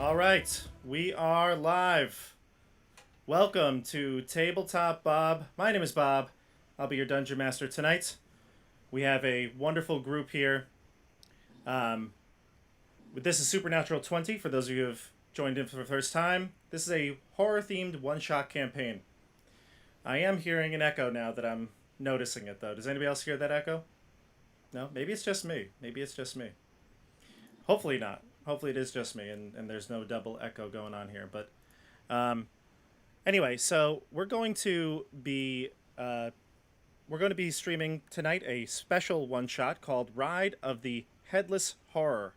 All right, we are live. Welcome to Tabletop Bob. My name is Bob. I'll be your dungeon master tonight. We have a wonderful group here. Um, this is Supernatural 20 for those of you who have joined in for the first time. This is a horror-themed one-shot campaign. I am hearing an echo now that I'm noticing it, though. Does anybody else hear that echo? No? Maybe it's just me. Hopefully not. Hopefully it is just me and there's no double echo going on here. But anyway, so we're going to be streaming tonight a special one shot called Ride of the Headless Horror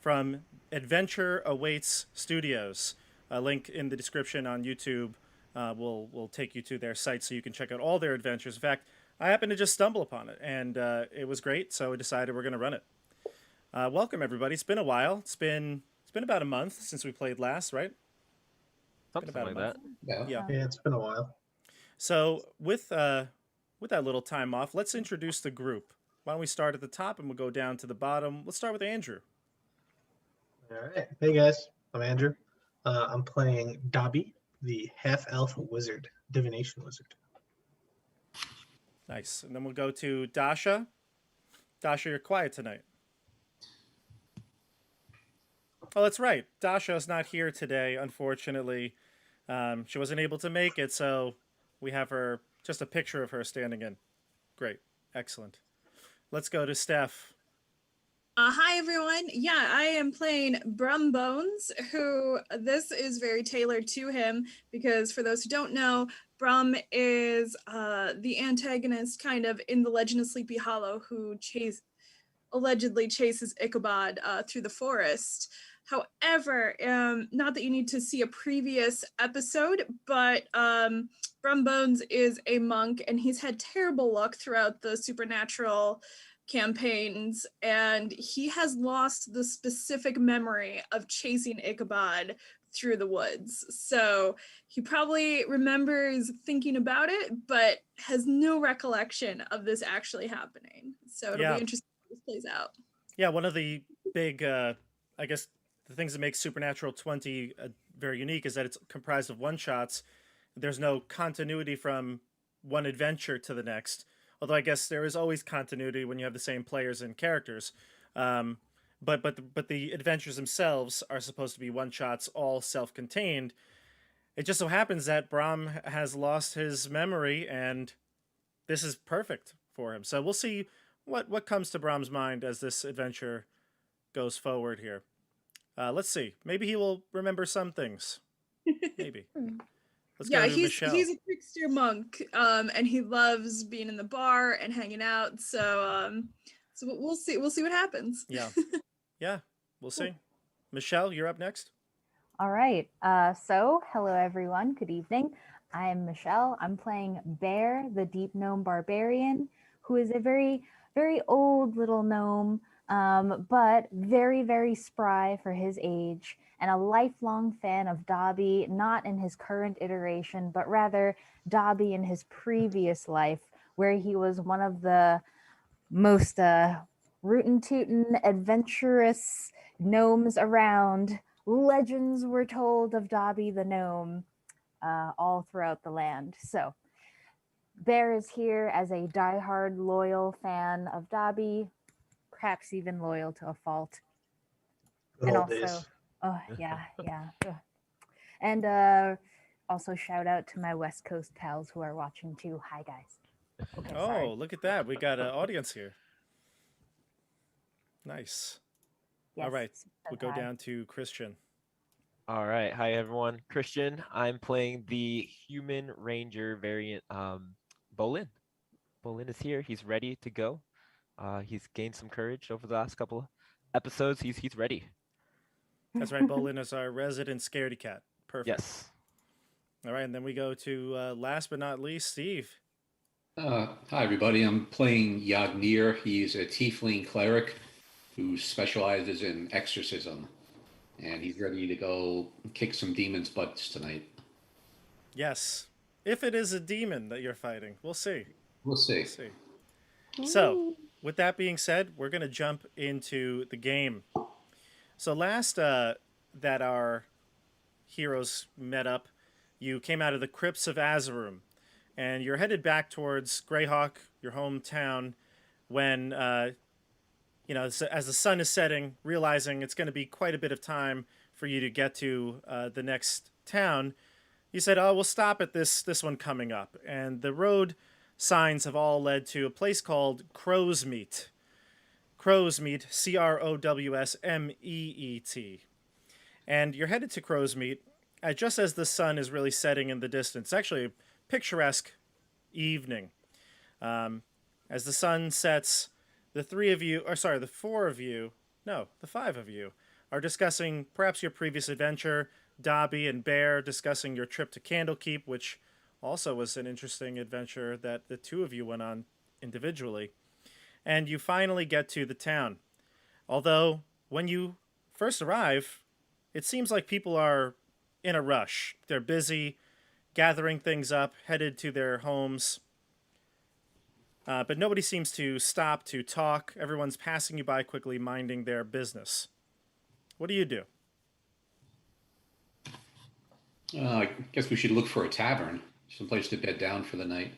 from Adventure Awaits Studios. A link in the description on YouTube will take you to their site so you can check out all their adventures. In fact, I happened to just stumble upon it and it was great, so I decided we're going to run it. Welcome everybody. It's been a while. It's been about a month since we played last, right? Something like that. Yeah. Yeah, it's been a while. So with that little time off, let's introduce the group. Why don't we start at the top and we'll go down to the bottom. Let's start with Andrew. All right. Hey guys, I'm Andrew. I'm playing Dobby, the half-elf wizard, divination wizard. Nice. And then we'll go to Dasha. Dasha, you're quiet tonight. Oh, that's right. Dasha's not here today, unfortunately. She wasn't able to make it, so we have her, just a picture of her standing in. Great. Excellent. Let's go to Steph. Hi, everyone. Yeah, I am playing Brumbones, who this is very tailored to him because for those who don't know, Brum is the antagonist kind of in the Legend of Sleepy Hollow who allegedly chases Ichabod through the forest. However, not that you need to see a previous episode, but Brumbones is a monk and he's had terrible luck throughout the supernatural campaigns, and he has lost the specific memory of chasing Ichabod through the woods. So he probably remembers thinking about it, but has no recollection of this actually happening. So it'll be interesting how this plays out. Yeah, one of the big, I guess, the things that make Supernatural 20 very unique is that it's comprised of one-shots. There's no continuity from one adventure to the next. Although I guess there is always continuity when you have the same players and characters. But the adventures themselves are supposed to be one-shots, all self-contained. It just so happens that Bram has lost his memory, and this is perfect for him. So we'll see what comes to Bram's mind as this adventure goes forward here. Let's see. Maybe he will remember some things. Maybe. Let's go to Michelle. He's a trickster monk, and he loves being in the bar and hanging out. So we'll see. We'll see what happens. Yeah, we'll see. Michelle, you're up next. All right. So hello everyone. Good evening. I'm Michelle. I'm playing Bear, the Deep Gnome Barbarian, who is a very, very old little gnome, but very, very spry for his age, and a lifelong fan of Dobby, not in his current iteration, but rather Dobby in his previous life, where he was one of the most rootin' tootin' adventurous gnomes around. Legends were told of Dobby the gnome all throughout the land. So Bear is here as a diehard loyal fan of Dobby, perhaps even loyal to a fault. Good old days. Oh, yeah. Ugh. And also shout out to my West Coast pals who are watching too. Hi, guys. Okay, sorry. Look at that. We got an audience here. Nice. Yes, all right. We'll go down to Christian. All right. Hi, everyone. Christian. I'm playing the human ranger variant, Bolin. Bolin is here. He's ready to go. He's gained some courage over the last couple of episodes. He's ready. That's right. Bolin is our resident scaredy cat. Perfect. Yes. All right. And then we go to, last but not least, Steve. Hi, everybody. I'm playing Yagnir. He's a tiefling cleric who specializes in exorcism. And he's ready to go kick some demons' butts tonight. Yes. If it is a demon that you're fighting. We'll see. We'll see. So, with that being said, we're going to jump into the game. So last that our heroes met up. You came out of the crypts of Azarum, and you're headed back towards Greyhawk, your hometown, when as the sun is setting, realizing it's going to be quite a bit of time for you to get to the next town. You said, "Oh, we'll stop at this one coming up," and the road signs have all led to a place called Crow's Meat. Crow's Meat, Crowsmeet, and you're headed to Crow's Meat just as the sun is really setting in the distance. It's actually a picturesque evening. As the sun sets, the five of you are discussing perhaps your previous adventure. Dobby and Bear discussing your trip to Candlekeep, which also was an interesting adventure that the two of you went on individually. And you finally get to the town. Although, when you first arrive, it seems like people are in a rush. They're busy gathering things up, headed to their homes. But nobody seems to stop to talk. Everyone's passing you by quickly, minding their business. What do you do? I guess we should look for a tavern, someplace to bed down for the night.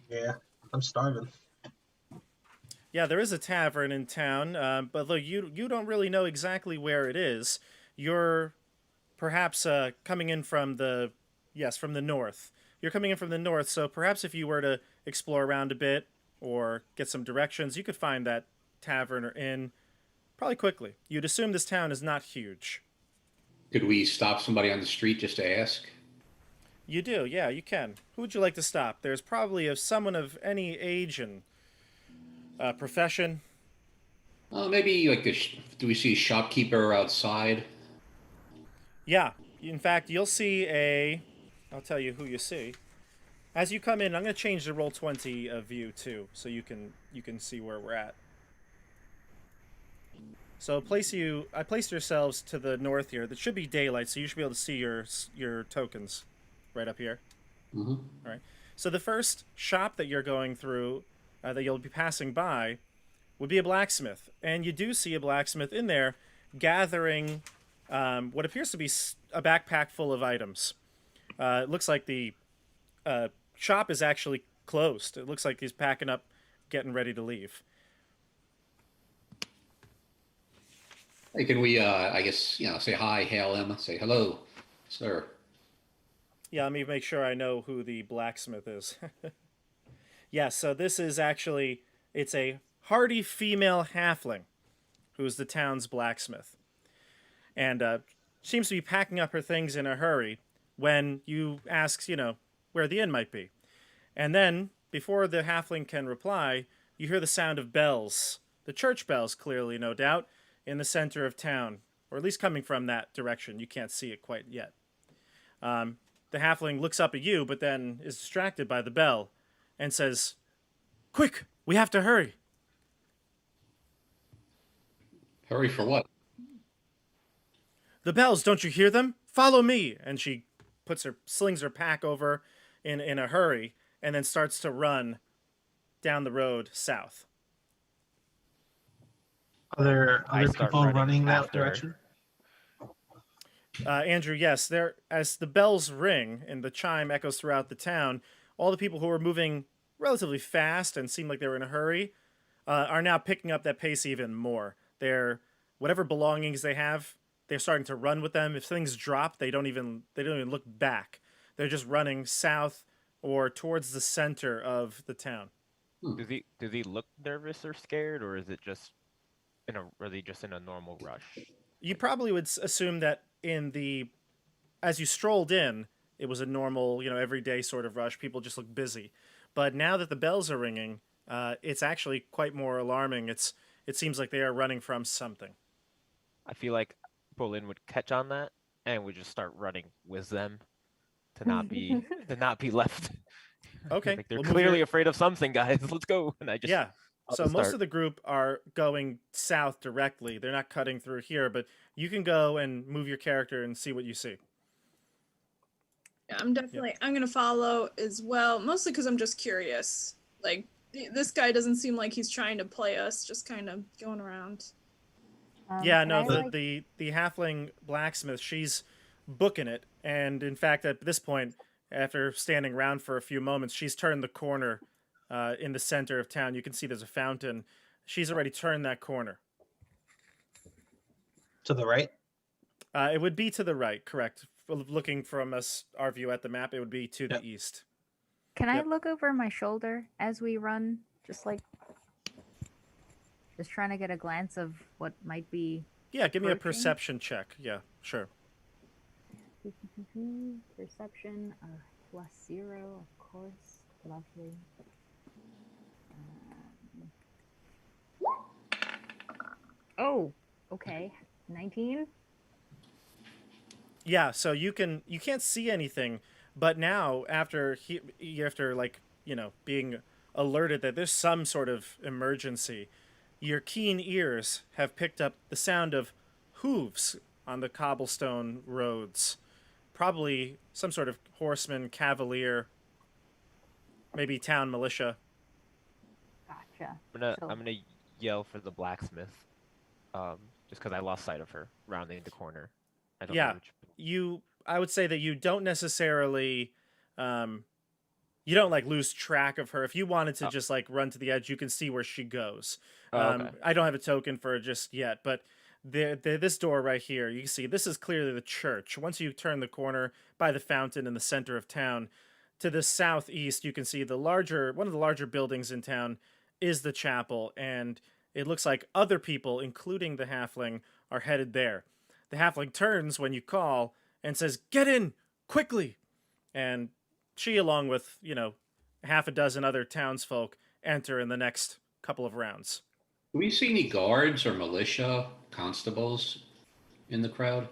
Yeah, I'm starving. Yeah, there is a tavern in town, but look, you don't really know exactly where it is. You're perhaps coming in from the north. You're coming in from the north, so perhaps if you were to explore around a bit or get some directions, you could find that tavern or inn probably quickly. You'd assume this town is not huge. Could we stop somebody on the street just to ask? You do, yeah, you can. Who would you like to stop? There's probably someone of any age and profession. Maybe like do we see a shopkeeper outside? Yeah, in fact, you'll see I'll tell you who you see. As you come in, I'm going to change the Roll20 view too, so you can see where we're at. So I placed yourselves to the north here. That should be daylight, so you should be able to see your tokens right up here. Mm-hmm. All right. So the first shop that you're going through, that you'll be passing by, would be a blacksmith, and you do see a blacksmith in there gathering what appears to be a backpack full of items. It looks like the shop is actually closed. It looks like he's packing up, getting ready to leave. Hey, can we, I guess, say hi, hail him, say hello, sir. Yeah, let me make sure I know who the blacksmith is. Yeah, so this is actually, it's a hardy female halfling who's the town's blacksmith. And seems to be packing up her things in a hurry when you ask, where the inn might be. And then, before the halfling can reply, you hear the sound of bells. The church bells, clearly, no doubt, in the center of town, or at least coming from that direction. You can't see it quite yet. The halfling looks up at you, but then is distracted by the bell and says, "Quick, we have to hurry." Hurry for what? "The bells, don't you hear them? Follow me." And she slings her pack over in a hurry and then starts to run down the road south. Are there I other start people running running that after. direction? Andrew, yes, as the bells ring and the chime echoes throughout the town, all the people who are moving relatively fast and seem like they were in a hurry are now picking up that pace even more. Whatever belongings they have, they're starting to run with them. If things drop, they don't even look back. They're just running south or towards the center of the town. Does he look nervous or scared, or is it just are they just in a normal rush? You probably would assume that as you strolled in, it was a normal, everyday sort of rush. People just look busy. But now that the bells are ringing, it's actually quite more alarming. It seems like they are running from something. I feel like Bolin would catch on that and would just start running with them to not be left. Okay. Like they're we'll move clearly your- afraid of something, guys. Let's go. And Yeah. I'll So just most start. of the group are going south directly. They're not cutting through here, but you can go and move your character and see what you see. Yeah, I'm gonna follow as well, mostly because I'm just curious. Like, this guy doesn't seem like he's trying to play us, just kind of going around. Yeah, Can no, I, like- the halfling blacksmith, she's booking it. And in fact, at this point, after standing around for a few moments, she's turned the corner in the center of town. You can see there's a fountain. She's already turned that corner. To the right. It would be to the right, correct. Looking from us, our view at the map, it would be to the east. Can I Yep. look over my shoulder as we run? Just trying to get a glance of what might be. Yeah, give me a Approaching? perception check. Yeah, sure. Perception +0, of course. Lovely. Oh, okay. 19. Yeah, so you can't see anything, but now after like, being alerted that there's some sort of emergency, your keen ears have picked up the sound of hooves on the cobblestone roads. Probably some sort of horseman, cavalier, maybe town militia. Gotcha. I'm So- gonna yell for the blacksmith, just because I lost sight of her rounding the corner. I don't Yeah. know which. I would say that you don't necessarily you don't like lose track of her. If you wanted to just like run to the edge, you can see where she goes. Okay. I don't have a token for her just yet, but this door right here, you can see this is clearly the church. Once you turn the corner by the fountain in the center of town, to the southeast, you can see one of the larger buildings in town is the chapel, and it looks like other people, including the halfling, are headed there. The halfling turns when you call and says, "Get in, quickly!" And she, along with, half a dozen other townsfolk, enter in the next couple of rounds. Do we see any guards or militia constables in the crowd?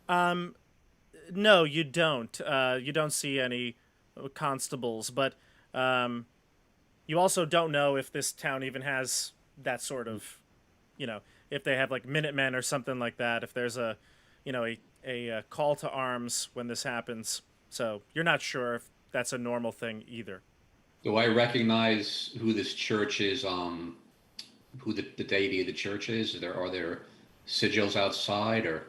No, you don't. You don't see any constables, but you also don't know if this town even has that sort of, if they have like Minutemen or something like that. If there's a call to arms when this happens, so you're not sure if that's a normal thing either. Do I recognize who this church is? Who the deity of the church is? Are there sigils outside, or?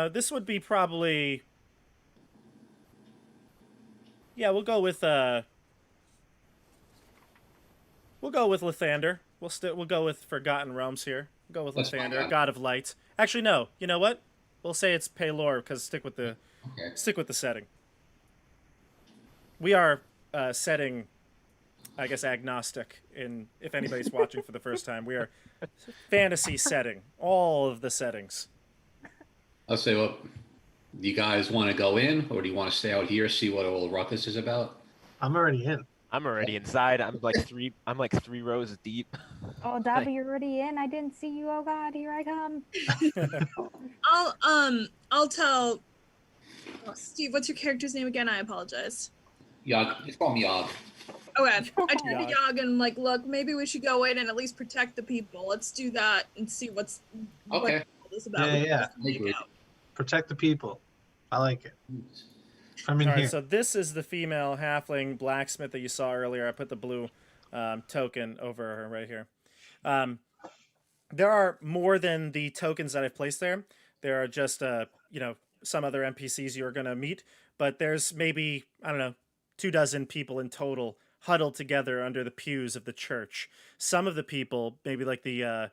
This would be probably. Yeah, we'll go with Lathander. We'll go with Forgotten Realms here. We'll go with That's fine, Lathander, yeah. God of Light. Actually, no. You know what? We'll say it's Paylor because stick with the setting. We are setting, I guess, agnostic. If anybody's watching for the first time, we are fantasy setting. All of the settings. I'll say, well, do you guys want to go in, or do you want to stay out here, see what all the ruckus is about? I'm already in. I'm already inside. I'm like three rows deep. Oh, Dobby, you're already in. I didn't see you. Oh God, here I come. I'll tell Steve, what's your character's name again? I apologize. Yog, just call me Yog. Okay. I turn to Yog. Yog and like, look, maybe we should go in and at least protect the people. Let's do that and see what Okay. all this about. Yeah, We can yeah. just make Agree. out. Protect the people. I like it. I'm in All here. right, so this is the female halfling blacksmith that you saw earlier. I put the blue token over her right here. There are more than the tokens that I've placed there. There are just, some other NPCs you're going to meet, but there's maybe, 24 people in total huddled together under the pews of the church. Some of the people, maybe like the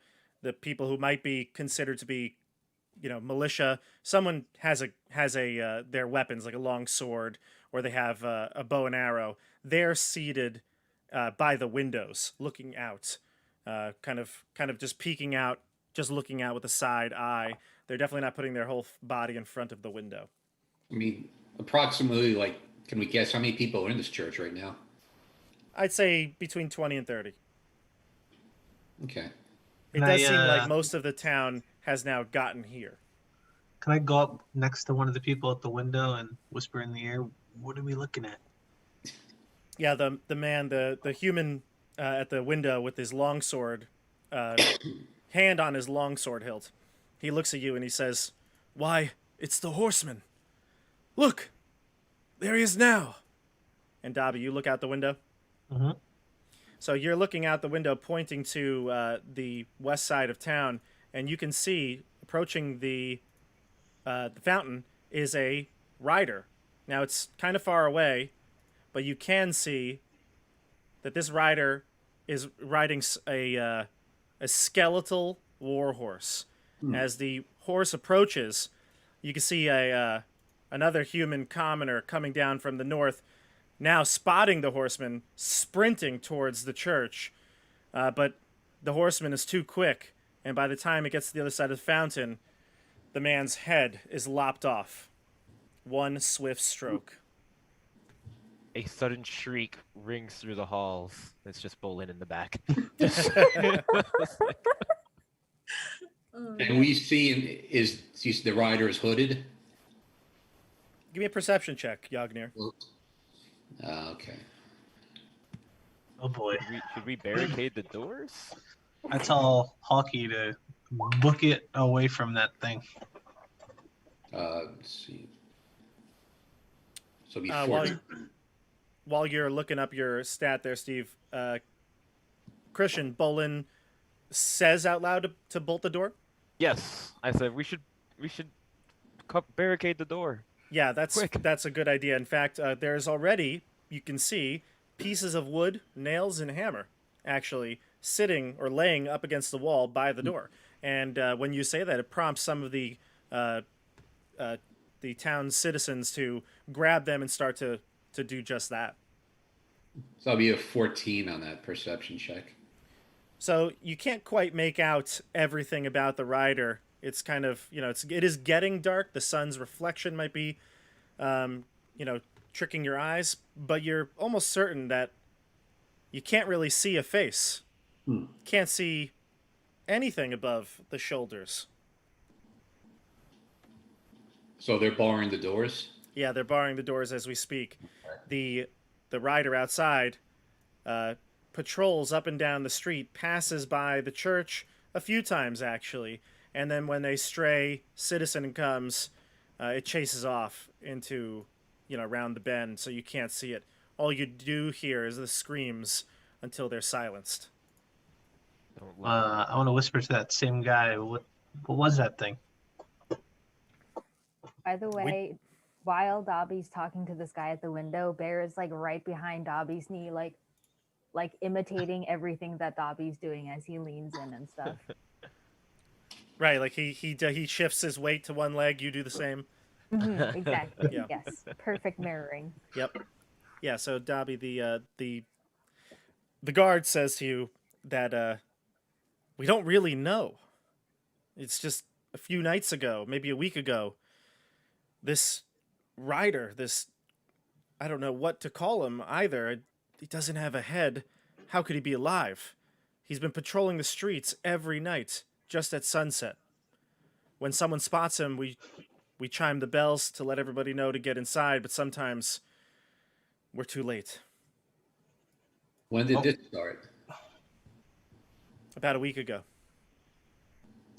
people who might be considered to be militia. Someone has their weapons, like a long sword, or they have a bow and arrow. They're seated by the windows, looking out, kind of just peeking out, just looking out with a side eye. They're definitely not putting their whole body in front of the window. I mean, approximately, like, can we guess how many people are in this church right now? I'd say between 20 and 30. Okay. It Can does I, seem like most of the town has now gotten here. Can I go up next to one of the people at the window and whisper in the air, "What are we looking at?" Yeah, the man, the human at the window with his longsword, hand on his longsword hilt. He looks at you and he says, "Why, it's the horseman. Look, there he is now." And Dobby, you look out the window. Mm-hmm. So you're looking out the window, pointing to the west side of town, and you can see approaching the the fountain is a rider. Now it's kind of far away, but you can see that this rider is riding a skeletal war horse. As the horse approaches, you can see another human commoner coming down from the north, now spotting the horseman, sprinting towards the church. But the horseman is too quick, and by the time it gets to the other side of the fountain, the man's head is lopped off. One swift stroke. A sudden shriek rings through the halls. It's just Bolin in the back. And we see is the rider is hooded. Give me a perception check, Yagnir. Okay. Oh boy. Should we barricade the doors? I tell Hawkeye to book it away from that thing. Let's see. So before While you're looking up your stat there, Steve, Christian, Bolin says out loud to bolt the door. Yes, I said we should barricade the door. Yeah, that's Quick. that's a good idea. In fact, there's already, you can see, pieces of wood, nails, and hammer actually sitting or laying up against the wall by the door. And when you say that, it prompts some of the town's citizens to grab them and start to do just that. So I'll be a 14 on that perception check. So you can't quite make out everything about the rider. It's kind of, it is getting dark. The sun's reflection might be, tricking your eyes, but you're almost certain that you can't really see a face. Can't see anything above the shoulders. So they're barring the doors? Yeah, they're barring the doors as we speak. The rider outside patrols up and down the street, passes by the church a few times actually, and then when a stray citizen comes, it chases off into, around the bend, so you can't see it. All you do hear is the screams until they're silenced. Don't let I want to whisper to that same guy. What was that thing? By the way, while Dobby's talking to this guy at the window, Bear is like right behind Dobby's knee, like imitating everything that Dobby's doing as he leans in and stuff. Right, like he shifts his weight to one leg. You do the same. Exactly. Yeah. Yes. Perfect mirroring. Yep. Yeah. So Dobby, the guard says to you that we don't really know. It's just a few nights ago, maybe a week ago, this rider, I don't know what to call him either. He doesn't have a head. How could he be alive? He's been patrolling the streets every night, just at sunset. When someone spots him, we chime the bells to let everybody know to get inside, but sometimes we're too late. When did this start? About a week ago.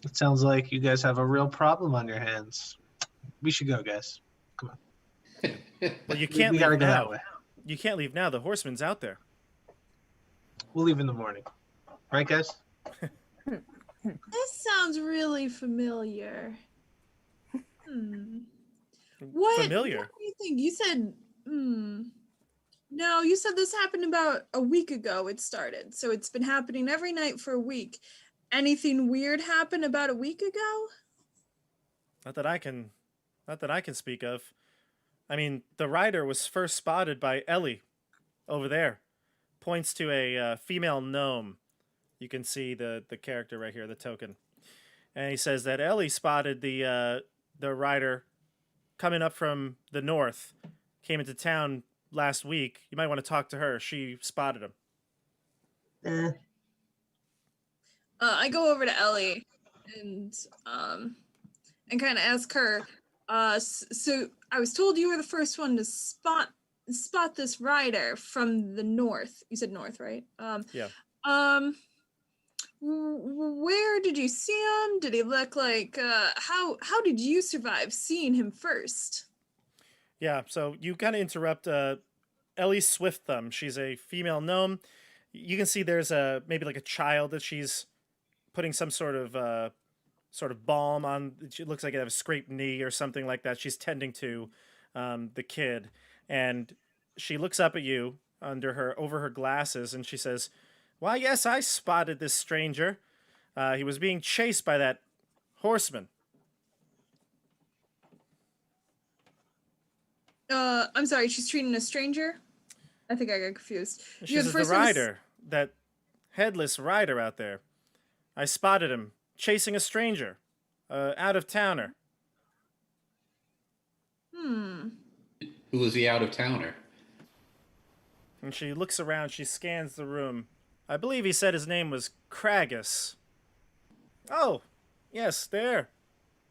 It sounds like you guys have a real problem on your hands. We should go, guys. Come on. Well, you can't we gotta leave go that now. way. You can't leave now. The horseman's out there. We'll leave in the morning. Right, guys? This sounds really familiar. What? Familiar. What do you think? You said, No, you said this happened about a week ago. It started, so it's been happening every night for a week. Anything weird happen about a week ago? Not that I can speak of. I mean, the rider was first spotted by Ellie over there. Points to a female gnome. You can see the character right here, the token. And he says that Ellie spotted the rider coming up from the north, came into town last week. You might want to talk to her. She spotted him. I go over to Ellie and kind of ask her. So I was told you were the first one to spot this rider from the north. You said north, right? Yeah. Where did you see him? Did he look like? How did you survive seeing him first? Yeah, so you kind of interrupt Ellie Swiftthumb. She's a female gnome. You can see there's maybe like a child that she's putting some sort of sort of balm on. She looks like it has a scraped knee or something like that. She's tending to the kid, and she looks up at you over her glasses, and she says, "Why, yes, I spotted this stranger. He was being chased by that horseman." I'm sorry, she's treating a stranger? I think I got confused. She Yeah, says, "The rider, that headless rider out there. I spotted him chasing a stranger, out of towner." Hmm. Who was the out of towner? And she looks around, she scans the room. I believe he said his name was Kragus. "Oh, yes, there,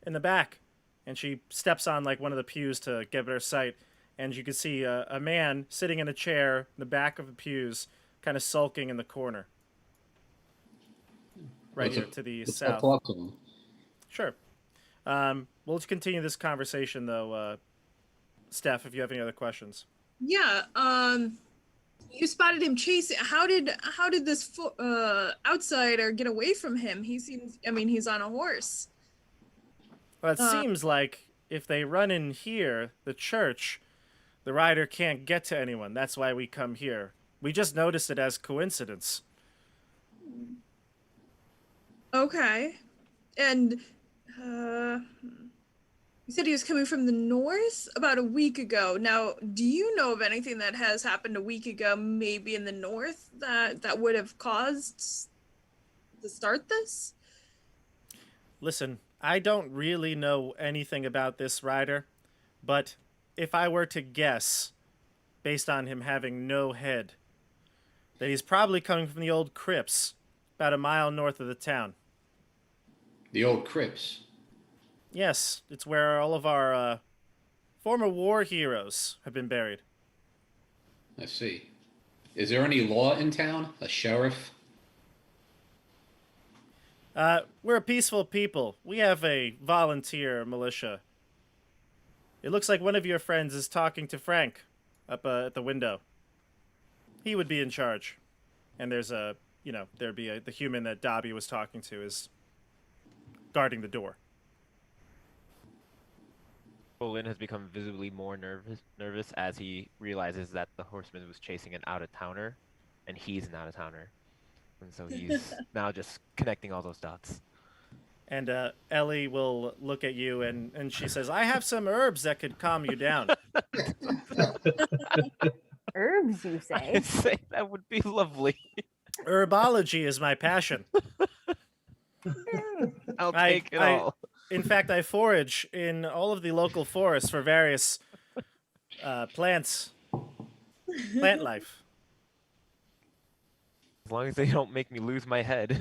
in the back." And she steps on like one of the pews to get better sight. And you can see a man sitting in a chair in the back of the pews, kind of sulking in the corner. Right here to the Let's south. talk to him. Sure. We'll continue this conversation though, Steph, if you have any other questions. Yeah, you spotted him chasing. How did this outsider get away from him? He seems, I mean, he's on a horse. Well, it seems like if they run in here, the church, the rider can't get to anyone. That's why we come here. We just noticed it as coincidence. Okay. And you said he was coming from the north about a week ago. Now, do you know of anything that has happened a week ago, maybe in the north, that would have caused to start this? Listen, I don't really know anything about this rider, but if I were to guess, based on him having no head, that he's probably coming from the old crypts, about a mile north of the town. The old crypts. Yes, it's where all of our former war heroes have been buried. I see. Is there any law in town? A sheriff? We're a peaceful people. We have a volunteer militia. It looks like one of your friends is talking to Frank up at the window. He would be in charge. And there's there'd be the human that Dobby was talking to is guarding the door. Bolin has become visibly more nervous as he realizes that the horseman was chasing an out-of-towner, and he's an out-of-towner. And so he's now just connecting all those dots. And Ellie will look at you and she says, "I have some herbs that could calm you down." Herbs, you say? I'd say that would be lovely. Herbology is my passion. I'll take it all. In fact, I forage in all of the local forests for various plant life. As long as they don't make me lose my head,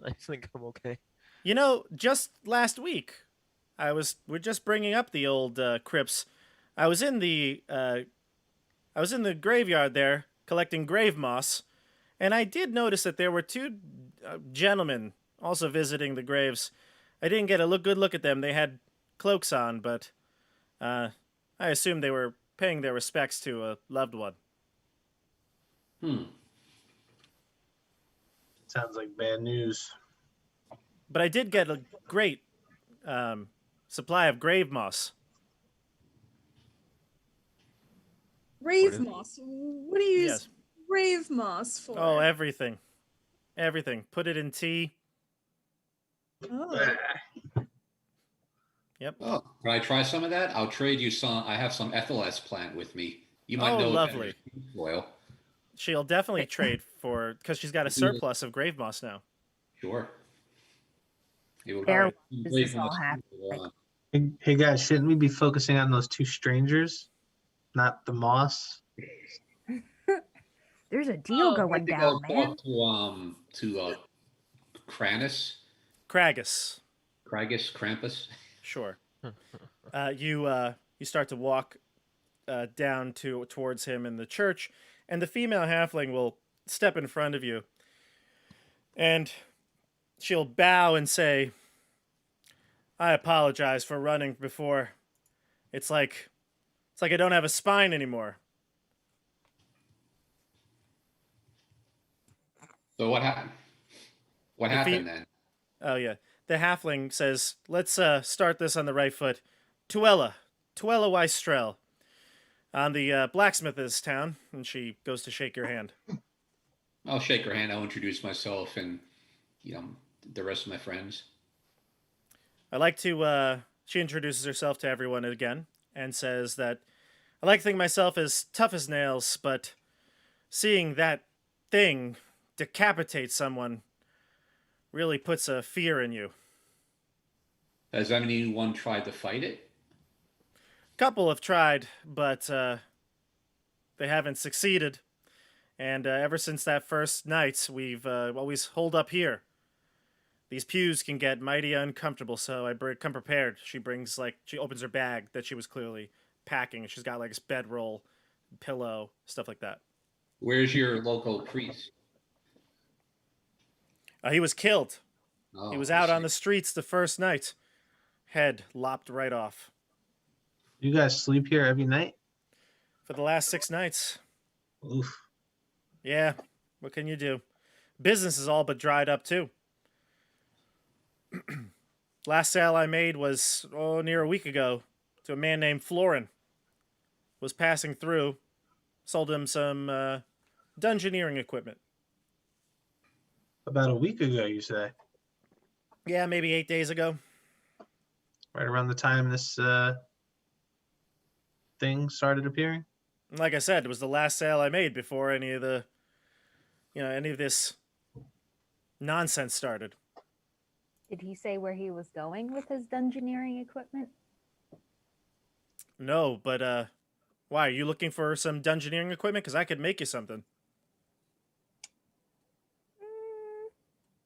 I think I'm okay. You know, just last week, we're just bringing up the old crypts. I was in the graveyard there collecting grave moss, and I did notice that there were two gentlemen also visiting the graves. I didn't get a good look at them. They had cloaks on, but I assumed they were paying their respects to a loved one. Sounds like bad news. But I did get a great supply of grave moss. Grave moss. What do you use Yes. grave moss for? Oh, everything. Everything. Put it in tea. Oh. Yep. Oh, can I try some of that? I'll trade you some. I have some ethyles plant with me. You might Oh, know it lovely. better. Oil. She'll definitely trade because she's got a surplus of grave moss now. Sure. It would There be was great this from all the happen, school on. Hey guys, shouldn't we be focusing on those two strangers, not the moss? There's a deal I'd going like to down, go man. talk to Krampus. Krampus. Sure. You start to walk down towards him in the church, and the female halfling will step in front of you, and she'll bow and say, "I apologize for running before. It's like I don't have a spine anymore." So what happened? What The happened then? Oh yeah. The halfling says, "Let's start this on the right foot." Tuella, Tuella Weistrell, on the blacksmith of this town, and she goes to shake your hand. I'll shake her hand. I'll introduce myself and the rest of my friends. I like to. She introduces herself to everyone again and says that I like to think myself as tough as nails, but seeing that thing decapitate someone really puts a fear in you. Has anyone tried to fight it? Couple have tried, but they haven't succeeded. And ever since that first night, we've always holed up here. These pews can get mighty uncomfortable, so I come prepared. She opens her bag that she was clearly packing. She's got like this bedroll, pillow, stuff like that. Where's your local priest? He was killed. Oh, He was I out on see. the streets the first night. Head lopped right off. You guys sleep here every night? For the last 6 nights. Oof. Yeah, what can you do? Business is all but dried up, too. Last sale I made was, near a week ago to a man named Florin. Was passing through. Sold him some dungeoneering equipment. About a week ago, you say? Yeah, maybe 8 days ago. Right around the time this thing started appearing? Like I said, it was the last sale I made before any of this nonsense started. Did he say where he was going with his dungeoneering equipment? No, but why? Are you looking for some dungeoneering equipment? Because I could make you something.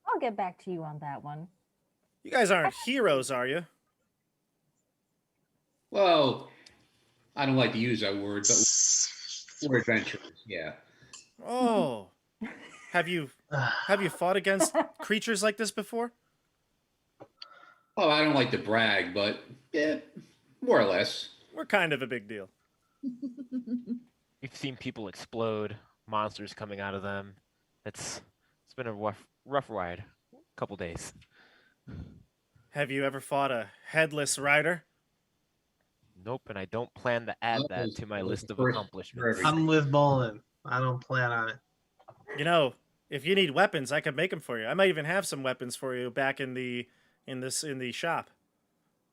I'll get back to you on that one. You guys aren't heroes, are you? Well, I don't like to use that word, but we're adventurers. Yeah. Oh, have you fought against creatures like this before? Well, I don't like to brag, but yeah, more or less. We're kind of a big deal. We've seen people explode, monsters coming out of them. It's been a rough ride. Couple days. Have you ever fought a headless rider? Nope, and I don't plan to add That that was- to my that was list the of first accomplishments. for I'm with Bolin. I don't plan on it. You know, if you need weapons, I could make them for you. I might even have some weapons for you back in the shop.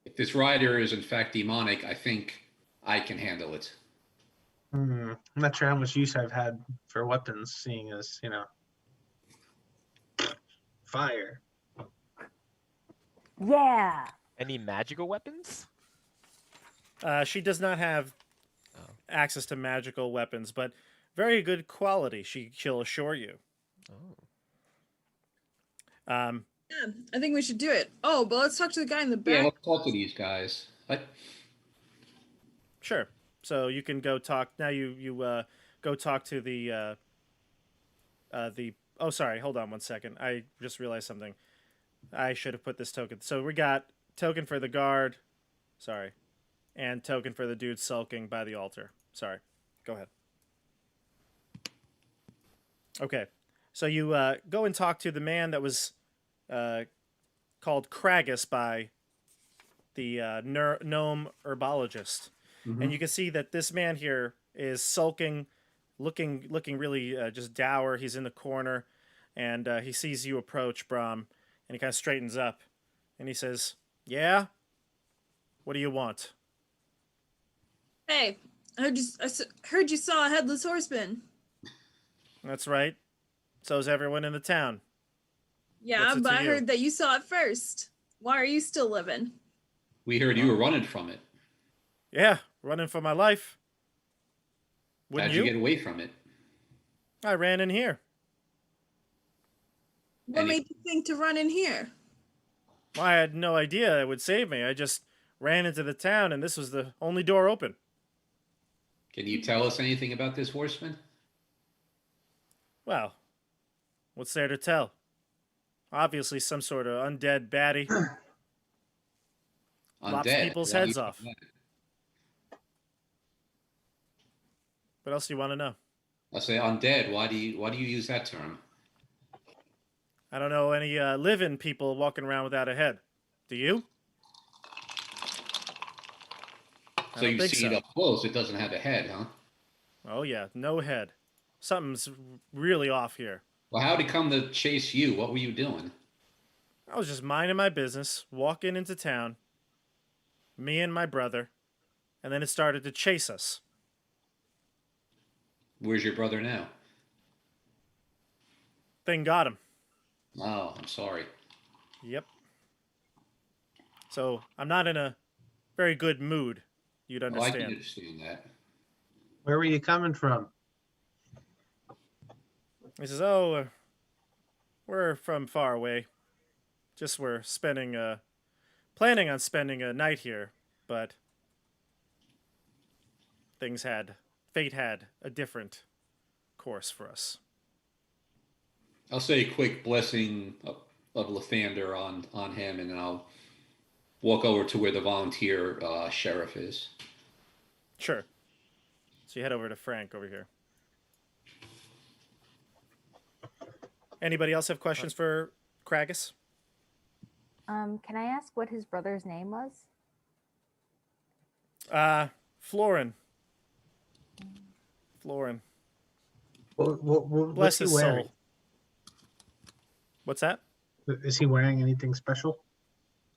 If this rider is in fact demonic, I think I can handle it. I'm not sure how much use I've had for weapons, seeing as, fire. Yeah. Any magical weapons? She does not have access to magical weapons, but very good quality. She'll assure you. Oh. Um, Yeah, I think we should do it. Oh, but let's talk to the guy in the Yeah, back. let's talk to these guys. Sure. So you can go talk now. You go talk to the. Oh, sorry. Hold on one second. I just realized something. I should have put this token. So we got token for the guard. Sorry, and token for the dude sulking by the altar. Sorry. Go ahead. Okay. So you go and talk to the man that was called Kragus by the gnome herbologist. And you can see that this man here is sulking, looking really just dour. He's in the corner, and he sees you approach, Brom, and he kind of straightens up, and he says, "Yeah, what do you want?" Hey, I heard you saw a headless horseman. That's right. So's everyone in the town. Yeah, What's it but to I you? heard that you saw it first. Why are you still living? We heard you were running from it. Yeah, running for my life. Wouldn't How'd you get away from it? I ran in here. What Any- made you think to run in here? I had no idea it would save me. I just ran into the town, and this was the only door open. Can you tell us anything about this horseman? Well, what's there to tell? Obviously, some sort of undead baddie. Lops Undead. people's Why do heads you off. think that? What else do you want to know? I'll say undead. Why do you use that term? I don't know any living people walking around without a head. Do you? I So don't you think see so. it up close, it doesn't have a head, huh? Oh yeah, no head. Something's really off here. Well, how'd it come to chase you? What were you doing? I was just minding my business, walking into town, me and my brother, and then it started to chase us. Where's your brother now? Thing got him. Oh, I'm sorry. Yep. So I'm not in a very good mood. You'd Oh, I can understand. understand that. Where were you coming from? He says, "Oh, we're from far away. Just we're planning on spending a night here, but fate had a different course for us." I'll say a quick blessing of Lathander on him, and then I'll walk over to where the volunteer sheriff is. Sure. So you head over to Frank over here. Anybody else have questions for Kragus? Can I ask what his brother's name was? Florin. Florin. What's Bless he his wearing? soul. What's that? Is he wearing anything special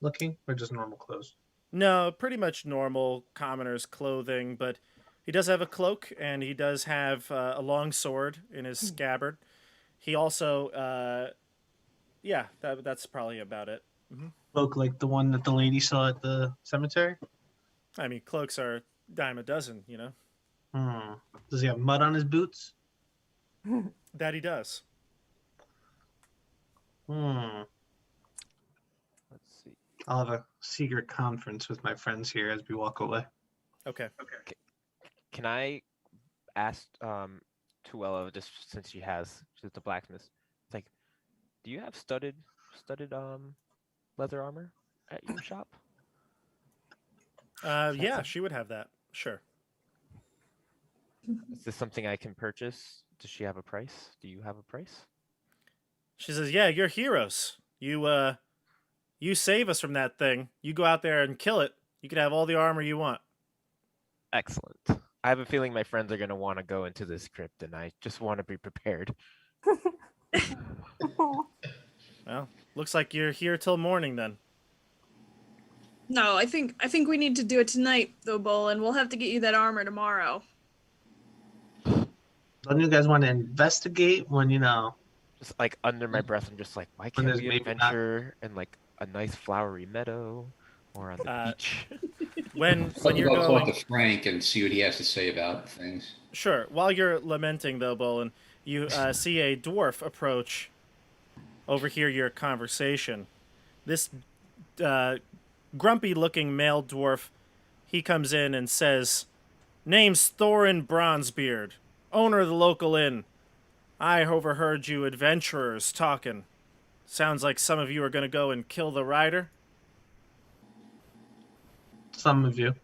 looking or just normal clothes? No, pretty much normal commoner's clothing, but he does have a cloak and he does have a long sword in his scabbard. He also, yeah, that's probably about it. Look like the one that the lady saw at the cemetery? I mean, cloaks are a dime a dozen, you know? Does he have mud on his boots? That he does. Hmm. Let's see. I'll have a secret conference with my friends here as we walk away. Okay. Can I ask Tuella, just since she's the blacksmith, it's like, do you have studded leather armor at your shop? Yeah, she would have that. Sure. Is this something I can purchase? Does she have a price? Do you have a price? She says, "Yeah, you're heroes. You save us from that thing. You go out there and kill it. You can have all the armor you want." Excellent. I have a feeling my friends are going to want to go into this crypt, and I just want to be prepared. Well, looks like you're here till morning then. No, I think we need to do it tonight, though, Bolin. We'll have to get you that armor tomorrow. Don't you guys want to investigate when, Just like under my breath, I'm just like, why can't there's we maybe not- adventure in like a nice flowery meadow or on the beach? When I'll you're go going, talk to Frank and see what he has to say about things. sure. While you're lamenting, though, Bolin, you see a dwarf approach, overhear your conversation. This grumpy-looking male dwarf, he comes in and says, "Name's Thorin Bronzebeard, owner of the local inn. I overheard you adventurers talking. Sounds like some of you are going to go and kill the rider." Some of you.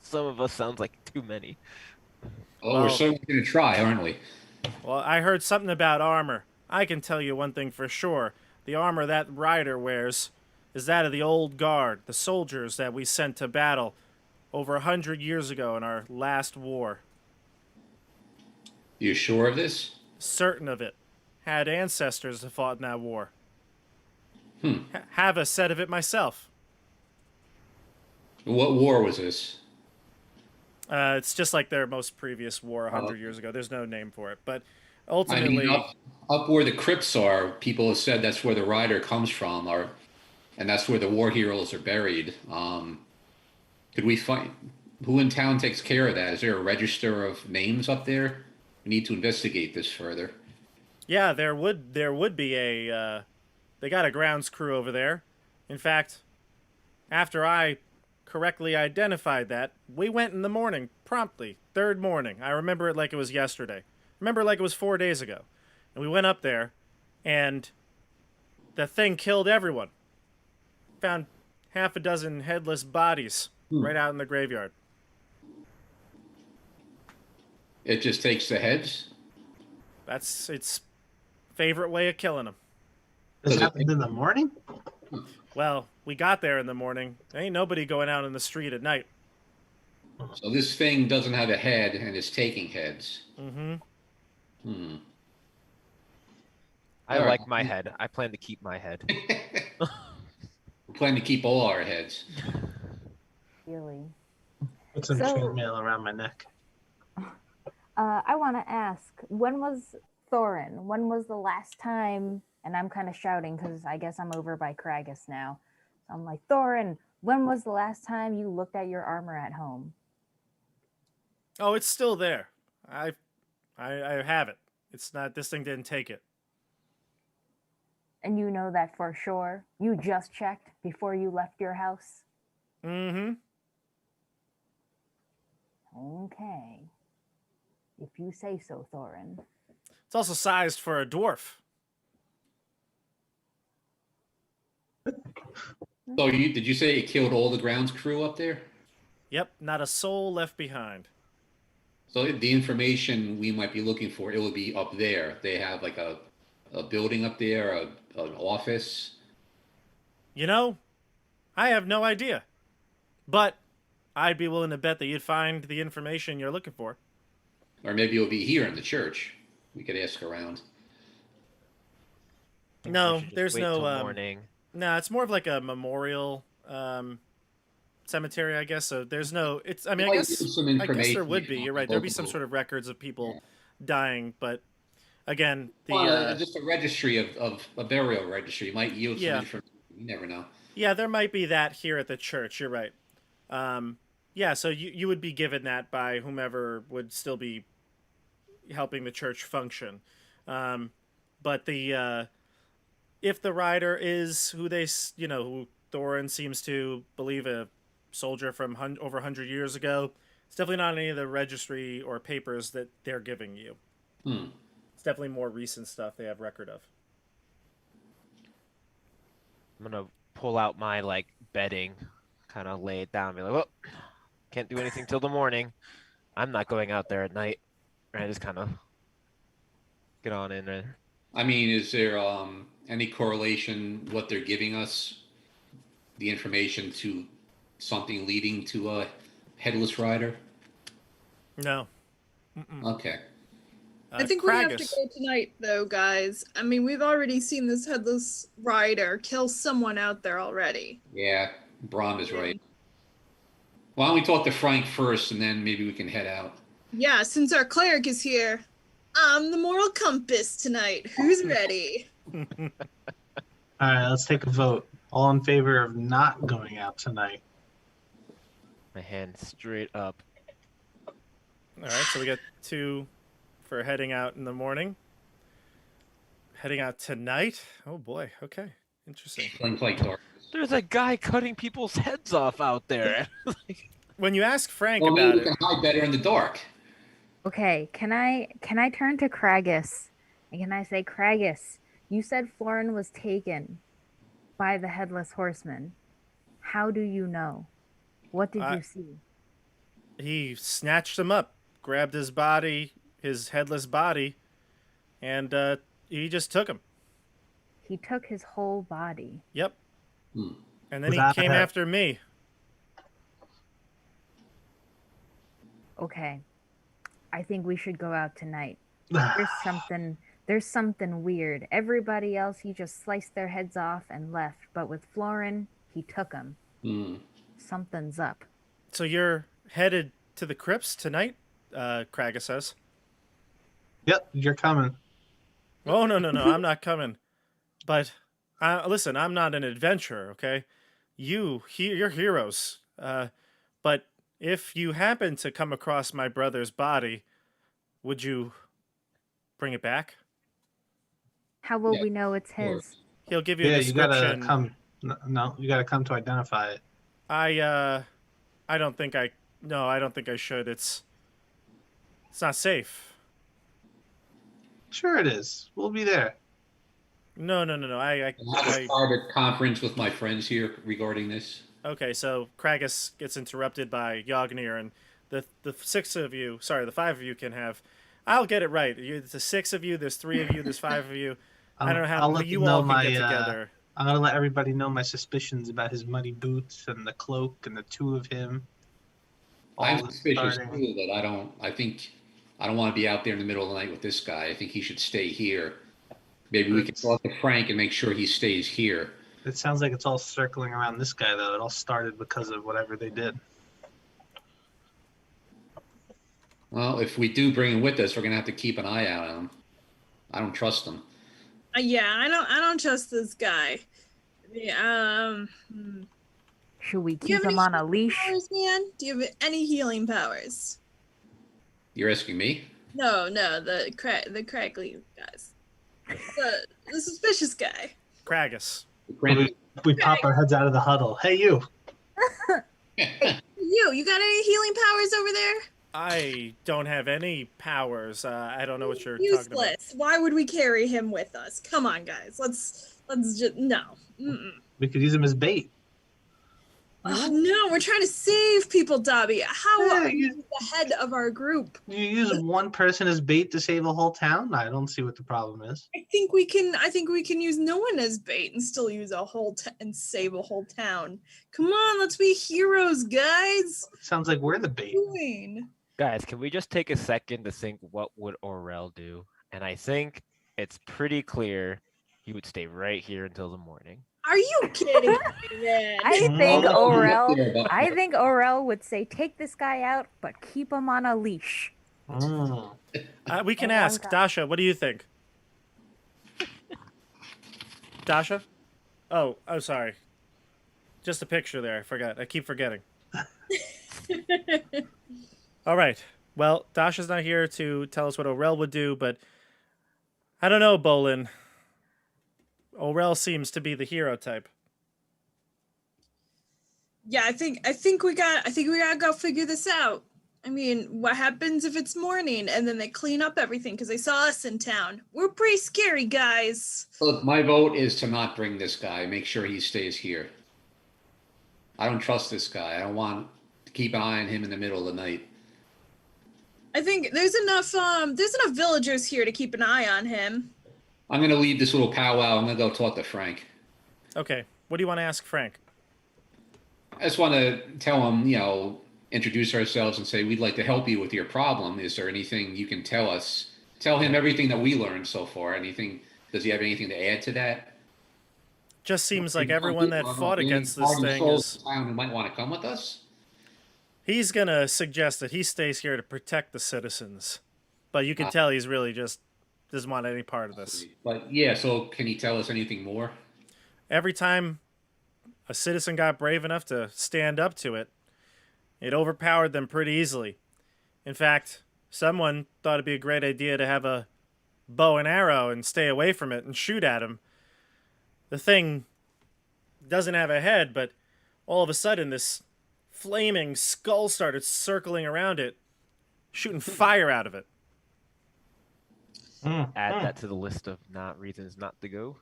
Some of us sounds like too many. Oh, Well- we're certainly going to try, aren't we? Well, I heard something about armor. I can tell you one thing for sure. The armor that rider wears is that of the old guard, the soldiers that we sent to battle over 100 years ago in our last war. You sure of this? Certain of it. Had ancestors that fought in that war. Have a set of it myself. What war was this? It's just like their most previous war 100 years ago. There's no name for it. But I ultimately, mean, up where the crypts are, people have said that's where the rider comes from, and that's where the war heroes are buried. Could we find who in town takes care of that? Is there a register of names up there? We need to investigate this further. yeah, there would be they got a grounds crew over there. In fact, after I correctly identified that, we went in the morning, promptly, third morning. I remember it like it was yesterday. Remember it like it was 4 days ago. And we went up there, and the thing killed everyone. Found half a dozen headless bodies right out in the graveyard. It just takes the heads. It's favorite way of killing them. This Does it- happened in the morning? Well, we got there in the morning. There ain't nobody going out in the street at night. So this thing doesn't have a head and is taking heads. Mm-hmm. Hmm. I All like right. my head. I plan to keep my head. We plan to keep all our heads. Really. Put some So- chainmail around my neck. I want to ask, when was Thorin? When was the last time? And I'm kind of shouting because I guess I'm over by Kragus now. So I'm like, Thorin, when was the last time you looked at your armor at home? Oh, it's still there. I have it. It's not. This thing didn't take it. And you know that for sure? You just checked before you left your house? Mm-hmm. Okay. If you say so, Thorin. It's also sized for a dwarf. So did you say it killed all the grounds crew up there? Yep, not a soul left behind. So the information we might be looking for, it would be up there. They have like a building up there, an office. You know, I have no idea. But I'd be willing to bet that you'd find the information you're looking for. Or maybe it'll be here in the church. We could ask around. Think we No, should just there's wait no, till morning. No, it's more of like a memorial cemetery, I guess. So there's no. It's. I mean, I Might guess. give some I guess information there would be. You're right. There'd be some local- sort of records of people dying, but again, the Well, just a registry of a burial registry might yield Yeah. some information. You never know. yeah, there might be that here at the church. You're right. Yeah, so you would be given that by whomever would still be helping the church function. But the if the rider is who who Thorin seems to believe, a soldier from over 100 years ago, it's definitely not any of the registry or papers that they're giving you. Hmm. It's definitely more recent stuff they have record of. I'm gonna pull out my like bedding, kind of lay it down, and be like, well, can't do anything till the morning. I'm not going out there at night. I just kind of get on in there. I mean, is there any correlation what they're giving us, the information to something leading to a headless rider? No. Okay. I think we have to Kragus. go tonight, though, guys. I mean, we've already seen this headless rider kill someone out there already. Yeah, Brahm is right. Why don't we talk to Frank first, and then maybe we can head out. Yeah, since our cleric is here, I'm the moral compass tonight. Who's ready? All right, let's take a vote. All in favor of not going out tonight? My hand straight up. All right, so we got 2 for heading out in the morning. Heading out tonight? Oh boy. Okay. Interesting. Frank like dark. There's a guy cutting people's heads off out there. When you ask Frank Well, maybe about we it, can hide better in the dark. Okay, can I turn to Kragus? And can I say, Kragus, you said Florin was taken by the Headless Horseman. How do you know? What did you see? he snatched him up, grabbed his body, his headless body, and he just took him. He took his whole body. Yep. Hmm. And then he Without a came head. after me. Okay. I think we should go out tonight. There's something weird. Everybody else, he just sliced their heads off and left. But with Florin, he took them. Hmm. Something's up. So you're headed to the crypts tonight? Kraga says. Yep, you're coming. Oh, no, I'm not coming. But listen, I'm not an adventurer, okay? You're heroes. But if you happen to come across my brother's body, would you bring it back? How will Yeah, we know it's sure. his? He'll give you a Yeah, you gotta description. come. No, you gotta come to identify it. I don't think I should. It's not safe. Sure, it is. We'll be there. No. I have a private conference with my friends here regarding this. Okay, so Kragus gets interrupted by Yagnir, and the 5 of you can have I'll get it right. It's the 6 of you. There's 3 of you. There's 5 of you. I don't know I'll how let you them know all can get my, together. I'm gonna let everybody know my suspicions about his muddy boots and the cloak and the 2 of him. I'm all suspicious starting. too, but I don't want to be out there in the middle of the night with this guy. I think he should stay here. Maybe we can It's- talk to Frank and make sure he stays here. It sounds like it's all circling around this guy, though. It all started because of whatever they did. Well, if we do bring him with us, we're gonna have to keep an eye out on him. I don't trust him. Yeah, I don't trust this guy. Should we Do you keep have him any on a leash? powers, man? Do you have any healing powers? You're asking me? No, the crackly guys. The suspicious guy. Kragus. We pop our heads out of the huddle. Hey, you! You got any healing powers over there? I don't have any powers. I don't know what you're talking Useless. about. Why would we carry him with us? Come on, guys. Let's just no. Mm-mm. We could use him as bait. Oh, no, we're trying to save people, Dobby. How Yeah, are you the head of our group? You use one person as bait to save a whole town? I don't see what the problem is. I think we can use no one as bait and still use a whole and save a whole town. Come on, let's be heroes, guys. Sounds like we're the bait. Doing. Guys, can we just take a second to think what would Aurel do? And I think it's pretty clear he would stay right here until the morning. Are you kidding me, man? I Mm. think Oh, Aurel. I think Aurel would say, "Take this guy out, but keep him on a leash." Mm. We can Oh, ask God. Dasha. What do you think? Dasha? Oh, sorry. Just a picture there. I forgot. I keep forgetting. All right. Well, Dasha's not here to tell us what Aurel would do, but I don't know, Bolin. Aurel seems to be the hero type. Yeah, I think we gotta go figure this out. I mean, what happens if it's morning and then they clean up everything because they saw us in town? We're pretty scary, guys. Look, my vote is to not bring this guy. Make sure he stays here. I don't trust this guy. I don't want to keep an eye on him in the middle of the night. I think there's enough villagers here to keep an eye on him. I'm gonna leave this little powwow. I'm gonna go talk to Frank. Okay. What do you want to ask Frank? I just want to tell him, introduce ourselves and say we'd like to help you with your problem. Is there anything you can tell us? Tell him everything that we learned so far. Anything? Does he have anything to add to that? Just seems like everyone that fought against this thing is... Town who might want to come with us. He's going to suggest that he stays here to protect the citizens. But you can tell he's really just doesn't want any part of this. But yeah, so can he tell us anything more? Every time a citizen got brave enough to stand up to it, it overpowered them pretty easily. In fact, someone thought it'd be a great idea to have a bow and arrow and stay away from it and shoot at him. The thing doesn't have a head, but all of a sudden this flaming skull started circling around it, shooting fire out of it. Add that to the list of reasons not to go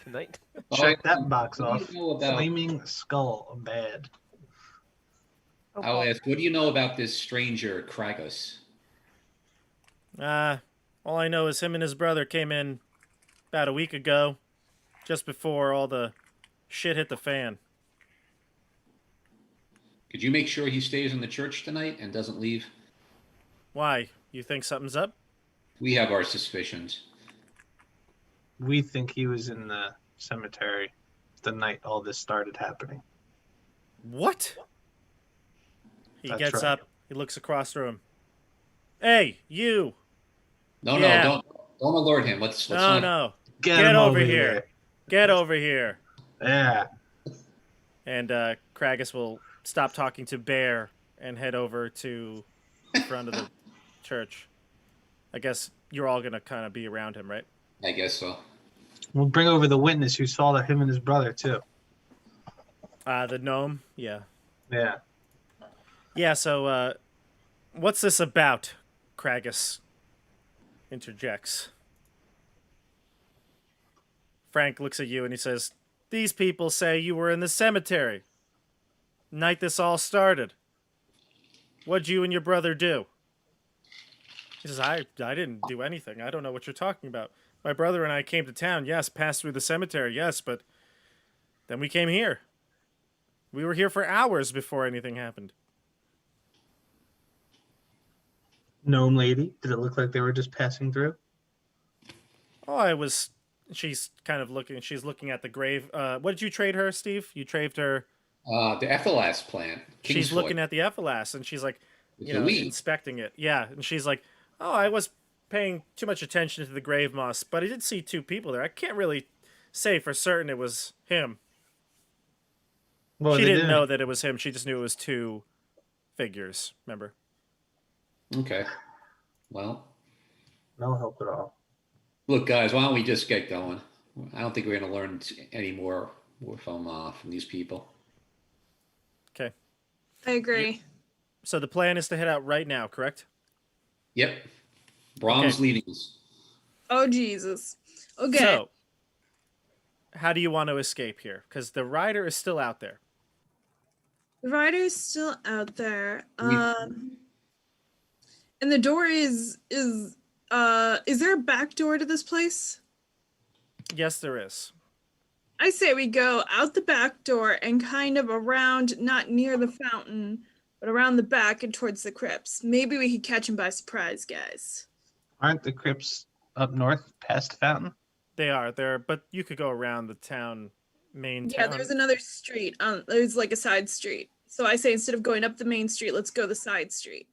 tonight. Check that box What off. do you know about- Flaming skull. Bad. I'll ask, what do you know about this stranger, Kragus? All I know is him and his brother came in about a week ago, just before all the shit hit the fan. Could you make sure he stays in the church tonight and doesn't leave? Why? You think something's up? We have our suspicions. We think he was in the cemetery the night all this started happening. What? He That's gets right. up. He looks across the room. Hey, you! No, Yeah. don't alert him. Let's No, not. no. Get Get him over here. Get over here. Yeah. And Kragus will stop talking to Bear and head over to the front of the church. I guess you're all going to kind of be around him, right? I guess so. We'll bring over the witness who saw him and his brother too. The gnome? Yeah. Yeah. Yeah, so what's this about? Kragus interjects. Frank looks at you and he says, "These people say you were in the cemetery. Night this all started. What'd you and your brother do?" He says, I didn't do anything. I don't know what you're talking about. My brother and I came to town, yes, passed through the cemetery, yes, but then we came here. We were here for hours before anything happened. Gnome lady, did it look like they were just passing through? Oh, I was. She's kind of looking. She's looking at the grave. What did you trade her, Steve? You traded her. The Ethelast plant. She's Kingsfoot. looking at the Ephelas, and she's like, It's you a know, weed. inspecting it. Yeah, and she's like, oh, I was paying too much attention to the grave moss, but I did see two people there. I can't really say for certain it was him. Well, She they didn't know that it was him. She just knew it was two figures. Remember? Okay. Well, No help at all. look, guys, why don't we just get going? I don't think we're going to learn any more from these people. Okay. I agree. So the plan is to head out right now, correct? Yep. Brahm's Okay. leading us. Oh Jesus. Okay. So, how do you want to escape here? Because the rider is still out there. The rider's still out there. We- And the door is there a back door to this place? Yes, there is. I say we go out the back door and kind of around, not near the fountain, but around the back and towards the crypts. Maybe we could catch him by surprise, guys. Aren't the crypts up north past the fountain? They are there, but you could go around the town, main Yeah, town. there's another street. There's like a side street. So I say instead of going up the main street, let's go the side street.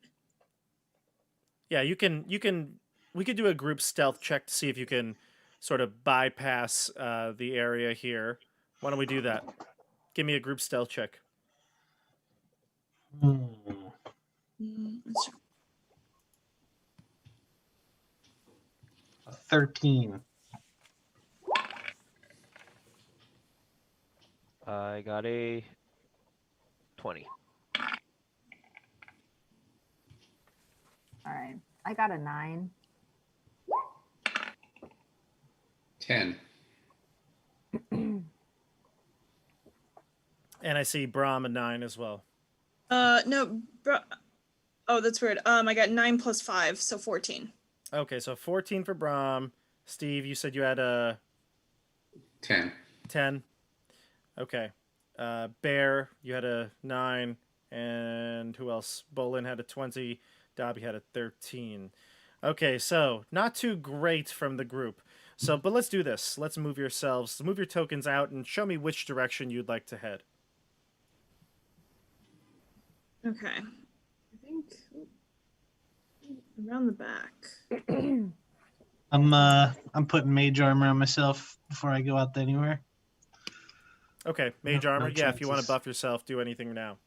Yeah, you can. We could do a group stealth check to see if you can sort of bypass the area here. Why don't we do that? Give me a group stealth check. Let's check. 13. I got a 20. All right. I got a 9. 10. And I see Brahm a 9 as well. No, bro. Oh, that's weird. I got 9 plus 5, so 14. Okay, so 14 for Brahm. Steve, you said you had a 10. 10. Okay. Bear, you had a 9. And who else? Bolin had a 20. Dobby had a 13. Okay, so not too great from the group. So, but let's do this. Let's move yourselves, move your tokens out, and show me which direction you'd like to head. Okay. I think around the back. I'm putting mage armor on myself before I go out anywhere. Okay, mage No armor. Yeah, if you want to chances. buff yourself, do anything now.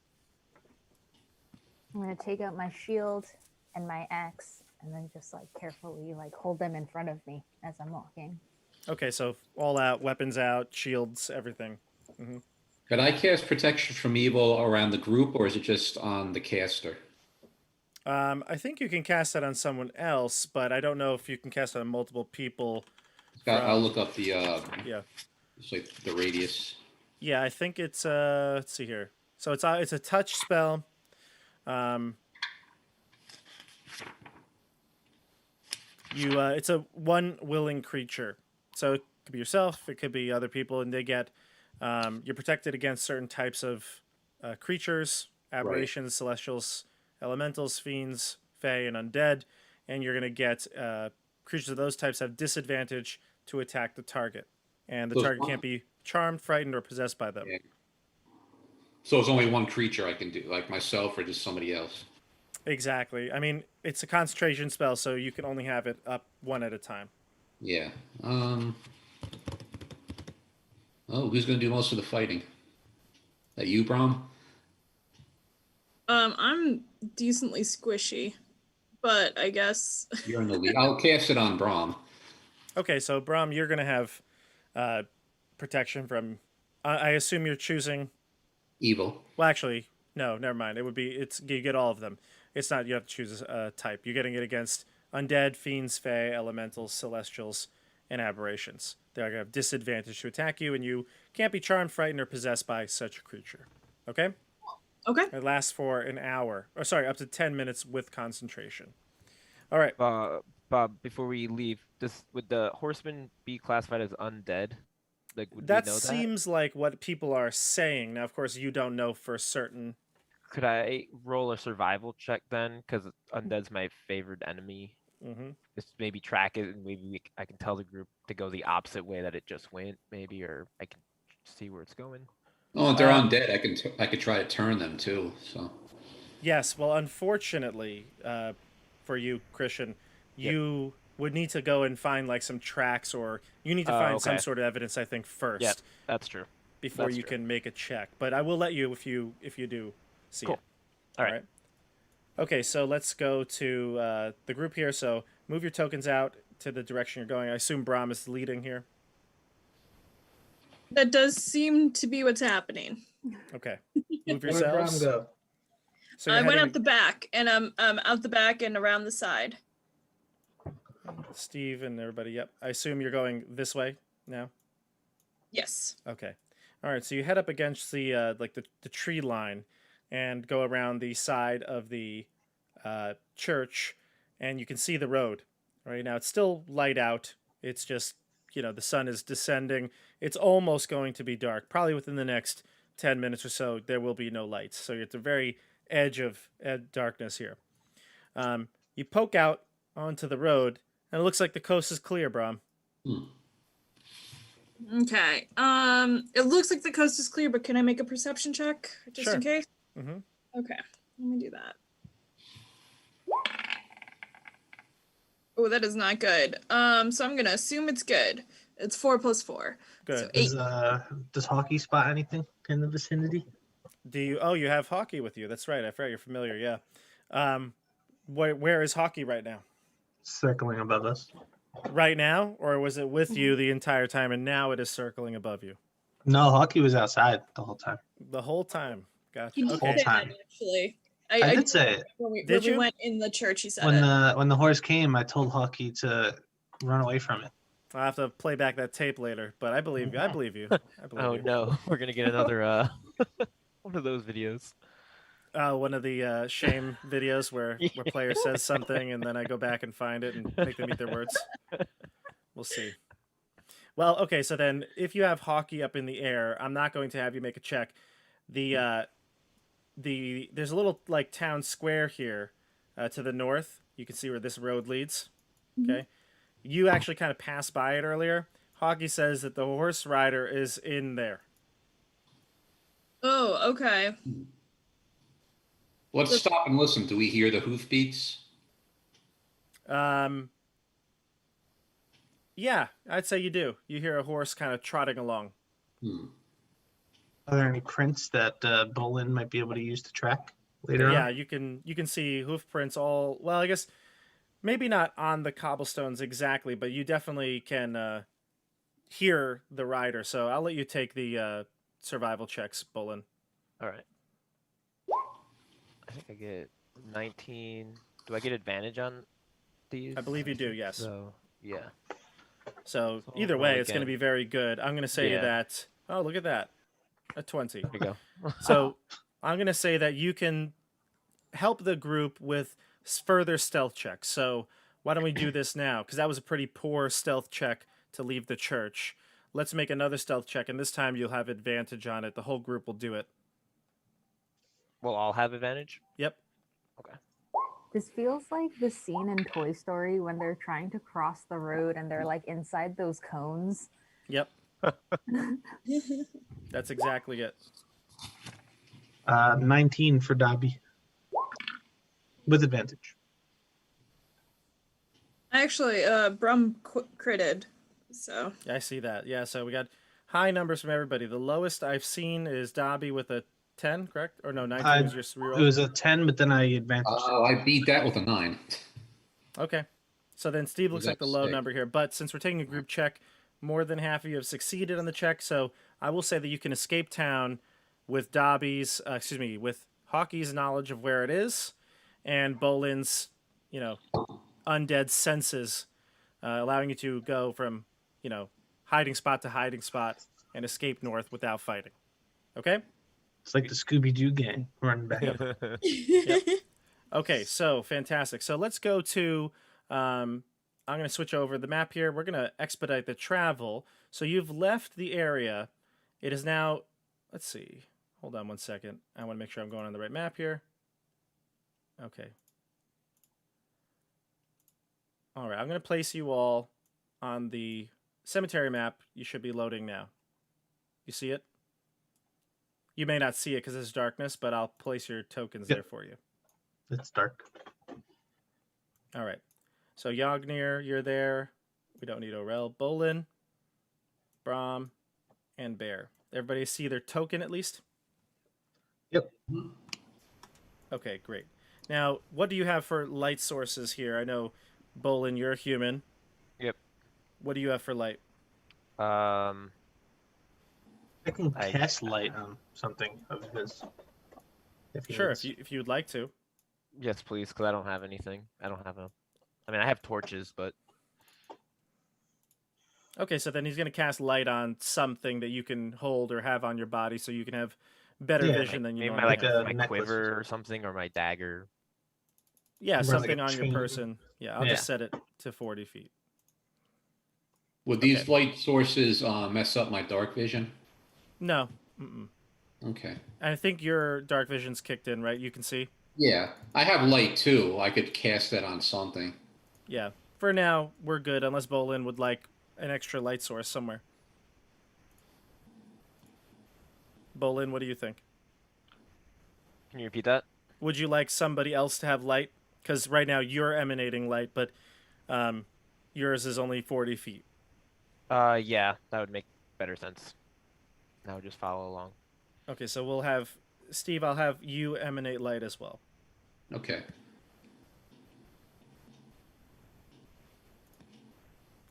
I'm gonna take out my shield and my axe, and then just like carefully like hold them in front of me as I'm walking. Okay, so all out, weapons out, shields, everything. Could I cast protection from evil around the group, or is it just on the caster? I think you can cast that on someone else, but I don't know if you can cast it on multiple people. I'll look up the Yeah. it's like the radius. Yeah, I think it's let's see here. So it's a touch spell. It's a one willing creature. So it could be yourself, it could be other people, and they get you're protected against certain types of creatures, aberrations, celestials, elementals, fiends, fae, and undead, and you're gonna get creatures of those types have disadvantage to attack the target, and the Those target one- can't be charmed, frightened, or possessed by them. Yeah. So it's only one creature I can do, like myself or just somebody else. Exactly. I mean, it's a concentration spell, so you can only have it up one at a time. Yeah. Oh, who's gonna do most of the fighting? That you, Brom? I'm decently squishy, but I guess You're in the lead. I'll cast it on Brom. Okay, so Brahm, you're gonna have protection from. I assume you're choosing. Evil. Well, actually, no, never mind. It would be you get all of them. It's not you have to choose a type. You're getting it against undead, fiends, fae, elementals, celestials, and aberrations. They're gonna have disadvantage to attack you, and you can't be charmed, frightened, or possessed by such a creature. Okay. okay. It lasts for an hour. Or sorry, up to 10 minutes with concentration. All right. Bob, before we leave, would the horseman be classified as undead? Like, would we That know that? seems like what people are saying. Now, of course, you don't know for certain. Could I roll a survival check then? Because undead's my favorite enemy. Mm-hmm. Just maybe track it, and maybe I can tell the group to go the opposite way that it just went, maybe, or I can see where it's going. Oh, if they're undead, I could try to turn them too. So Yes. Well, unfortunately, for you, Christian, you would need to go and find like some tracks, or you need to find some okay. sort of evidence, I think, first. Yep, that's true. Before That's you true. can make a check. But I will let you if you do see Cool. it. All right. Okay, so let's go to the group here. So move your tokens out to the direction you're going. I assume Brahm is leading here. That does seem to be what's happening. Okay. Move Where'd Brom yourselves. go? So I you're went heading out the back, and I'm out the back and around the side. Steve and everybody. Yep. I assume you're going this way now. Yes. Okay. All right. So you head up against the like the tree line, and go around the side of the church, and you can see the road. Right now, it's still light out. It's just the sun is descending. It's almost going to be dark. Probably within the next 10 minutes or so, there will be no lights. So you're at the very edge of darkness here. You poke out onto the road, and it looks like the coast is clear, Brom. Okay. It looks like the coast is clear, but can I make a perception check just Sure. in case? Mm-hmm. Okay. Let me do that. Oh, that is not good. So I'm gonna assume it's good. It's 4 + 4. Good. So 8. Does hockey spot anything in the vicinity? Do you? Oh, you have hockey with you. That's right. I forgot you're familiar. Yeah. Where is hockey right now? Circling above us. Right now, or was it with you the entire time, and now it is circling above you No, hockey was outside the whole time. the whole time? Gotcha. He did Okay. say time. that, actually. I did say it. When we Did you? went in the church, he said When it. the horse came, I told hockey to run away from it. I'll have to play back that tape later, but I believe you. I believe you. I believe Oh you. no, we're gonna get another one of those videos. One of the shame videos where player says something and then I go back and find it and make them eat their words. We'll see. Well, okay, so then if you have hockey up in the air, I'm not going to have you make a check. There's a little like town square here to the north. You can see where this road leads. Okay. You actually kind of passed by it earlier. Hockey says that the horse rider is in there. Oh, okay. let's stop and listen. Do we hear the hoofbeats? Yeah, I'd say you do. You hear a horse kind of trotting along. Are there any prints that Bolin might be able to use to track later Yeah, on? you can see hoof prints all. Well, I guess maybe not on the cobblestones exactly, but you definitely can hear the rider. So I'll let you take the survival checks, Bolin. All right. I think I get 19. Do I get advantage on these? I believe you do. Yes. So yeah. So So either I'll way, roll it's going to again. be very good. I'm going to say Yeah. that. Oh, look at that, a 20. There we go. So I'm going to say that you can help the group with further stealth checks. So why don't we do this now? Because that was a pretty poor stealth check to leave the church. Let's make another stealth check, and this time you'll have advantage on it. The whole group will do it. We'll all have advantage. Yep. Okay. This feels like the scene in Toy Story when they're trying to cross the road and they're like inside those cones. Yep. That's exactly it. 19 for Dobby. With advantage. Actually, Brum critted. So I see that. Yeah, so we got high numbers from everybody. The lowest I've seen is Dobby with a 10, correct? Or no, 19 was your reroll. It was a 10, but then I advantaged. Oh, I beat that with a 9. Okay. So then Steve looks like the low That's number here. But since we're taking a group check, more than half of you have succeeded on the check. So I will say that you can escape town with with Hockey's knowledge of where it is and Bolin's, undead senses, allowing you to go from, hiding spot to hiding spot and escape north without fighting. Okay? It's like the Scooby-Doo gang running back. Okay, so fantastic. So let's go to. I'm going to switch over the map here. We're going to expedite the travel. So you've left the area. It is now. Let's see. Hold on one second. I want to make sure I'm going on the right map here. Okay. All right. I'm going to place you all on the cemetery map. You should be loading now. You see it? You may not see it because it's darkness, but I'll place your tokens Yep. there for you. It's dark. All right. So Yagnir, you're there. We don't need Orel. Bolin, Brahm, and Bear. Everybody see their token at least? Yep. Okay, great. Now, what do you have for light sources here? I know, Bolin, you're a human. Yep. What do you have for light? I can I- cast light on something of his. If he Sure, needs. if you'd like to. Yes, please, because I don't have anything. I don't have a. I mean, I have torches, but Okay, so then he's going to cast light on something that you can hold or have on your body so you can have better Yeah, vision than you maybe my normally like have. a my necklace or quiver or something. something, or my dagger. Yeah, Or like something a on your chain. person. Yeah, I'll Yeah. just set it to 40 feet. Would these Okay. light sources mess up my dark vision? No. Mm-mm. Okay. I think your dark vision's kicked in, right? You can see? Yeah, I have light too. I could cast that on something. Yeah. For now, we're good, unless Bolin would like an extra light source somewhere. Bolin, what do you think? Can you repeat that? Would you like somebody else to have light? Because right now you're emanating light, but yours is only 40 feet. Yeah, that would make better sense. I would just follow along. Okay, so we'll have... Steve, I'll have you emanate light as well. Okay.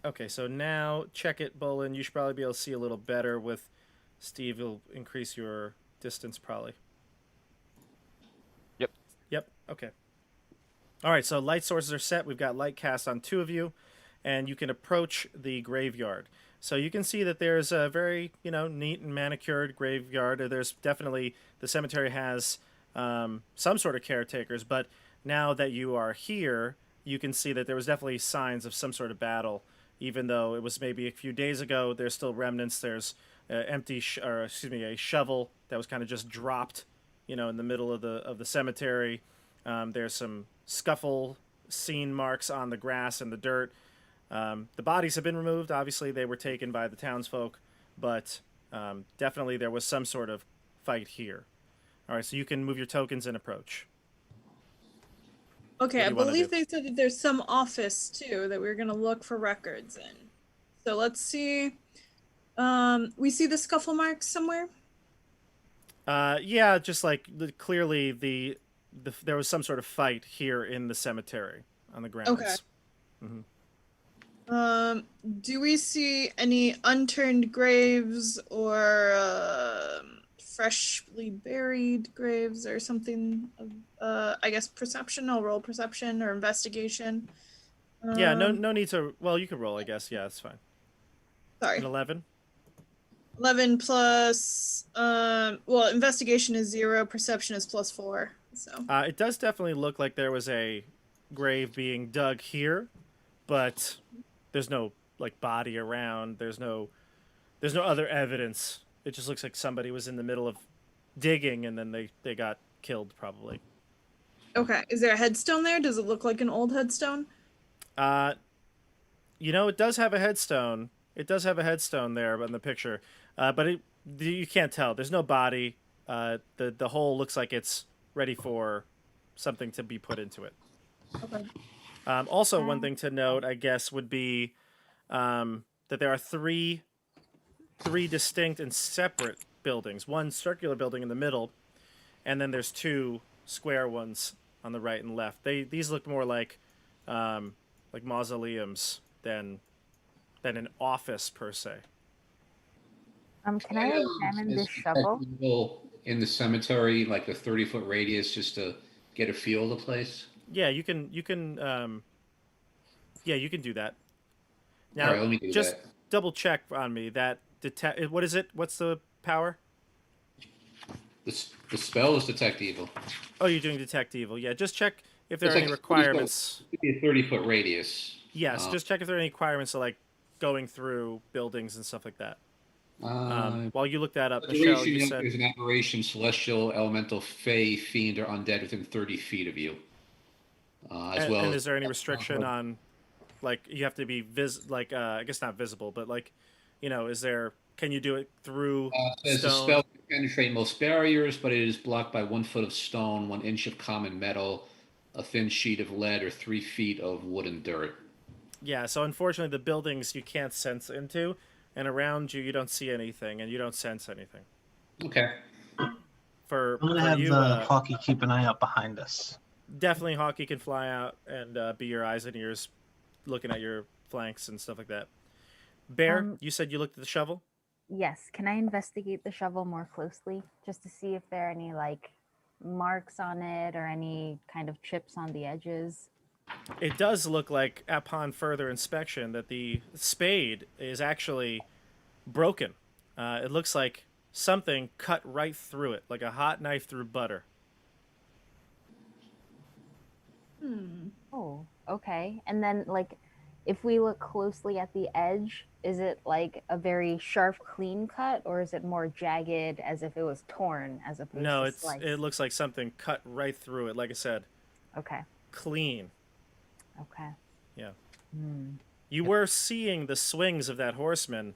Okay, so now check it, Bolin. You should probably be able to see a little better with Steve. You'll increase your distance probably. Yep, okay. All right, so light sources are set. We've got light cast on 2 of you, and you can approach the graveyard. So you can see that there's a very, neat and manicured graveyard. There's definitely, the cemetery has some sort of caretakers, but now that you are here, you can see that there was definitely signs of some sort of battle. Even though it was maybe a few days ago, there's still remnants. There's a shovel that was kind of just dropped, in the middle of the cemetery. There's some scuffle scene marks on the grass and the dirt. The bodies have been removed. Obviously, they were taken by the townsfolk, but definitely there was some sort of fight here. All right, so you can move your tokens and approach. Okay, What I do you wanna believe do? they said that there's some office too that we're gonna look for records in. So let's see. We see the scuffle marks somewhere. Yeah, just like clearly there was some sort of fight here in the cemetery on the grounds. Okay. Mm-hmm. Do we see any unturned graves or freshly buried graves or something? I guess perception. I'll roll perception or investigation. Yeah, no need to. Well, you can roll, I guess. Yeah, it's fine. Sorry. An 11. 11 plus. Well, investigation is 0. Perception is +4. So. It does definitely look like there was a grave being dug here, but there's no body around. There's no other evidence. It just looks like somebody was in the middle of digging and then they got killed probably. Okay. Is there a headstone there? Does it look like an old headstone? It does have a headstone. It does have a headstone there in the picture, but you can't tell. There's no body. The hole looks like it's ready for something to be put into it. Okay. Also, one thing to note, I guess, would be that there are three distinct and separate buildings. One circular building in the middle, and then there's 2 square ones on the right and left. These look more like mausoleums than an office per se. Can I examine this shovel? In the cemetery, like a 30-foot radius, just to get a feel of the place. Yeah, you can do that. Now, All right, let me do just that. double check on me that what is it? What's the power? The spell is detect evil. Oh, you're doing detect evil. Yeah, just check if there It's are any like 30 foot. requirements. It'd be a 30-foot radius. Yes, just check if there are any requirements to like going through buildings and stuff like that. While you look that up, Michelle, Duration, you yeah, said there's an aberration, celestial, elemental, fey, fiend, or undead within 30 feet of you. As well. and is there any restriction on, like, you have to be I guess not visible, but like, is there? Can you do it through Says the stone? spell can penetrate most barriers, but it is blocked by 1 foot of stone, 1 inch of common metal, a thin sheet of lead, or 3 feet of wood and dirt. Yeah. So unfortunately, the buildings you can't sense into, and around you don't see anything, and you don't sense anything. Okay. For I'm gonna have you, Hawkeye keep an eye out behind us. definitely Hawkeye can fly out and be your eyes and ears, looking at your flanks and stuff like that. Bear, you said you looked at the shovel? Yes. Can I investigate the shovel more closely just to see if there are any like marks on it or any kind of chips on the edges? It does look like, upon further inspection, that the spade is actually broken. It looks like something cut right through it, like a hot knife through butter. Oh, okay. And then, like, if we look closely at the edge, is it like a very sharp, clean cut, or is it more jagged, as if it was torn, as opposed No, to sliced? it looks like something cut right through it. Like I said, Okay. clean. Okay. Yeah. Hmm. You were seeing the swings of that horseman,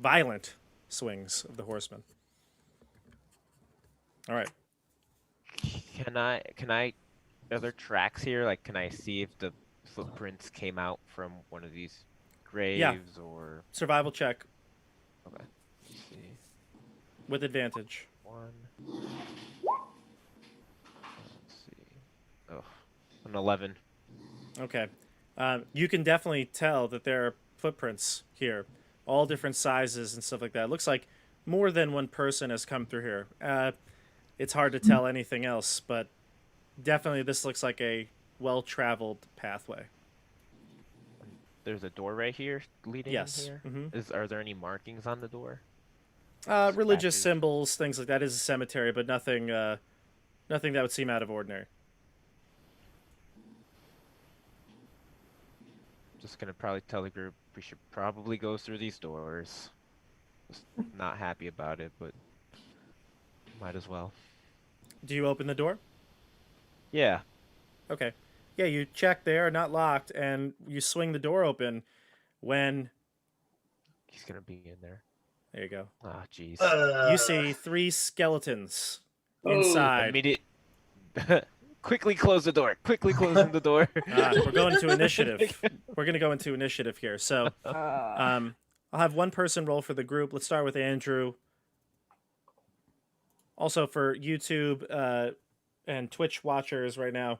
violent swings of the horseman. All right. Can I? Are there tracks here? Like, can I see if the footprints came out from one of these graves or? Survival check Okay. Let's see. with advantage. 1. Let's see. Oh, an 11. Okay. You can definitely tell that there are footprints here, all different sizes and stuff like that. It looks like more than one person has come through here. It's hard to tell anything else, but definitely this looks like a well-traveled pathway. There's a door right here leading Yes. here. Mhm. Are there any markings on the door? Religious Scratches. symbols, things like that. Is a cemetery, but nothing that would seem out of ordinary. Just gonna probably tell the group we should probably go through these doors. Just not happy about it, but might as well. Do you open the door? Yeah. Okay. Yeah, you check there, not locked, and you swing the door open when... He's gonna be in there. There you go. Ah, jeez. You see 3 skeletons Oh, inside. Immediate. Quickly close the door. Quickly closing the door. We're going to initiative. We're going to go into initiative here. So I'll have one person roll for the group. Let's start with Andrew. Also for YouTube and Twitch watchers right now,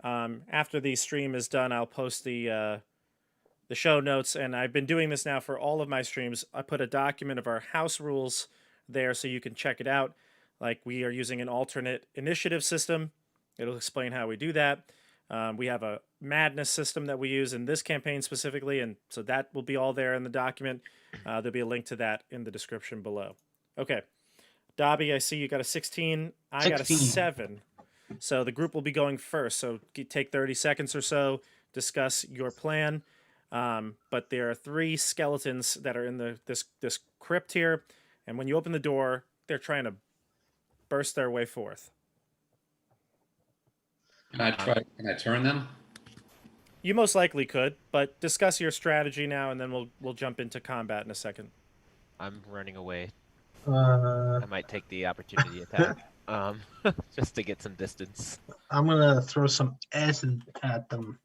after the stream is done, I'll post the show notes. And I've been doing this now for all of my streams. I put a document of our house rules there so you can check it out. Like, we are using an alternate initiative system. It'll explain how we do that. We have a madness system that we use in this campaign specifically, and so that will be all there in the document. There'll be a link to that in the description below. Okay. Dobby, I see you got a 16. I got a 16. 7. So the group will be going first. So take 30 seconds or so, discuss your plan. But there are 3 skeletons that are in this crypt here, and when you open the door, they're trying to burst their way forth. Can I turn them? You most likely could, but discuss your strategy now, and then we'll jump into combat in a second. I'm running away. Uh, I might take the opportunity attack. Just to get some distance. I'm gonna throw some acid at them.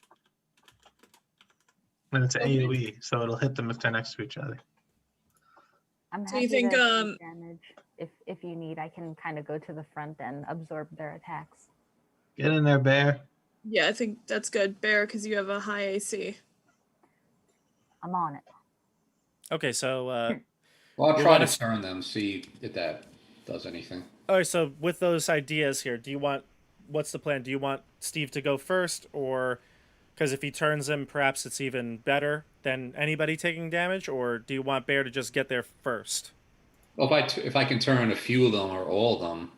And it's AoE, so it'll hit them if they're next to each other. I'm So you happy think, to take damage. If you need, I can kind of go to the front and absorb their attacks. Get in there, Bear. Yeah, I think that's good, Bear, because you have a high AC. I'm on it. Okay, so Well, I'll You try wanna to turn them, see if that does anything. all right. So with those ideas here, what's the plan? Do you want Steve to go first, or because if he turns them, perhaps it's even better than anybody taking damage, or do you want Bear to just get there first? Well, if I can turn a few of them or all of them,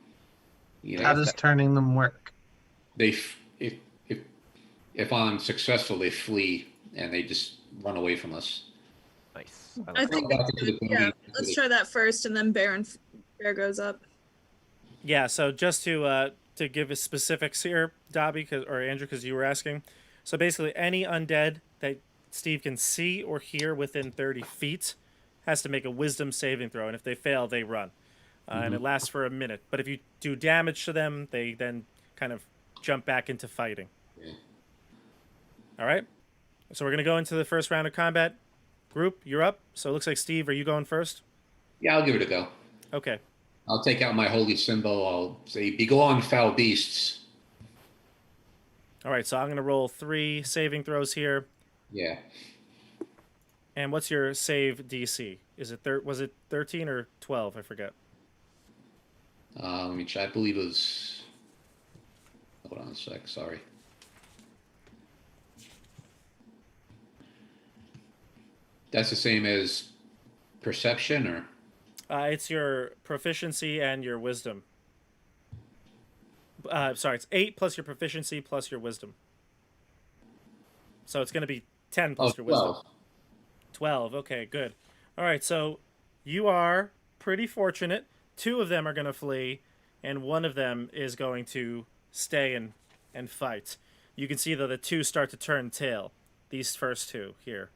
How does turning them work? if if I'm successful, they flee and they just run away from us. Nice. I I like think Back that's into good. the Yeah, building. let's try that first, and then Bear goes up. Yeah, so just to give us specifics here, Dobby, or Andrew, because you were asking. So basically, any undead that Steve can see or hear within 30 feet has to make a Wisdom saving throw, and if they fail, they run. And it lasts for a minute. But if you do damage to them, they then kind of jump back into fighting. Yeah. All right? So we're going to go into the first round of combat. Group, you're up. So it looks like, Steve, are you going first? Yeah, I'll give it a go. Okay. I'll take out my holy symbol. I'll say, "Begone, foul beasts." All right, so I'm going to roll 3 saving throws here. Yeah. And what's your save DC? Is it was it 13 or 12? I forget. Let me try. I believe it was. Hold on a sec. Sorry. That's the same as perception, or? It's your proficiency and your wisdom. Sorry, it's 8 plus your proficiency plus your wisdom. So it's going to be 10 plus your wisdom. 12. 12. Okay, good. All right, so you are pretty fortunate. 2 of them are going to flee, and 1 of them is going to stay and fight. You can see that the 2 start to turn tail. These first 2 here.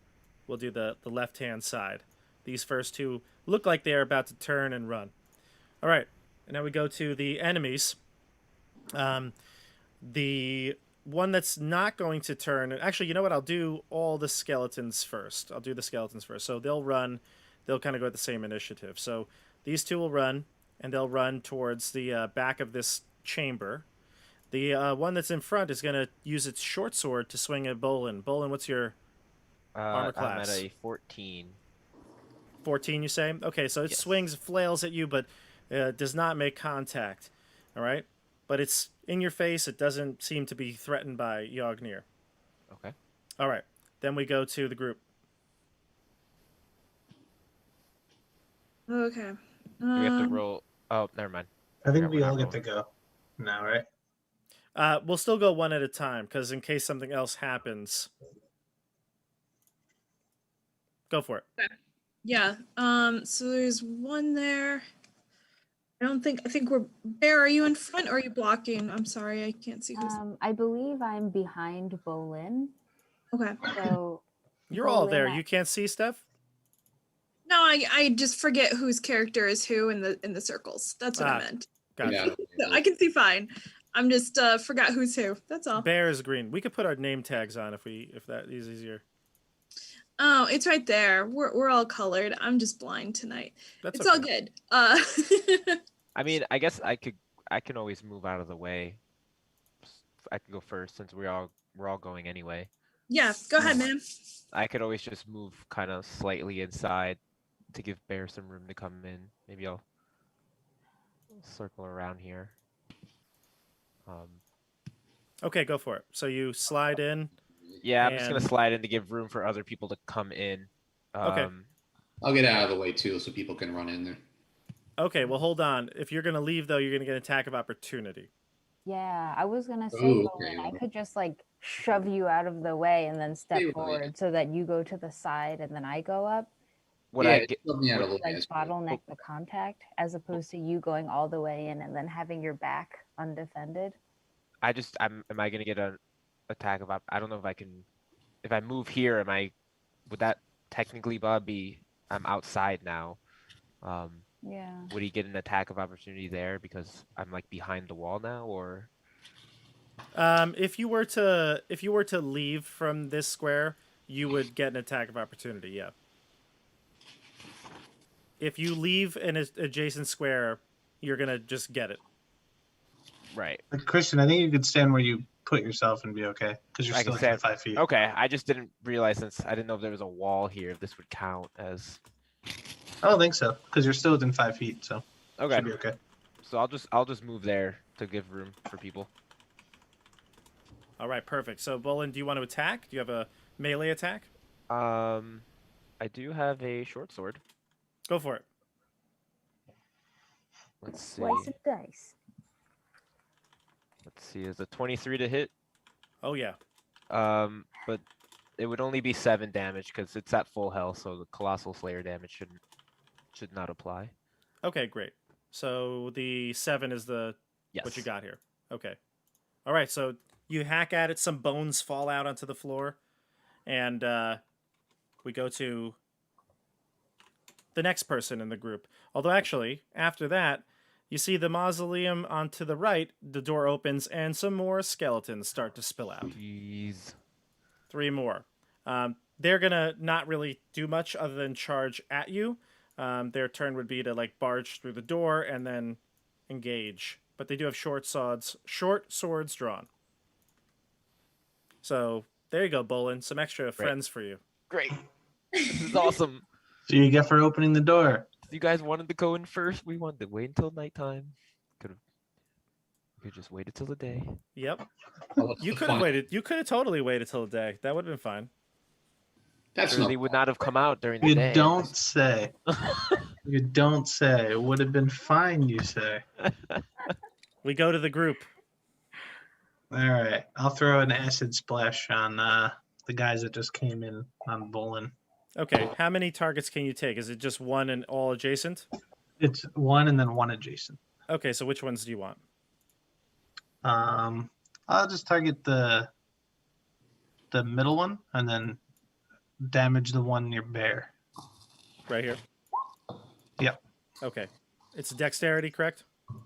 We'll do the left-hand side. These first 2 look like they are about to turn and run. All right, and now we go to the enemies. The one that's not going to turn... Actually, you know what? I'll do all the skeletons first. I'll do the skeletons first. So they'll run. They'll kind of go at the same initiative. So these 2 will run, and they'll run towards the back of this chamber. The one that's in front is going to use its short sword to swing at Bolin. Bolin, what's your armor class? I'm at a 14. 14, you say? Okay, so it Yes. swings, flails at you, but does not make contact. All right? But it's in your face. It doesn't seem to be threatened by Yognir. Okay. All right. Then we go to the group. Okay. Do we have to roll? Oh, never mind. I think Yeah, we we're all not get to go now, right? We'll still go one at a time, because in case something else happens. Go for it. Yeah. So there's one there. I think we're Bear, are you in front or are you blocking? I'm sorry, I can't see who's I believe I'm behind Bolin. okay. So You're all Bolin, there. You can't see stuff? No, I just forget whose character is who in the circles. That's what I meant. Gotcha. Yeah. So I can see fine. I'm just forgot who's who. That's all. Bear is green. We could put our name tags on if that is easier. Oh, it's right there. We're all colored. I'm just blind tonight. That's It's okay. all good. I mean, I guess I can always move out of the way. I can go first since we're all going anyway. Yeah, go ahead, man. I could always just move kind of slightly inside to give Bear some room to come in. Maybe I'll circle around here. Okay, go for it. So you slide in. Yeah, I'm just gonna And- slide in to give room for other people to come in. Okay. I'll get out of the way too, so people can run in there. Okay, well, hold on. If you're going to leave, though, you're going to get an attack of opportunity. Yeah, I was gonna say, Ooh, Bolin, okay. I could just like shove you out of the way and then step Yeah, yeah. forward so that you go to the side and then I go up. Would Yeah, I get? shove me out of the way. Like That's good. bottleneck the contact as opposed to you going all the way in and then having your back undefended. Am I gonna get an attack of? I don't know if I can. If I move here, would that technically, Bob, be? I'm outside now. Yeah. Would he get an attack of opportunity there because I'm like behind the wall now, or? If you were to leave from this square, you would get an attack of opportunity. Yeah. If you leave an adjacent square, you're gonna just get it. Right. Like, Christian, I think you could stand where you put yourself and be okay because you're I still can within stand- 5 feet. Okay. I just didn't realize since I didn't know if there was a wall here if this would count as. I don't think so because you're still within 5 feet, so Okay. should be okay. So I'll just move there to give room for people. All right, perfect. So, Bolin, do you want to attack? Do you have a melee attack? I do have a short sword. Go for it. Let's see. Slice of dice. Let's see. Is a 23 to hit? Oh yeah. But it would only be 7 damage because it's at full health, so the Colossal Slayer damage should not apply. Okay, great. So the 7 is the Yes. what you got here. Okay. All right, so you hack at it, some bones fall out onto the floor, and we go to the next person in the group. Although actually, after that, you see the mausoleum onto the right, the door opens, and some more skeletons start to spill out. Jeez. 3 more. They're going to not really do much other than charge at you. Their turn would be to like barge through the door and then engage. But they do have short swords drawn. So there you go, Bolin. Some extra friends for you. Great. This is awesome. So you get for opening the door. You guys wanted to go in first. We wanted to wait until nighttime. We could just waited till the day. Yep. Well, that's You the could have fun. waited. You could have totally waited till the day. That would have been fine. That's Surely not would not have come out during the You day. don't say. You don't say. It would have been fine, you say. We go to the group. All right. I'll throw an acid splash on the guys that just came in on Bolin. Okay, how many targets can you take? Is it just one and all adjacent? It's one and then one adjacent. Okay, so which ones do you want? I'll just target the middle one and then damage the one near Bear. Right here? Yep. Okay. It's dexterity, correct?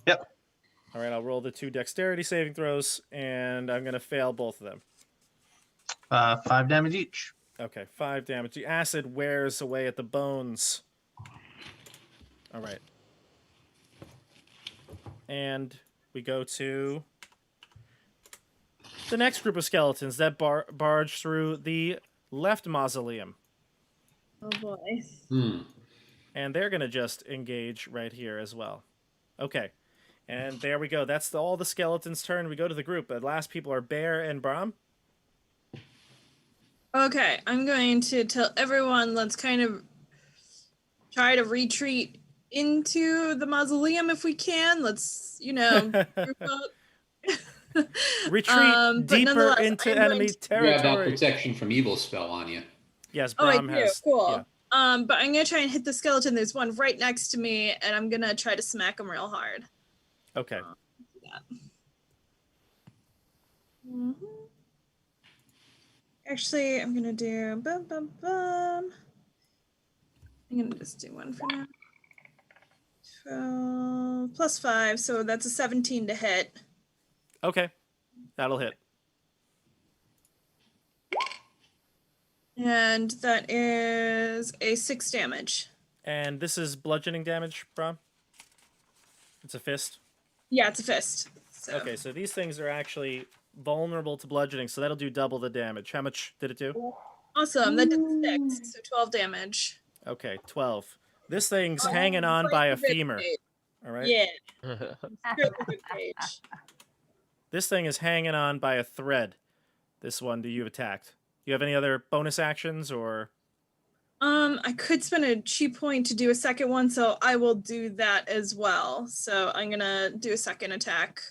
Yep. All right, I'll roll the 2 dexterity saving throws, and I'm going to fail both of them. 5 damage each. Okay, 5 damage. The acid wears away at the bones. All right. And we go to the next group of skeletons that barge through the left mausoleum. Oh boy. And they're going to just engage right here as well. Okay. And there we go. That's all the skeletons' turn. We go to the group. The last people are Bear and Brom. Okay, I'm going to tell everyone, let's kind of try to retreat into the mausoleum if we can. Let's, group up. Retreat But deeper nonetheless, into I'm going enemy to- You have that territory. protection from evil spell on you. Yes, Oh, I Brom do. has. Cool. Yeah. But I'm gonna try and hit the skeleton. There's one right next to me, and I'm gonna try to smack him real hard. Okay. Mhm. Actually, I'm gonna do I'm gonna just do one for now. 12 plus 5, so that's a 17 to hit. Okay. That'll hit. And that is a 6 damage. And this is bludgeoning damage, Brom? It's a fist? Yeah, it's a fist. So. Okay, so these things are actually vulnerable to bludgeoning, so that'll do double the damage. How much did it do? Awesome, that did 6, so 12 damage. Okay, 12. This thing's hanging on by a femur. All right? Yeah. Straight to the cage. This thing is hanging on by a thread. This one that you've attacked. Do you have any other bonus actions or? I could spend a chi point to do a second one, so I will do that as well. So I'm gonna do a second attack.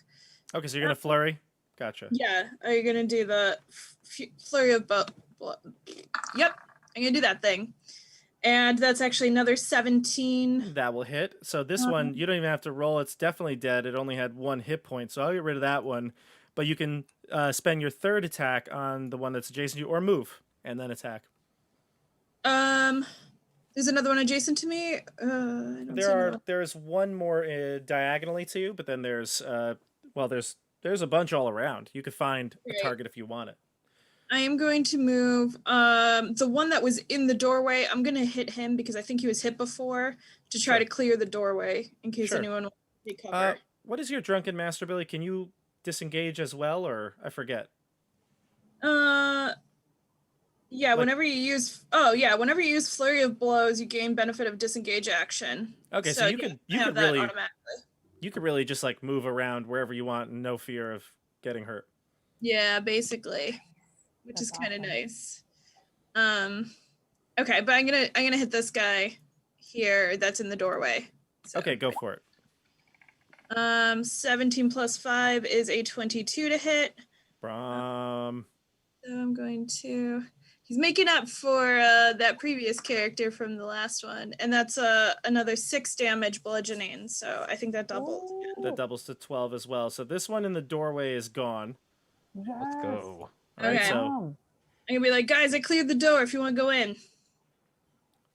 Okay, so you're gonna flurry. Gotcha. Yeah, are you gonna do the flurry of Yep, I'm gonna do that thing, and that's actually another 17. That will hit. So this one, you don't even have to roll. It's definitely dead. It only had 1 hit point, so I'll get rid of that one. But you can spend your third attack on the one that's adjacent to you, or move and then attack. There's another one adjacent to me. I don't see another one. There's one more diagonally to you, but then there's there's a bunch all around. You could find a Right. target if you want it. I am going to move the one that was in the doorway. I'm gonna hit him because I think he was hit before to try Sure. to clear the doorway in case Sure. anyone wants to take cover. What is your drunken master ability? Can you disengage as well, or I forget? Yeah, like- whenever you use flurry of blows, you gain benefit of disengage action. Okay, so you yeah, could I have could that really automatically. just like move around wherever you want, and no fear of getting hurt. Yeah, basically, which That's is kind of awesome. nice. Okay, but I'm gonna hit this guy here that's in the doorway. So, Okay, go for it. 17 plus 5 is a 22 to hit. Brom. So I'm going to. He's making up for that previous character from the last one, and that's another 6 damage bludgeoning. So I think that doubled. That doubles to 12 as well. So this one in the doorway is gone. Yes. Let's go. All right, Okay. so Brom. I'm gonna be like, guys, I cleared the door. If you want to go in.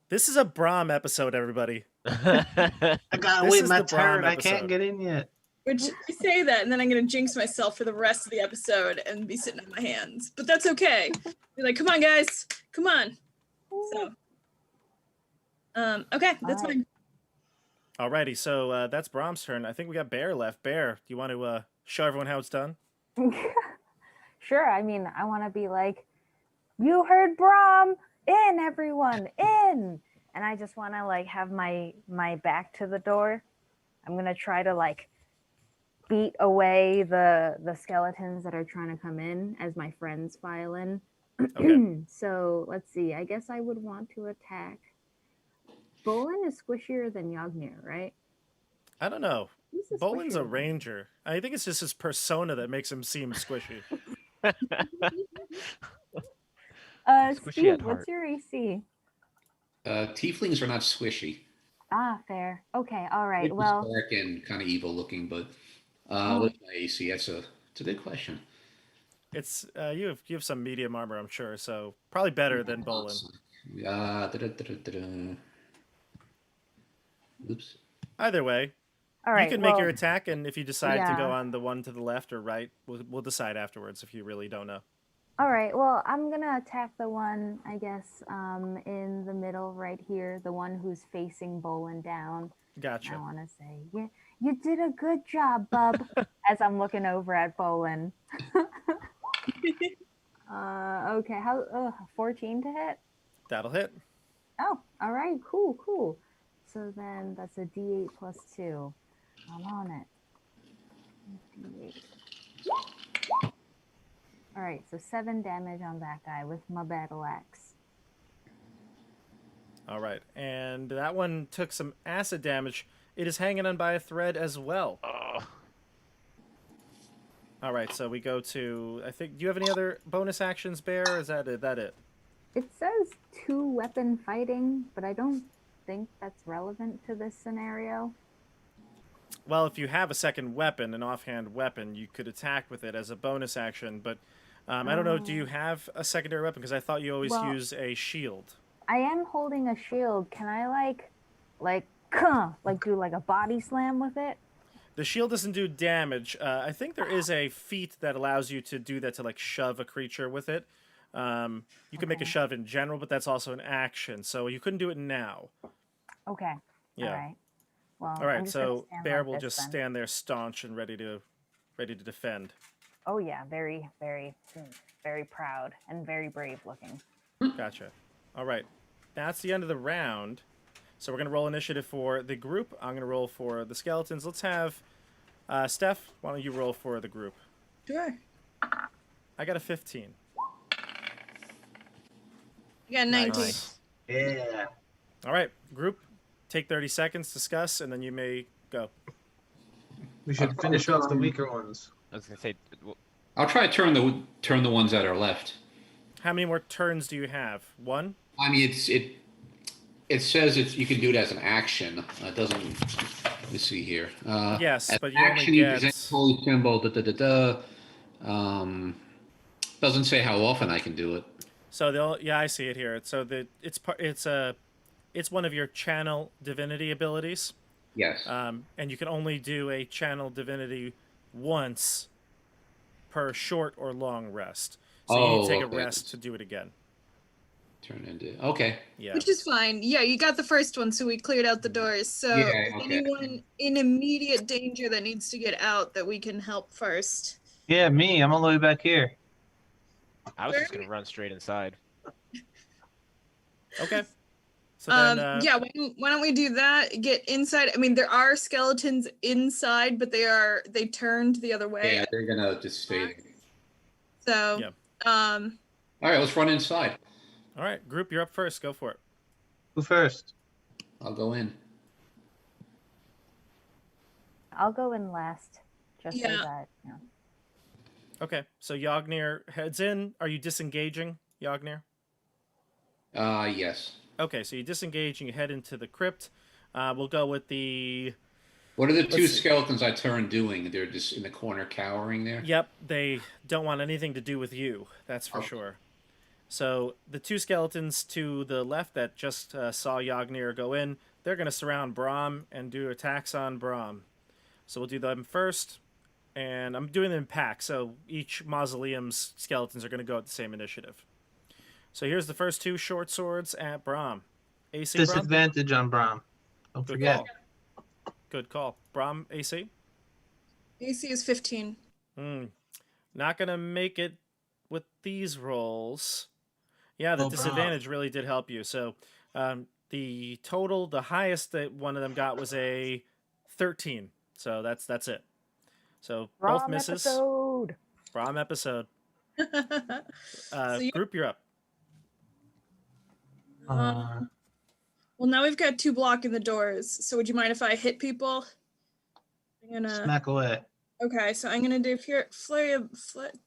this is a Brahm episode, everybody. I gotta This wait is my the Brahm turn. I episode. can't get in yet. Which I say that, and then I'm gonna jinx myself for the rest of the episode and be sitting on my hands. But that's okay. Be like, come on, guys, come on. So, okay, that's Alright. fine. Alrighty, so that's Brahm's turn. I think we got Bear left. Bear, do you want to show everyone how it's done? Sure. I mean, I want to be like, you heard Brom, in everyone, in. And I just want to like have my back to the door. I'm gonna try to like beat away the skeletons that are trying to come in as my friends file in. Okay. So let's see. I guess I would want to attack. Bolin is squishier than Yagnir, right? I don't know. Who's the Bolin's a squishier one? ranger. I think it's just his persona that makes him seem squishy. Squishy Steve, at what's heart. your EC? Tieflings are not squishy. Ah, fair. Okay, all right. It's Well, dark and kind of evil looking, but what's my AC? It's a good question. It's you have some medium armor, I'm sure, so probably better than Bolin. Oops. Either way, all right. you can make well, your attack, and if you decide to go yeah. on the one to the left or right, we'll decide afterwards if you really don't know. All right. Well, I'm gonna attack the one, I guess, in the middle right here, the one who's facing Bolin down. I Gotcha. want to say, yeah, you did a good job, bub. As I'm looking over at Bolin. Okay. How? 14 to hit. That'll hit. Oh, all right. Cool. So then that's a D8 plus 2. I'm on it. D8. All right, so 7 damage on that guy with my battle axe. All right, and that one took some acid damage. It is hanging on by a thread as well. Oh. All right, so we go to. I think. Do you have any other bonus actions, Bear? Or is that it? It says 2-weapon fighting, but I don't think that's relevant to this scenario. Well, if you have a second weapon, an offhand weapon, you could attack with it as a bonus action. But I don't know. Do you have a secondary weapon? Because I thought you always Well- use a shield. I am holding a shield. Can I like do like a body slam with it? The shield doesn't do damage. I think there is a feat that allows you to do that to like shove a creature with it. You can make a Okay. shove in general, but that's also an action, so you couldn't do it now. Okay. Yeah. All right. Well, All I'm right, just gonna so stand Bear like will this just then. stand there staunch and ready to defend. Oh yeah, very, very, very proud and very brave looking. Gotcha. All right, that's the end of the round. So we're gonna roll initiative for the group. I'm gonna roll for the skeletons. Let's have Steph. Why don't you roll for the group? Sure. I got a 15. You got 19. Nice. Yeah. All right, group. Take 30 seconds, discuss, and then you may go. We should finish off the weaker ones. I was gonna say, I'll try to turn the ones that are left. How many more turns do you have? One? I mean, it says you can do it as an action. It doesn't. Let me see here. Yes, as but an you only action, you get- present holy symbol. Doesn't say how often I can do it. So I see it here. So it's one of your channel divinity abilities. Yes. And you can only do a channel divinity once per short or long rest. So you need to take a okay. rest to do it again. Turn into okay. Yeah. Which is fine. Yeah, you got the first one, so we cleared out the doors. So Yeah, is okay. anyone in immediate danger that needs to get out that we can help first? Yeah, me. I'm all the way back here. I was just gonna run straight inside. Okay. So then, Yeah, why don't we do that? Get inside. I mean, there are skeletons inside, but they turned the other way. Yeah, they're gonna just stay there. So, Yeah. All right, let's run inside. all right, group, you're up first. Go for it. Who first? I'll go in. I'll go in last, just so Yeah. that. Okay, so Yagnir heads in. Are you disengaging, Yagnir? Yes. Okay, so you disengage and you head into the crypt. We'll go with the. What are the two see. skeletons I turned doing? They're just in the corner cowering there? Yep, they don't want anything to do with you. That's for Okay. sure. So the two skeletons to the left that just saw Yagnir go in, they're going to surround Brahm and do attacks on Brahm. So we'll do them first, and I'm doing them in packs. So each mausoleum's skeletons are going to go at the same initiative. So here's the first two short swords at Brahm. AC Brahm? Disadvantage on Brahm. Don't Good forget. call. Good call. Brahm, AC? AC is 15. Not going to make it with these rolls. Yeah, the Oh, Brahm. disadvantage really did help you. So the total, the highest that one of them got was a 13. So that's it. So both Wrong misses. episode. Brahm episode. So you- Group, you're up. Uh, Well, now we've got 2 blocking the doors. So would you mind if I hit people? I'm gonna. smack away. Okay, so I'm gonna do flurry of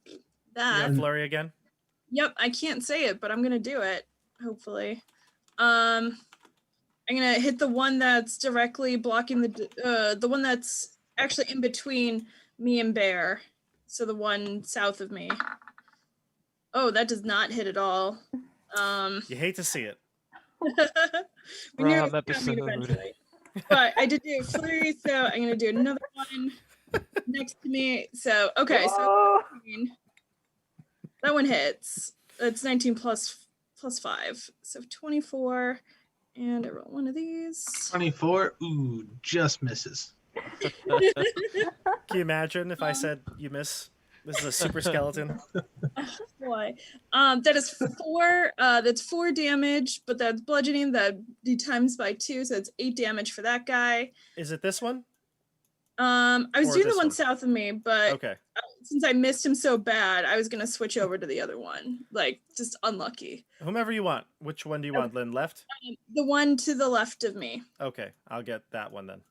You that. got flurry again? Yep, I can't say it, but I'm gonna do it. Hopefully, I'm gonna hit the one that's directly blocking the one that's actually in between me and Bear. So the one south of me. Oh, that does not hit at all. You hate to see it. We knew it Wrong was coming episode. eventually. But I did do flurry, so I'm gonna do another one next to me. So okay, so Whoa. that one hits. It's 19 plus 5, so 24. And I roll one of these. 24. Ooh, just misses. Can you imagine if I said you miss? This is a super skeleton. Oh boy. That is 4. That's 4 damage, but that's bludgeoning. That d times by 2, so it's 8 damage for that guy. Is it this one? I was Or doing the this one one? south of me, but Okay. since I missed him so bad, I was gonna switch over to the other one. Like, just unlucky. Whomever you want. Which one do you want, Lynn? Left? The one to the left of me. Okay, I'll get that one then.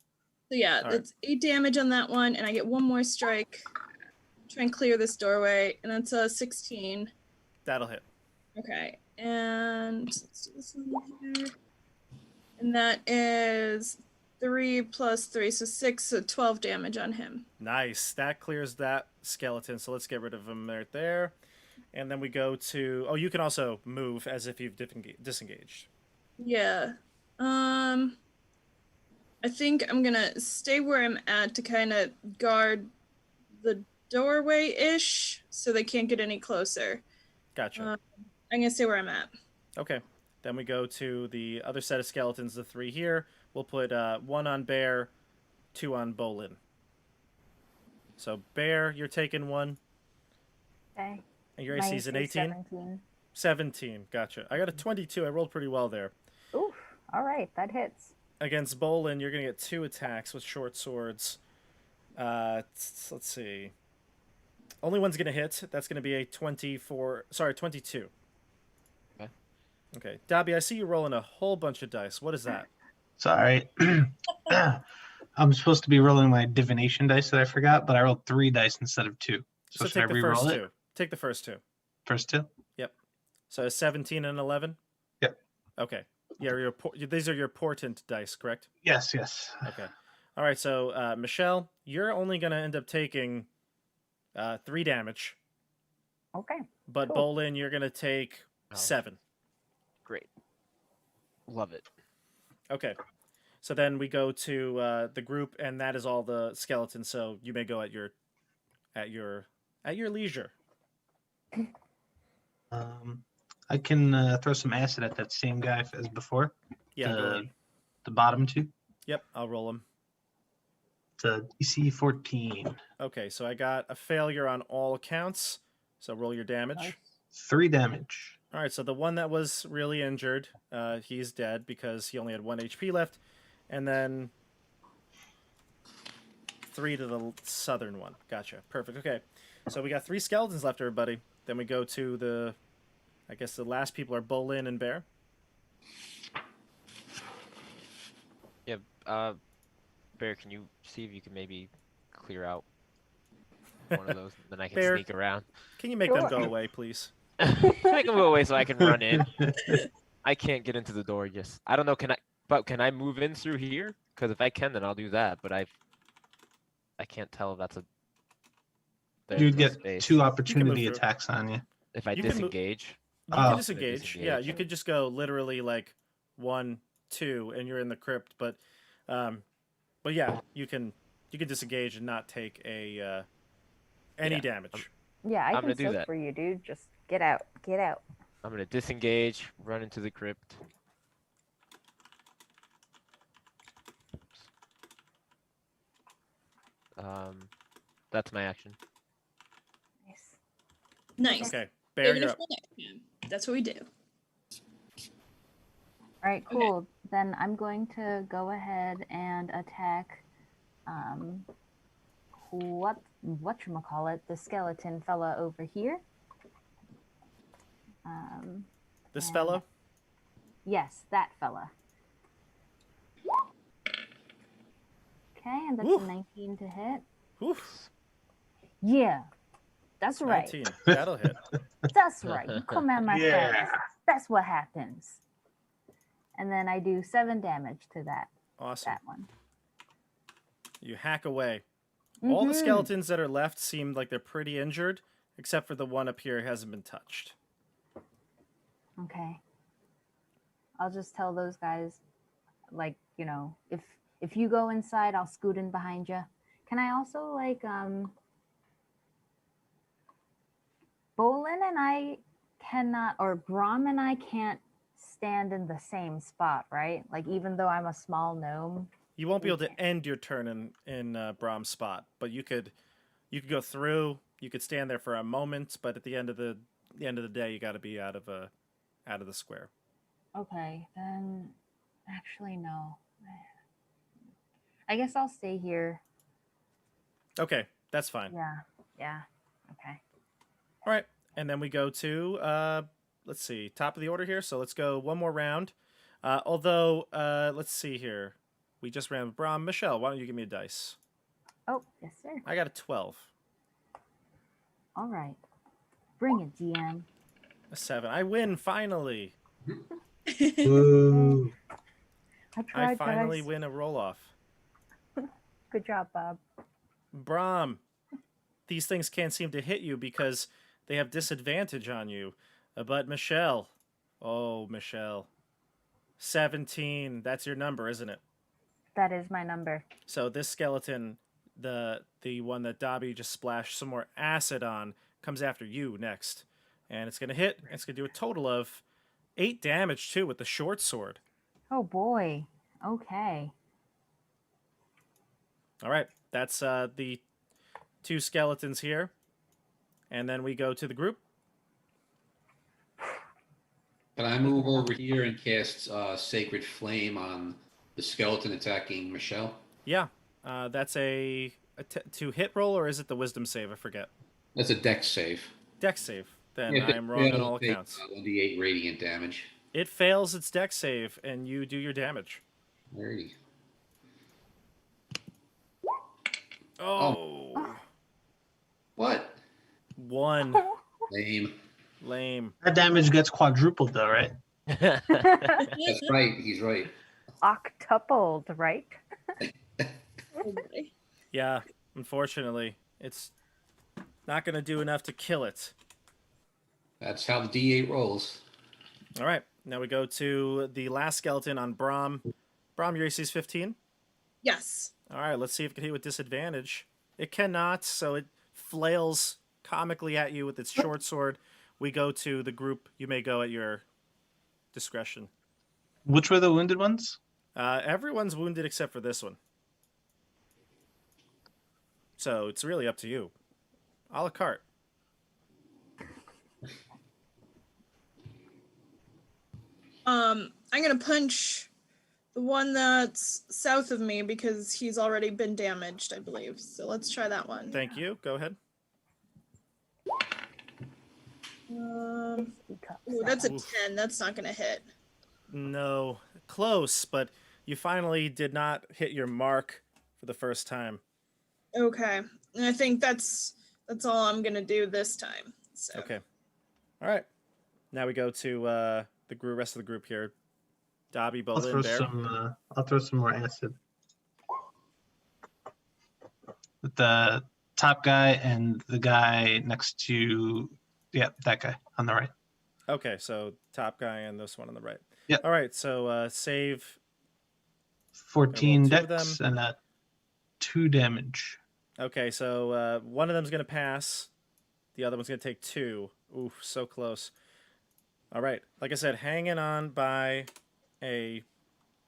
So yeah, All right. that's 8 damage on that one, and I get one more strike. Try and clear this doorway, and that's a 16. That'll hit. Okay, and let's do this one here. And that is 3 plus 3, so 6, so 12 damage on him. Nice. That clears that skeleton. So let's get rid of him right there. And then we go to... Oh, you can also move as if you've disengaged. Yeah. I think I'm gonna stay where I'm at to kind of guard the doorway-ish, so they can't get any closer. Gotcha. I'm gonna stay where I'm at. Okay. Then we go to the other set of skeletons, the 3 here. We'll put 1 on Bear, 2 on Bolin. So Bear, you're taking 1. Okay. And your My AC is an AC 18? 17. 17. Gotcha. I got a 22. I rolled pretty well there. Oof. All right, that hits. Against Bolin, you're going to get 2 attacks with short swords. Let's see. Only one's going to hit. That's going to be a 24. Sorry, 22. Okay. Okay. Dobby, I see you rolling a whole bunch of dice. What is that? Sorry. I'm supposed to be rolling my divination dice that I forgot, but I rolled 3 dice instead of 2. So should I take the re-roll first it? 2. Take the first 2. First 2? Yep. So 17 and 11? Yep. Okay. Yeah, these are your portent dice, correct? Yes, yes. Okay. All right, so Michelle, you're only going to end up taking 3 damage. Okay. But Cool. Bolin, you're going to take Oh. 7. Great. Love it. Okay. So then we go to the group, and that is all the skeletons. So you may go at your leisure. I can throw some acid at that same guy as before. Yeah. Go ahead. The bottom 2. Yep. I'll roll them. It's a DC 14. Okay. So I got a failure on all accounts. So roll your damage. Nice. 3 damage. All right. So the one that was really injured, he's dead because he only had 1 HP left, and then 3 to the southern one. Gotcha. Perfect. Okay. So we got 3 skeletons left, everybody. Then we go to I guess the last people are Bolin and Bear. Yeah. Bear, can you see if you can maybe clear out one of those, then I can Bear. sneak around. Can you make them go Sure. away, please? Make them go away so I can run in. I can't get into the door. Just I don't know. Can I move in through here? Because if I can, then I'll do that. But I can't tell if that's a. There's You'd no get space. 2 opportunity through. attacks on you. If I You can move- disengage. You Oh. can I'm disengage. Yeah, you could just go literally like 1, 2, and you're in the crypt. But yeah, you can disengage and not take a any Yeah, damage. Yeah, I I'm can gonna do soak that. for you, dude. Just get out. Get out. I'm gonna disengage, run into the crypt. That's my action. Nice. Nice. Okay, Bear, Even you're if up. we're there, that's what we do. All right, Okay. cool. Then I'm going to go ahead and attack whatchamacallit, the skeleton fella over here. This and- fellow. Yes, that fella. Okay, and that's Woo. a 19 to hit. Oof, Yeah, that's right. 19. That'll hit. That's right. You come at my Yeah. friends. That's what happens. And then I do 7 damage to that Awesome. one. You hack away. All the Mhm. skeletons that are left seem like they're pretty injured, except for the one up here hasn't been touched. Okay. I'll just tell those guys, like, you know, if you go inside, I'll scoot in behind you. Can I also Bolin and I cannot, or Brahm and I can't stand in the same spot, right? Like, even though I'm a small gnome. You won't be able to end your turn in Brahm's spot, but you could go through. You could stand there for a moment, but at the end of the day, you got to be out of the square. Okay, then actually no. I guess I'll stay here. Okay, that's fine. Yeah. Okay. All right, and then we go to let's see, top of the order here. So let's go one more round. Let's see here. We just ran with Brahm. Michelle, why don't you give me a dice? Oh, yes, sir. I got a 12. All right. Bring it, GM. A 7. I win finally. Ooh. I tried, I finally guys. win a roll off. Good job, Bob. Brahm, these things can't seem to hit you because they have disadvantage on you. But Michelle, 17. That's your number, isn't it? That is my number. So this skeleton, the one that Dobby just splashed some more acid on, comes after you next. And it's going to hit. It's going to do a total of 8 damage, too, with the short sword. Oh, boy. Okay. All right. That's the 2 skeletons here. And then we go to the group. Can I move over here and cast Sacred Flame on the skeleton attacking Michelle? Yeah. That's a to hit roll, or is it the wisdom save? I forget. That's a dex save. Dex save. Then Yeah, I am wrong on all accounts. 1d8 radiant damage. It fails its dex save, and you do your damage. Alrighty. Oh. What? 1. Lame. Lame. That damage gets quadrupled though, right? That's right. He's right. Octupled, right? Oh, boy. Yeah, unfortunately. It's not going to do enough to kill it. That's how the d8 rolls. All right. Now we go to the last skeleton on Brahm. Brahm, your AC is 15. Yes. All right, let's see if it can hit with disadvantage. It cannot, so it flails comically at you with its short sword. We go to the group. You may go at your discretion. Which were the wounded ones? Everyone's wounded except for this one. So it's really up to you. A la carte. I'm gonna punch the one that's south of me because he's already been damaged, I believe. So let's try that one. Thank you. Go ahead. Ooh, that's a Oof. 10. That's not gonna hit. No, close, but you finally did not hit your mark for the first time. Okay, and I think that's that's all I'm gonna do this time. So. Okay. All right. Now we go to the rest of the group here. Dobby, I'll Bolin, throw Bear. I'll throw some more acid. With the top guy and the guy next to, that guy on the right. Okay, so top guy and this one on the right. Yep. All right, so save. 14 two of dex them. and 2 damage. Okay, so one of them's going to pass. The other one's going to take 2. Oof, so close. All right, like I said, hanging on by a...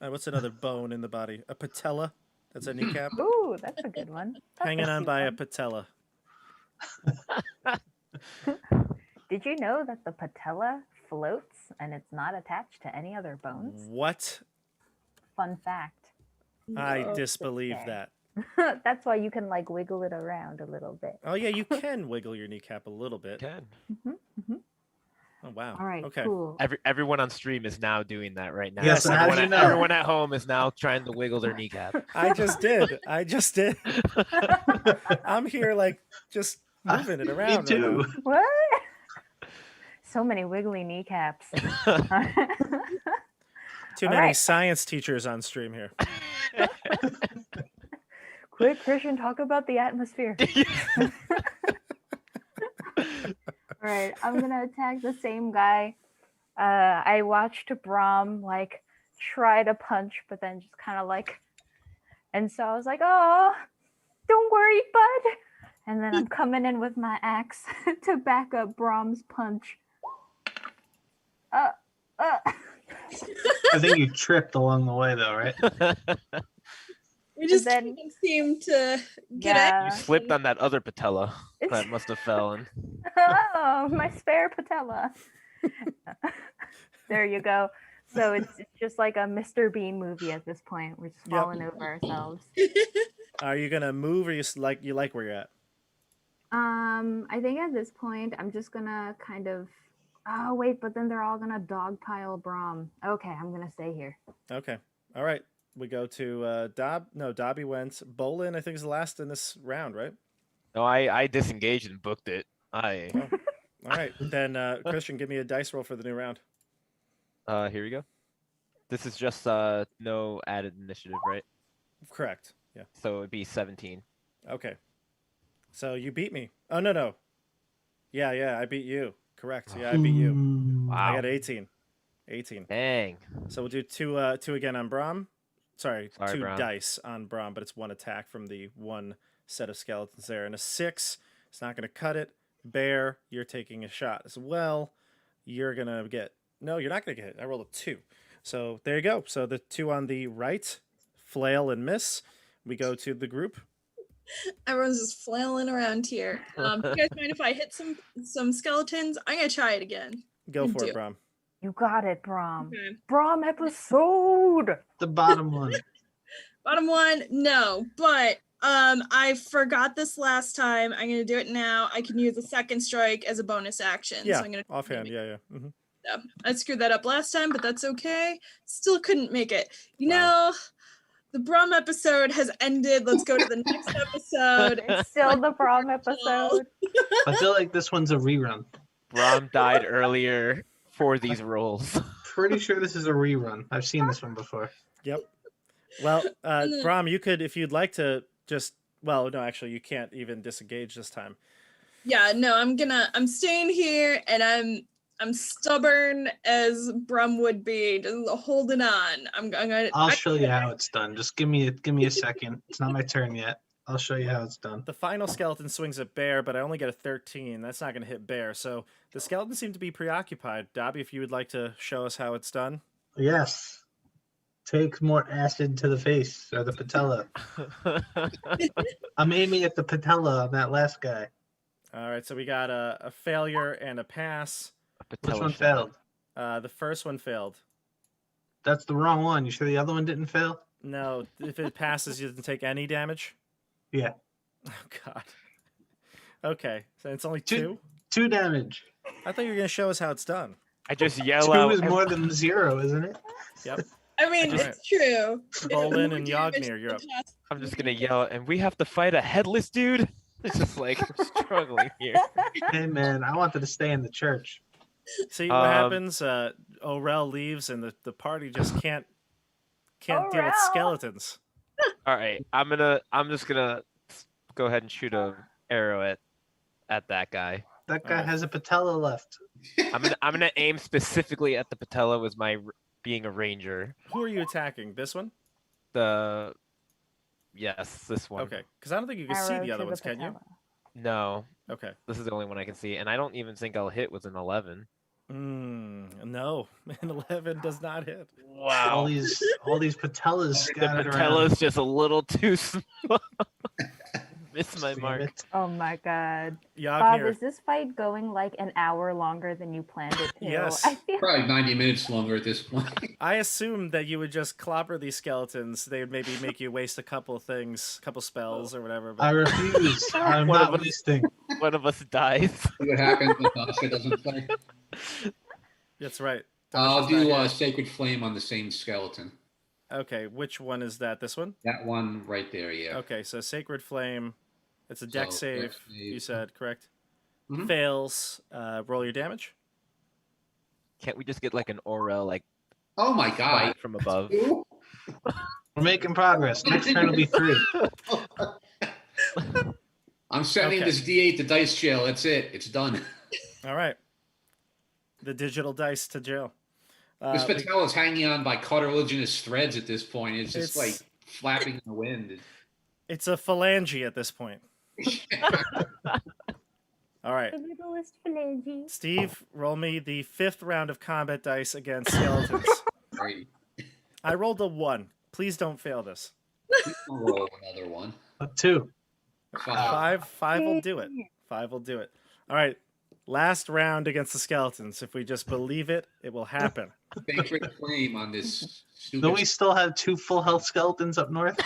what's another bone in the body? A patella? That's a kneecap? Ooh, that's a good one. That's Hanging on cute by a one. patella. Did you know that the patella floats and it's not attached to any other bones? What? Fun fact. I No. disbelieve Okay. that. That's why you can like wiggle it around a little bit. Oh, yeah, you can wiggle your kneecap a little bit. Can. Oh, wow. All right, Okay. cool. Everyone on stream is now doing that right now. Yes, so how everyone, did you know? everyone at home is now trying to wiggle their kneecap. I just did. I'm here, like, just moving it around. Me right too. now. What? So many wiggly kneecaps. Too All many right. science teachers on stream here. Quick, Christian, talk about the atmosphere. All right, I'm gonna attack the same guy. I watched Brahm like try to punch, but then just kind of like, and so I was like, "Oh, don't worry, bud." And then I'm coming in with my axe to back up Brahm's punch. I think you tripped along the way, though, right? We just then- can't seem to get Yeah. You slipped on that other patella. It's- That must have fallen. Oh, my spare patella. There you go. So it's just like a Mr. Bean movie at this point. We're just Yep. falling over ourselves. Are you gonna move, or you like where you're at? I think at this point I'm just gonna kind of. Oh wait, but then they're all gonna dogpile Brahm. Okay, I'm gonna stay here. Okay. All right. We go to Dobby went. Bolin, I think, is the last in this round, right? No, I disengaged and booked it. I All right. Then Christian, give me a dice roll for the new round. here we go. This is just no added initiative, right? Correct. Yeah. So it'd be 17. Okay. So you beat me. Oh no. Yeah, I beat you. Correct. Yeah, I beat you. I Wow. got 18. 18. Dang. So we'll do two again on Brahm. Sorry, two Brahm. dice on Brahm, but it's one attack from the one set of skeletons there. And a 6, it's not going to cut it. Bear, you're taking a shot as well. You're going to get... No, you're not going to get hit. I rolled a 2. So there you go. So the 2 on the right, flail and miss. We go to the group. Everyone's just flailing around here. Do you guys mind if I hit some skeletons? I'm gonna try it again. Go for Do. it, Brahm. You got it, Brahm. Okay. Brahm episode. The bottom one. Bottom one, no, but I forgot this last time. I'm gonna do it now. I can use a second strike as a bonus action. Yeah, so I'm gonna offhand. Yeah. Mm-hmm. So, I screwed that up last time, but that's okay. Still couldn't make it. You Wow. know, the Brum episode has ended. Let's go to the next episode. It's still the Brahm episode. I feel like this one's a rerun. Brahm died earlier for these rolls. Pretty sure this is a rerun. I've seen this one before. Yep. Well, Brahm, you could, if you'd like to just... Well, no, actually, you can't even disengage this time. Yeah, no, I'm staying here, and I'm stubborn as Brum would be, just holding on. I'll show you how it's done. Just give me a second. It's not my turn yet. I'll show you how it's done. The final skeleton swings at Bear, but I only get a 13. That's not going to hit Bear. So the skeleton seemed to be preoccupied. Dobby, if you would like to show us how it's done. Yes. Take more acid to the face or the patella. I'm aiming at the patella on that last guy. All right, so we got a failure and a pass. Which one failed? The first one failed. That's the wrong one. You sure the other one didn't fail? No, if it passes, you didn't take any damage. Yeah. Oh, God. Okay, so it's only Two. 2? 2 damage. I thought you were going to show us how it's done. I just yell 2 out. is more than 0, isn't it? Yep. I mean, Alright. it's true. Bolin More and damage Yagnir, you're up. than past I'm just gonna yell, and we have to fight a headless dude. It's just like struggling here. Hey man, I wanted to stay in the church. See what happens? Orel leaves, and the party just can't deal with Orel! skeletons. All right, I'm just gonna go ahead and shoot a arrow at that guy. That guy Alright. has a patella left. I'm gonna aim specifically at the patella with my being a ranger. Who are you attacking? This one? Yes, this one. Okay, because I don't think you can see Arrow the other to ones, can you? patella. No, Okay. this is the only one I can see, and I don't even think I'll hit with an 11. No, an 11 does not hit. All these patellas The scattered around. patella's just a little too small. Missed my Damn mark. it. Oh my god. Bob, Yagnir, is this fight going like an hour longer than you planned it to? Yes. I feel Probably 90 minutes longer at this point. I assumed that you would just clobber these skeletons. They would maybe make you waste a couple things, couple spells or whatever. I But refuse. I'm One not of us- wasting. One of us dies. See what happens when Dasha doesn't play. that's right. I'll Dasha's do not here. Sacred Flame on the same skeleton. Okay, which one is that? This one? That one right there, yeah. Okay, so Sacred Flame. It's a deck So, save, dex save. you said, correct? Mhm. Fails. Roll your damage. Can't we just get like an Orel like Oh my god. bite from above? We're making progress. Next turn will be 3. I'm sending Okay. this D8 to Dice Jail. That's it. It's done. All right. The digital dice to jail. This We- patella is hanging on by cartilaginous threads at this point. It's just It's- like flapping in the wind. It's a phalange at this point. All right. the littlest phalange. Steve, roll me the 5th round of combat dice against skeletons. Great. I rolled a 1. Please don't fail this. I'll roll another one. 2. 5. 5 will do it. 5 will do it. All right. Last round against the skeletons. If we just believe it, it will happen. Sacred Flame on this stupid. Don't we still have 2 full health skeletons up north?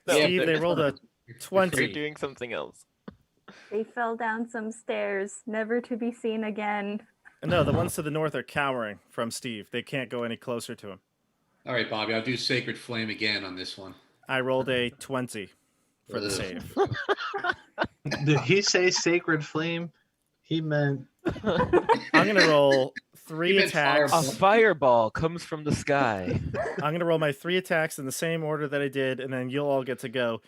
No, Steve, but they rolled a We're 20. doing something else. They fell down some stairs, never to be seen again. No, the ones to the north are cowering from Steve. They can't go any closer to him. All right, Bobby. I'll do Sacred Flame again on this one. I rolled a 20 for the Ugh. save. Did he say sacred flame? He meant I'm going to roll 3 You meant attacks. A fireball comes from the sky. I'm going to roll my 3 attacks in the same order that I did, and then you'll all get to go.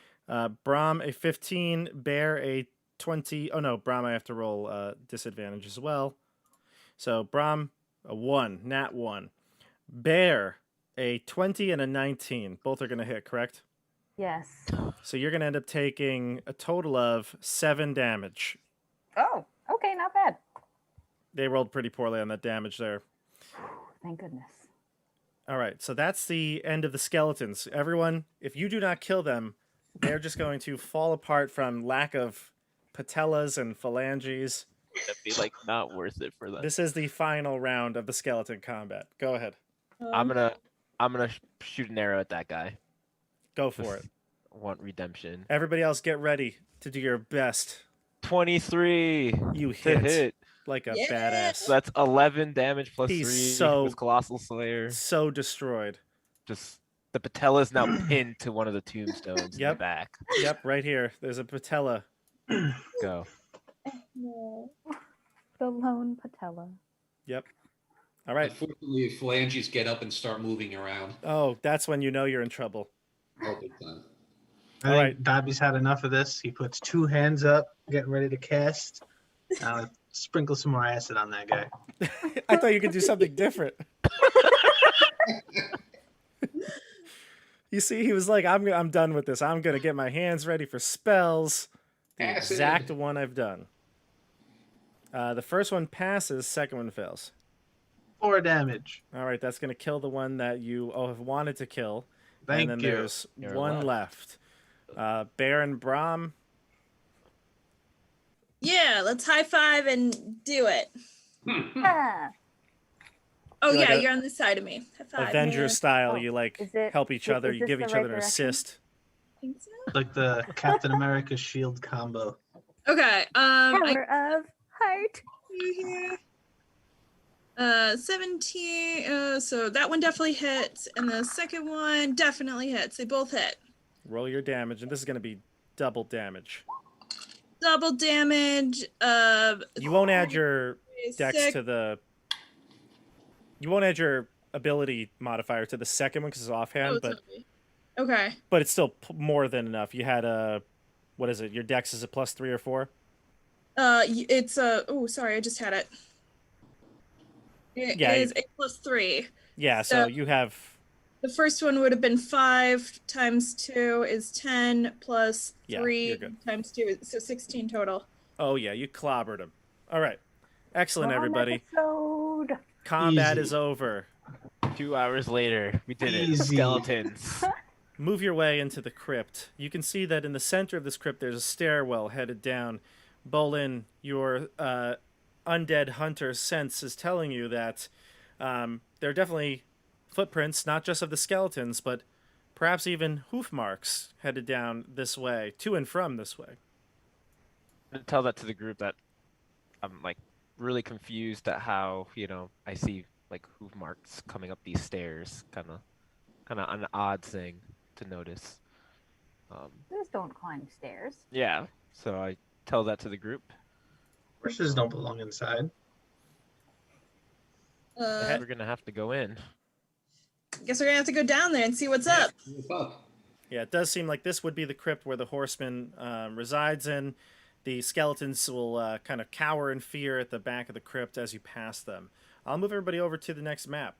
Brom, a 15. Bear, a 20. Oh, no. Brom, I have to roll disadvantage as well. So, Brom, a 1. Nat 1. Bear, a 20 and a 19. Both are going to hit, correct? Yes. So, you're going to end up taking a total of 7 damage. Oh, okay, not bad. They rolled pretty poorly on that damage there. Thank goodness. All right, so that's the end of the skeletons. Everyone, if you do not kill them, they're just going to fall apart from lack of patellas and phalanges. That'd be like not worth it for them. This is the final round of the skeleton combat. Go ahead. I'm gonna shoot an arrow at that guy. Go for it. Just want redemption. Everybody else get ready to do your best. 23 You to hit, hit. like a Yeah. badass. So that's 11 damage plus He's 3 so- with Colossal Slayer. So destroyed. Just the patella's now pinned to one of the tombstones in the Yep. back. Yep, right here. There's a patella. Go. No. The lone patella. Yep. All right. Unfortunately, phalanges get up and start moving around. Oh, that's when you know you're in trouble. Oh, big time. I All think right. Dobby's had enough of this. He puts 2 hands up, getting ready to cast. Sprinkle some more acid on that guy. I thought you could do something different. You see, he was like, I'm done with this. I'm going to get my hands ready for spells. The Acid. exact one I've done. The first one passes, second one fails. 4 damage. All right, that's going to kill the one that you have wanted to kill. Thank and then you. there's You're one left. left. Bear and Brom. Yeah, let's high five and do it. Ah, Oh You're like yeah, a- you're on this side of me. High five. Avenger man. style, Oh, you like is it- help each is other, you this give the each right other an direction? assist. Think so? Like the Captain America shield combo. Okay. I power of heart. here. 17. So that one definitely hits, and the second one definitely hits. They both hit. Roll your damage, and this is going to be double damage. Double damage. You won't add your dex six. to the. You won't add your ability modifier to the second one because it's offhand, but Totally. Okay. it's still more than enough. You had a, what is it? Your dex is a +3 or 4. It's oh, sorry, I just had it. It Yeah, is a +3. Yeah, so you have. The first one would have been 5 times 2 is 10 plus Yeah, 3 you're good. times 2 is so 16 total. Oh yeah, you clobbered him. All right, excellent, Wrong everybody. episode. Combat Easy. is over. 2 hours later, we did it. Easy. Skeletons. Move your way into the crypt. You can see that in the center of this crypt, there's a stairwell headed down. Bolin, your undead hunter sense is telling you that there are definitely footprints, not just of the skeletons, but perhaps even hoof marks headed down this way, to and from this way. Tell that to the group that I'm like really confused at how, I see like hoof marks coming up these stairs, kind of an odd thing to notice. Just don't climb stairs. Yeah, so I tell that to the group. Horses don't belong inside. We're gonna have to go in. Guess we're gonna have to go down there and see what's up. Move up. Yeah, it does seem like this would be the crypt where the horseman resides in. The skeletons will kind of cower in fear at the back of the crypt as you pass them. I'll move everybody over to the next map.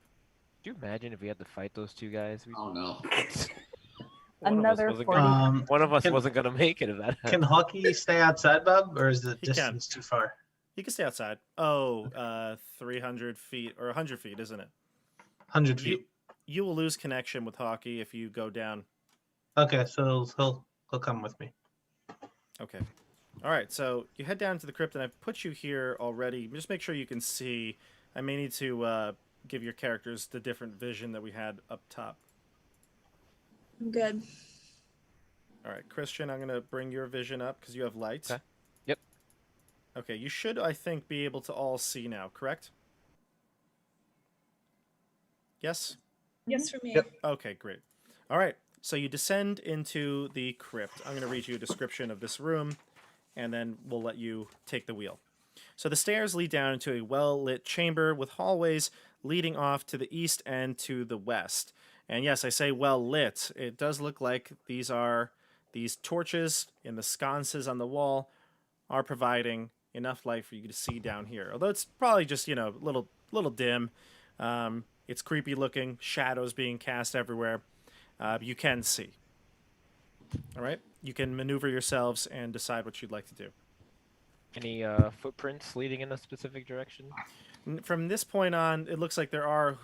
Do you imagine if we had to fight those two guys? Oh no. Another One of us Can- wasn't gonna make it if that Can happened. Hawkeye stay outside, Bob, or is the He can. distance too far? You can stay outside. Oh, 300 feet or 100 feet, isn't it? 100 feet. You will lose connection with Hockey if you go down. Okay, so he'll come with me. Okay. All right, so you head down to the crypt, and I've put you here already. Just make sure you can see. I may need to give your characters the different vision that we had up top. I'm good. All right, Christian, I'm going to bring your vision up because you have light. Okay. Yep. Okay, you should, I think, be able to all see now, correct? Yes? Yes, for me. Yep. Okay, great. All right, so you descend into the crypt. I'm going to read you a description of this room, and then we'll let you take the wheel. So the stairs lead down into a well-lit chamber with hallways leading off to the east and to the west. And yes, I say well-lit. It does look like these torches in the sconces on the wall are providing enough light for you to see down here. Although it's probably just, a little dim. It's creepy looking, shadows being cast everywhere. You can see. All right? You can maneuver yourselves and decide what you'd like to do. Any footprints leading in a specific direction? From this point on, it looks like there are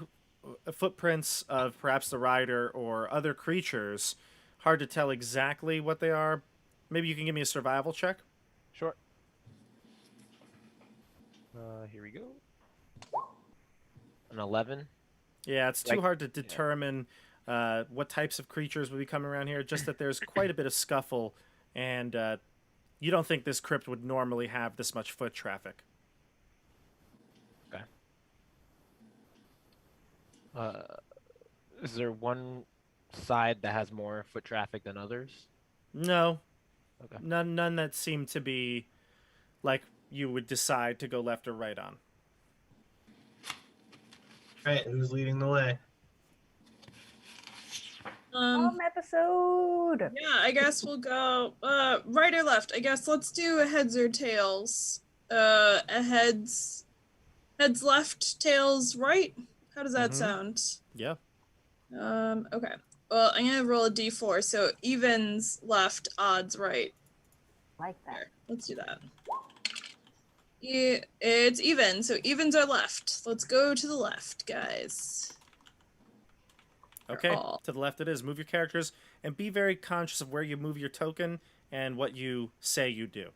footprints of perhaps the rider or other creatures. Hard to tell exactly what they are. Maybe you can give me a survival check. Sure. Here we go. An 11. Yeah, it's too hard to determine what types of creatures will be coming around here. Just that there's quite a bit of scuffle, and you don't think this crypt would normally have this much foot traffic. Okay. Is there one side that has more foot traffic than others? No. Okay. None that seem to be like you would decide to go left or right on. All right, who's leading the way? Episode. Yeah, I guess we'll go right or left. I guess let's do a heads or tails. A heads left, tails right. How does that sound? Yeah. Okay. Well, I'm gonna roll a d4. So evens left, odds right. Like that. There, let's do that. Yeah, it's even. So evens are left. Let's go to the left, guys. Okay, all. to the left it is. Move your characters and be very conscious of where you move your token and what you say you do.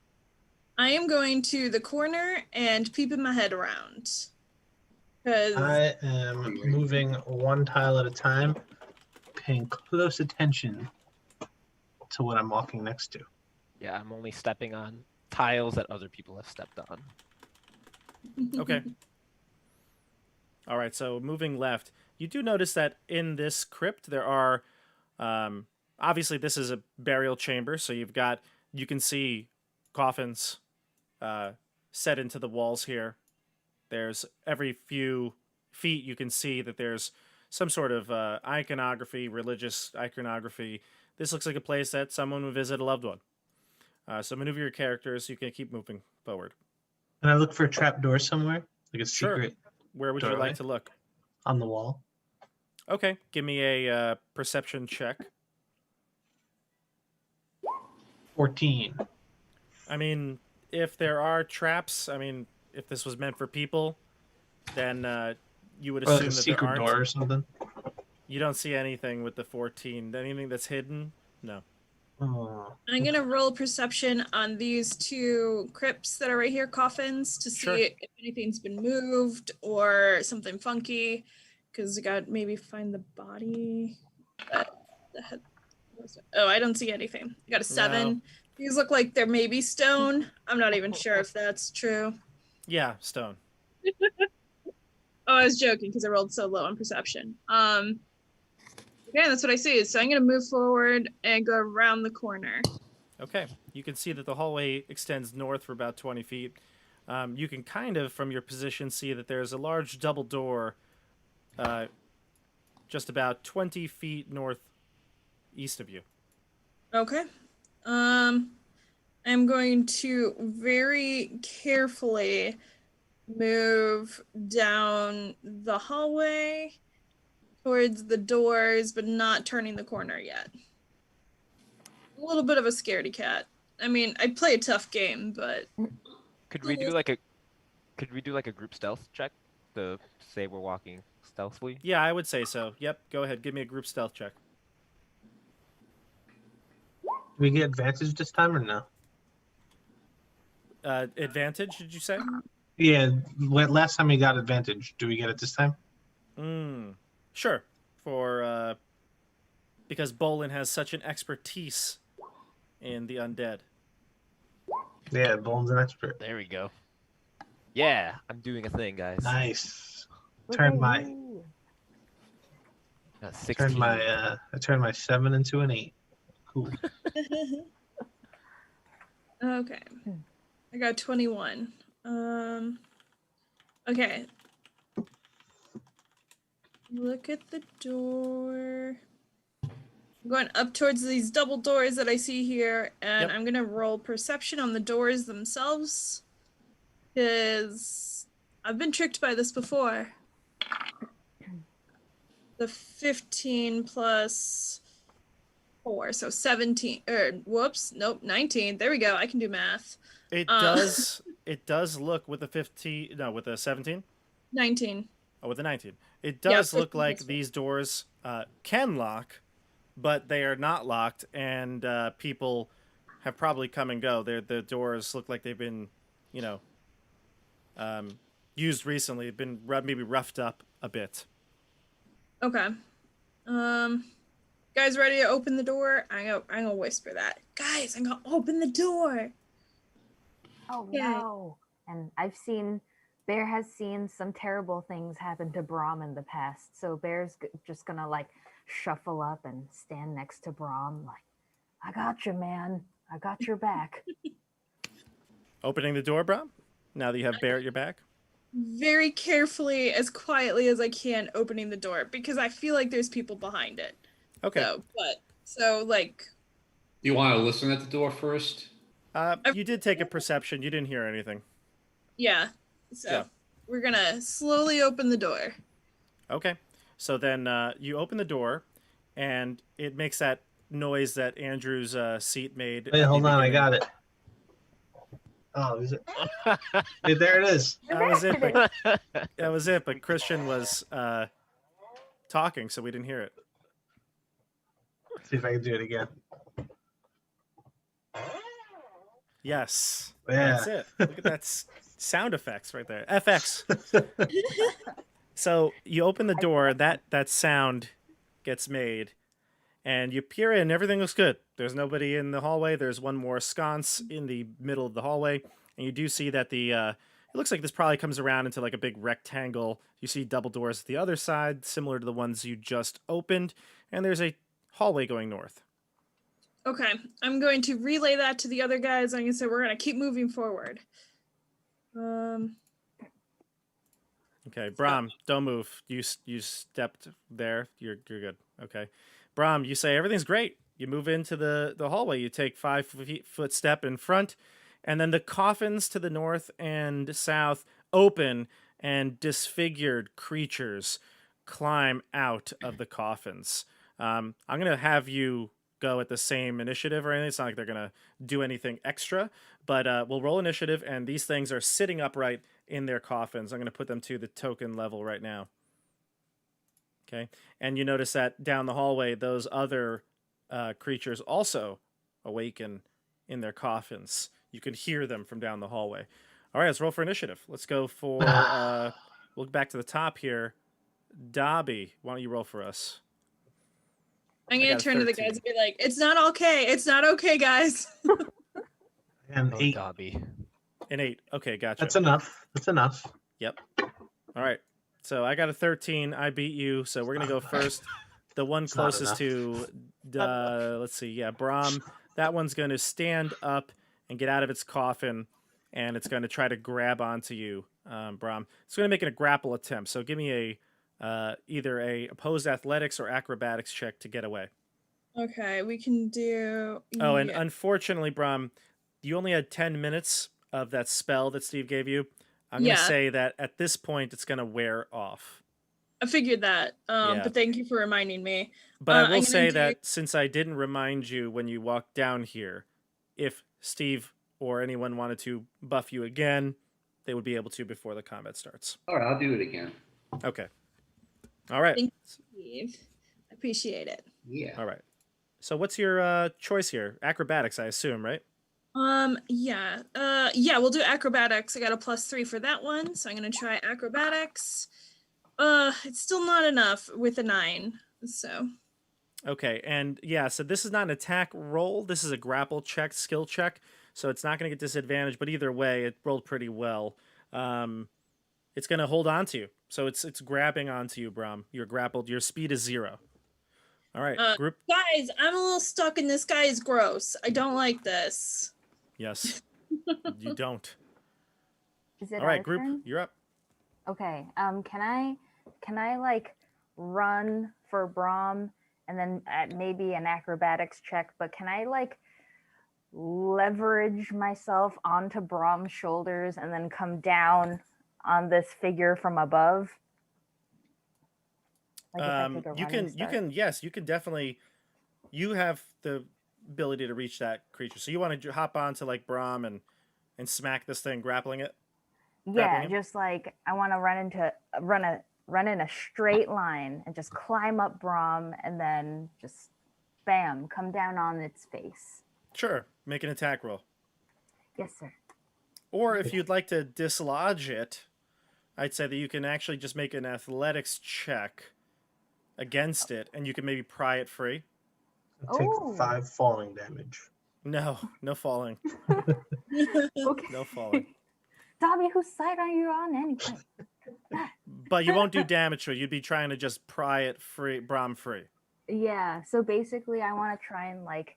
I am going to the corner and peeping my head around. Because I am moving one tile at a time, paying close attention to what I'm walking next to. Yeah, I'm only stepping on tiles that other people have stepped on. Okay. All right, so moving left, you do notice that in this crypt there are obviously this is a burial chamber, so you can see coffins set into the walls here. There's every few feet you can see that there's some sort of iconography, religious iconography. This looks like a place that someone would visit a loved one. So maneuver your characters. You can keep moving forward. Can I look for a trap door somewhere? Like a Sure. secret Where would you doorway like to look? on the wall? Okay, give me a perception check. 14. I mean, if there are traps, if this was meant for people, then you would Or like assume a that there secret aren't. door or something. You don't see anything with the 14. Anything that's hidden? No. Oh. I'm gonna roll perception on these two crypts that are right here, coffins, to see Sure. if anything's been moved or something funky. Because I got maybe find the body. The head. Oh, I don't see anything. I got a 7. No. These look like they're maybe stone. I'm not even sure if that's true. Yeah, stone. Oh, I was joking because I rolled so low on perception. Okay, that's what I see. So I'm gonna move forward and go around the corner. Okay. You can see that the hallway extends north for about 20 feet. You can kind of, from your position, see that there's a large double door just about 20 feet northeast of you. Okay. I'm going to very carefully move down the hallway towards the doors, but not turning the corner yet. A little bit of a scaredy cat. I mean, I play a tough game, but Could we do like a group stealth check to say we're walking stealthily? Yeah, I would say so. Yep, go ahead. Give me a group stealth check. Do we get advantage this time or no? Advantage, did you say? Yeah, last time we got advantage. Do we get it this time? Sure. For because Bolin has such an expertise in the undead. Yeah, Bone's an expert. There we go. Yeah, I'm doing a thing, guys. Nice. Look Turn at my you. Got I 16. turned my 7 into an 8. Cool. okay. I got 21. Okay. Look at the door. I'm going up towards these double doors that I see here, and Yep. I'm gonna roll perception on the doors themselves. Because I've been tricked by this before. The 15 plus 4, so 17. Whoops, nope, 19. There we go. I can do math. It does look with the 15, no, with the 17? 19. Oh, with the 19. It Yeah, does look 15 like plus these doors can lock, but they are not locked, and people have probably come and go. The doors look like they've been, used recently, been maybe roughed up a bit. Okay. Guys ready to open the door? I'm gonna whisper that. Guys, I'm gonna open the door. Oh Yeah. no. And Bear has seen some terrible things happen to Brahm in the past. So Bear's just gonna like shuffle up and stand next to Brahm like, I got you, man. I got your back. Opening the door, bro? Now that you have Bear at your back? Very carefully, as quietly as I can, opening the door because I feel like there's people behind it. Okay. So like, Do you want to listen at the door first? You did take a perception. You didn't hear anything. yeah. So Yeah. we're gonna slowly open the door. Okay. So then you open the door, and it makes that noise that Andrew's seat made. Wait, hold on, I got it. Oh, is it? Hey, there it is. That was it. But, that was it. But Christian was talking, so we didn't hear it. See if I can do it again. Yes. Yeah. That's it. Look at that sound effects right there. FX. So you open the door, that sound gets made, and you peer in. Everything looks good. There's nobody in the hallway. There's one more sconce in the middle of the hallway, and you do see that it looks like this probably comes around into like a big rectangle. You see double doors at the other side, similar to the ones you just opened, and there's a hallway going north. Okay, I'm going to relay that to the other guys. I'm gonna say we're gonna keep moving forward. Okay, Brom, don't move. You stepped there. You're good. Okay, Brom, you say everything's great. You move into the hallway. You take 5 foot step in front, and then the coffins to the north and south open, and disfigured creatures climb out of the coffins. I'm gonna have you go at the same initiative or anything. It's not like they're gonna do anything extra, but we'll roll initiative, and these things are sitting upright in their coffins. I'm going to put them to the token level right now. Okay, and you notice that down the hallway, those other creatures also awaken in their coffins. You can hear them from down the hallway. All right, let's roll for initiative. Let's go for, we'll go back to the top here. Dobby, why don't you roll for us? I'm I gonna got a turn to the 13. guys and be like, "It's not okay. It's not okay, guys." And Oh, 8. Dobby. An 8. Okay, gotcha. That's enough. That's enough. Yep. All right. So I got a 13. I beat you. So we're going to go first. The one It's not closest to, let's see. Yeah, Brom. That one's going to stand up and get out of its coffin, and it's going to try to grab onto you, Brom. It's going to make a grapple attempt. So give me either a opposed athletics or acrobatics check to get away. Okay, we can do. Oh, and yeah. unfortunately, Brom, you only had 10 minutes of that spell that Steve gave you. I'm going to Yeah. say that at this point, it's going to wear off. I figured that. Yeah. But thank you for reminding me. But I I'm will gonna say do- that since I didn't remind you when you walked down here, if Steve or anyone wanted to buff you again, they would be able to before the combat starts. All right, I'll do it again. Okay. All right. Thank you, Steve. I appreciate it. Yeah. All right. So what's your choice here? Acrobatics, I assume, right? Yeah. Yeah, we'll do acrobatics. I got a +3 for that one, so I'm gonna try acrobatics. It's still not enough with a 9. So Okay, and yeah, so this is not an attack roll. This is a grapple check, skill check. So it's not going to get disadvantaged, but either way, it rolled pretty well. It's going to hold on to you. So it's grabbing onto you, Brom. You're grappled. Your speed is 0. All right, group. guys, I'm a little stuck and this guy is gross. I don't like this. Yes, you don't. Is it All right, our group, turn? you're up. Okay. Can I like run for Brom and then maybe an acrobatics check, but can I like leverage myself onto Brom's shoulders and then come down on this figure from above? Like if I take a You running can, start? yes, you can definitely. You have the ability to reach that creature. So you want to hop onto like Brom and smack this thing, grappling it. Yeah, grappling him? just like I want to run in a straight line and just climb up Brom and then just bam, come down on its face. Sure, make an attack roll. Yes, sir. Or if you'd like to dislodge it, I'd say that you can actually just make an athletics check against it, and you can maybe pry it free. Take Oh. 5 falling damage. No falling. Okay. No falling. Dobby, whose side are you on anyway? But you won't do damage to it. You'd be trying to just pry it free, Brom free. Yeah, so basically I want to try and like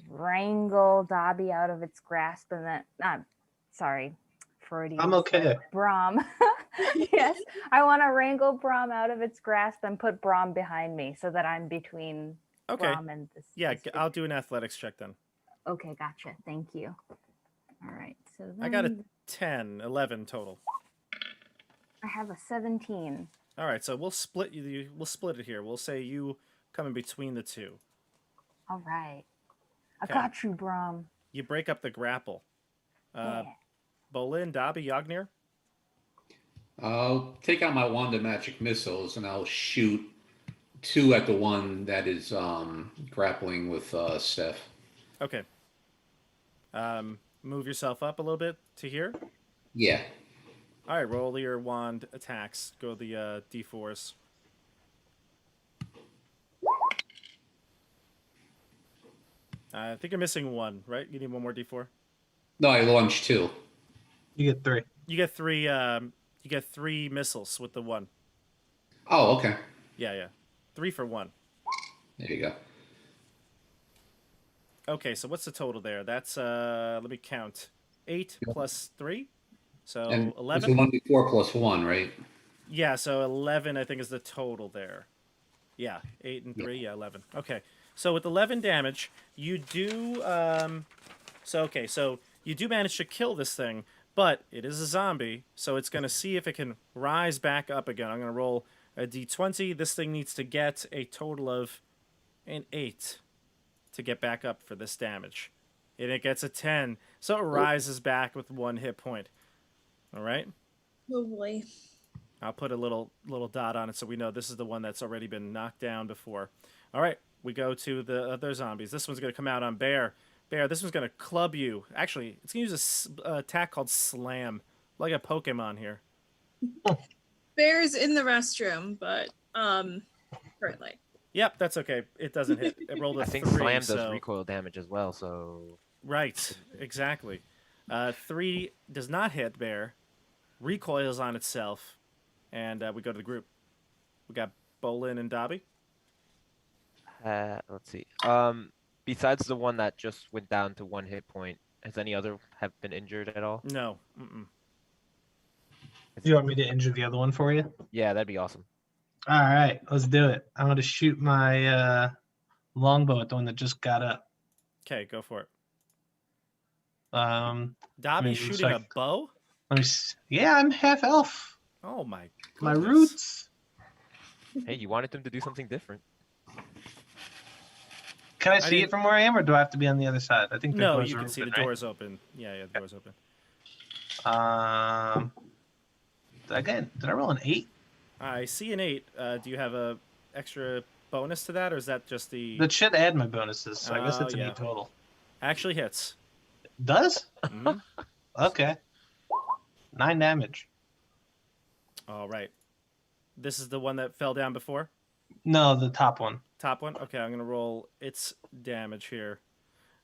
wrangle Dobby out of its grasp and then sorry, Freudian. I'm okay. Brom. Yes, I want to wrangle Brom out of its grasp and put Brom behind me so that I'm between Okay. Brom and this. Yeah, this I'll do an athletics check then. Okay, gotcha. Thank you. All right, so then I got a 10, 11 total. I have a 17. All right, so we'll split you. We'll split it here. We'll say you come in between the two. All right. I Okay. got you, Brom. You break up the grapple. Yeah. Bolin, Dobby, Yagnir. I'll take out my wand of magic missiles and I'll shoot 2 at the one that is grappling with Steph. Okay. Move yourself up a little bit to here. Yeah. All right, roll your wand attacks. Go the D4s. I think you're missing 1, right? You need 1 more D4. No, I launched 2. You get 3. You get 3. You get 3 missiles with the 1. Oh, okay. Yeah. 3 for 1. There you go. Okay, so what's the total there? That's let me count. 8 plus 3, so And it's the 11. one before plus one, right? Yeah, so 11 I think is the total there. Yeah, 8 and Yeah. 3, yeah, 11. Okay, so with 11 damage, you do so you do manage to kill this thing, but it is a zombie, so it's going to see if it can rise back up again. I'm going to roll a d20. This thing needs to get a total of an 8 to get back up for this damage. And it gets a 10, so it rises back with 1 hit point. All right? Oh boy. I'll put a little dot on it so we know this is the one that's already been knocked down before. All right, we go to the other zombies. This one's going to come out on Bear. Bear, this one's going to club you. Actually, it's going to use a attack called Slam, like a Pokemon here. Bear's in the restroom, but currently. Yep, that's okay. It doesn't hit. It rolled a I think 3, slam does so... recoil damage as well, so Right, exactly. 3 does not hit Bear, recoils on itself, and we go to the group. We got Bolin and Dobby. let's see. Besides the one that just went down to 1 hit point, has any other have been injured at all? No. Mm-mm. Do you want me to injure the other one for you? Yeah, that'd be awesome. All right, let's do it. I'm going to shoot my longbow at the one that just got up. Okay, go for it. Um, Dobby Maybe shooting it's like- a bow? yeah, I'm half elf. Oh my goodness. My roots. Hey, you wanted them to do something different. Can I see didn't- it from where I am, or do I have to be on the other side? I think the No, doors you are can see the open, right? doors open. Yeah, the door's open. Again, did I roll an 8? I see an 8. Do you have a extra bonus to that, or is that just the... That should add my bonuses, so I guess Oh, it's an yeah. 8 total. Actually hits. Does? Mhm. Okay. 9 damage. All right. This is the one that fell down before? No, the top one. Top one? Okay, I'm going to roll its damage here.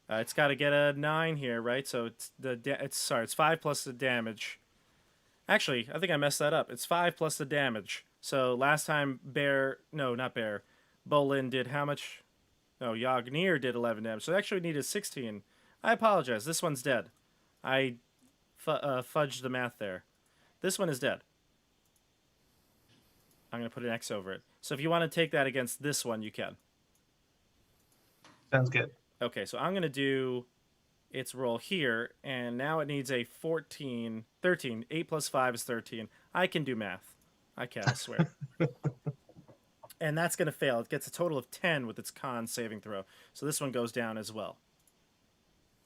It's got to get a 9 here, right? So it's 5 plus the damage. Actually, I think I messed that up. It's 5 plus the damage. So last time Bolin did how much? No, Yagnir did 11 damage. So it actually needed 16. I apologize. This one's dead. I fudged the math there. This one is dead. I'm going to put an X over it. So if you want to take that against this one, you can. Sounds good. Okay, so I'm going to do its roll here, and now it needs a 13. 8 plus 5 is 13. I can do math. I can, I swear. And that's going to fail. It gets a total of 10 with its con saving throw. So this one goes down as well.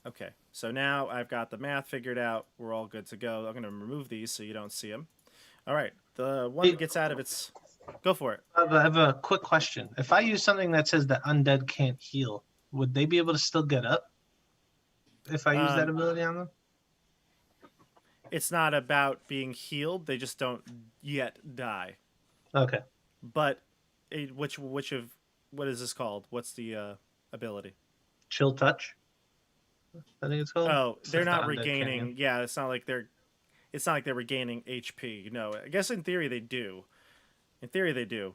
Okay, so now I've got the math figured out. We're all good to go. I'm going to remove these so you don't see them. All right, the one that gets out of its... Go for it. I have a quick question. If I use something that says that undead can't heal, would they be able to still get up if I use that ability on them? It's not about being healed. They just don't yet die. Okay. But what is this called? What's the ability? Chill touch, I think it's called. Oh, It's they're like the not undead regaining. canyon. Yeah, it's not like they're regaining HP. No, I guess in theory they do. In theory they do.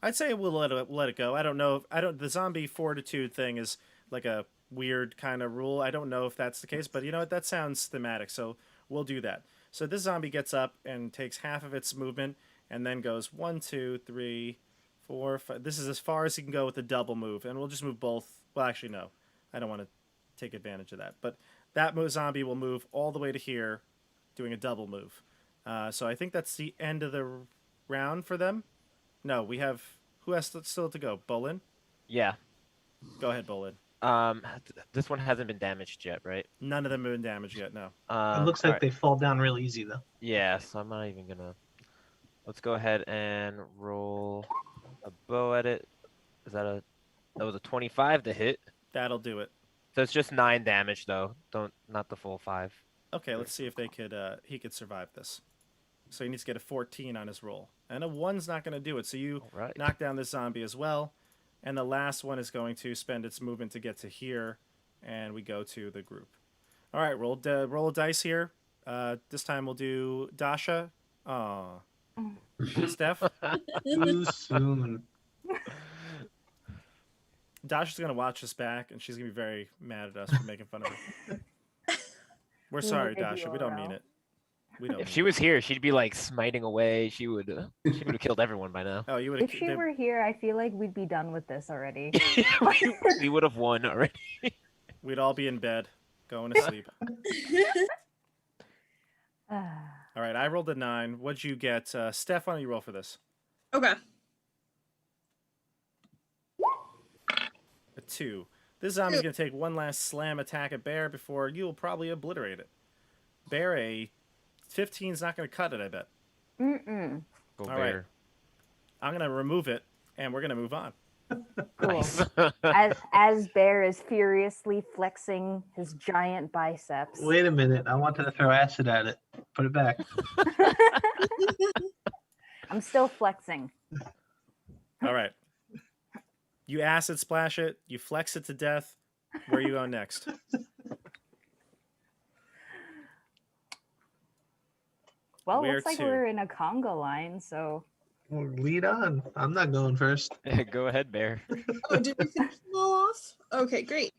I'd say we'll let it go. I don't know. The zombie fortitude thing is like a weird kind of rule. I don't know if that's the case, but you know what? That sounds thematic, so we'll do that. So this zombie gets up and takes half of its movement, and then goes 1, 2, 3, 4, 5. This is as far as he can go with the double move, and we'll just move both. Well, actually, no. I don't want to take advantage of that. But that zombie will move all the way to here, doing a double move. So I think that's the end of the round for them. No, we have... Who has still to go? Bolin? Yeah. Go ahead, Bolin. This one hasn't been damaged yet, right? None of them have been damaged yet, no. It looks like alright. they fall down real easy though. Yeah, so I'm not even gonna. Let's go ahead and roll a bow at it. That was a 25 to hit. That'll do it. So it's just 9 damage though. Not the full 5. Okay, let's see if he could survive this. So he needs to get a 14 on his roll. And a 1's not going to do it. So you Alright. knock down this zombie as well. And the last one is going to spend its movement to get to here. And we go to the group. All right, roll a dice here. This time we'll do Dasha. Aw. Steph. Too soon. Dasha's gonna watch this back, and she's gonna be very mad at us for making fun of her. We're We sorry, need a Dasha. We don't mean URL. it. We don't. If mean she it. was here, she'd be like smiting away. She would have killed everyone by now. Oh, you would If she were here, I feel like we'd be done with this already. We would have won already. We'd all be in bed, going to sleep. All right, I rolled a 9. What'd you get? Steph, why don't you roll for this? Okay. A 2. This zombie's going to take one last slam attack at Bear before you'll probably obliterate it. Bear, a 15's not going to cut it, I bet. Mm-mm. Go All right. Bear. I'm going to remove it, and we're going to move on. Cool. As Bear is furiously flexing his giant biceps. Wait a minute. I wanted to throw acid at it. Put it back. I'm still flexing. All right. You acid splash it. You flex it to death. Where are you going next? Well, Where looks like to? we're in a conga line, so Well, lead on. I'm not going first. Go ahead, Bear. Oh, did we finish them all off? Okay, great.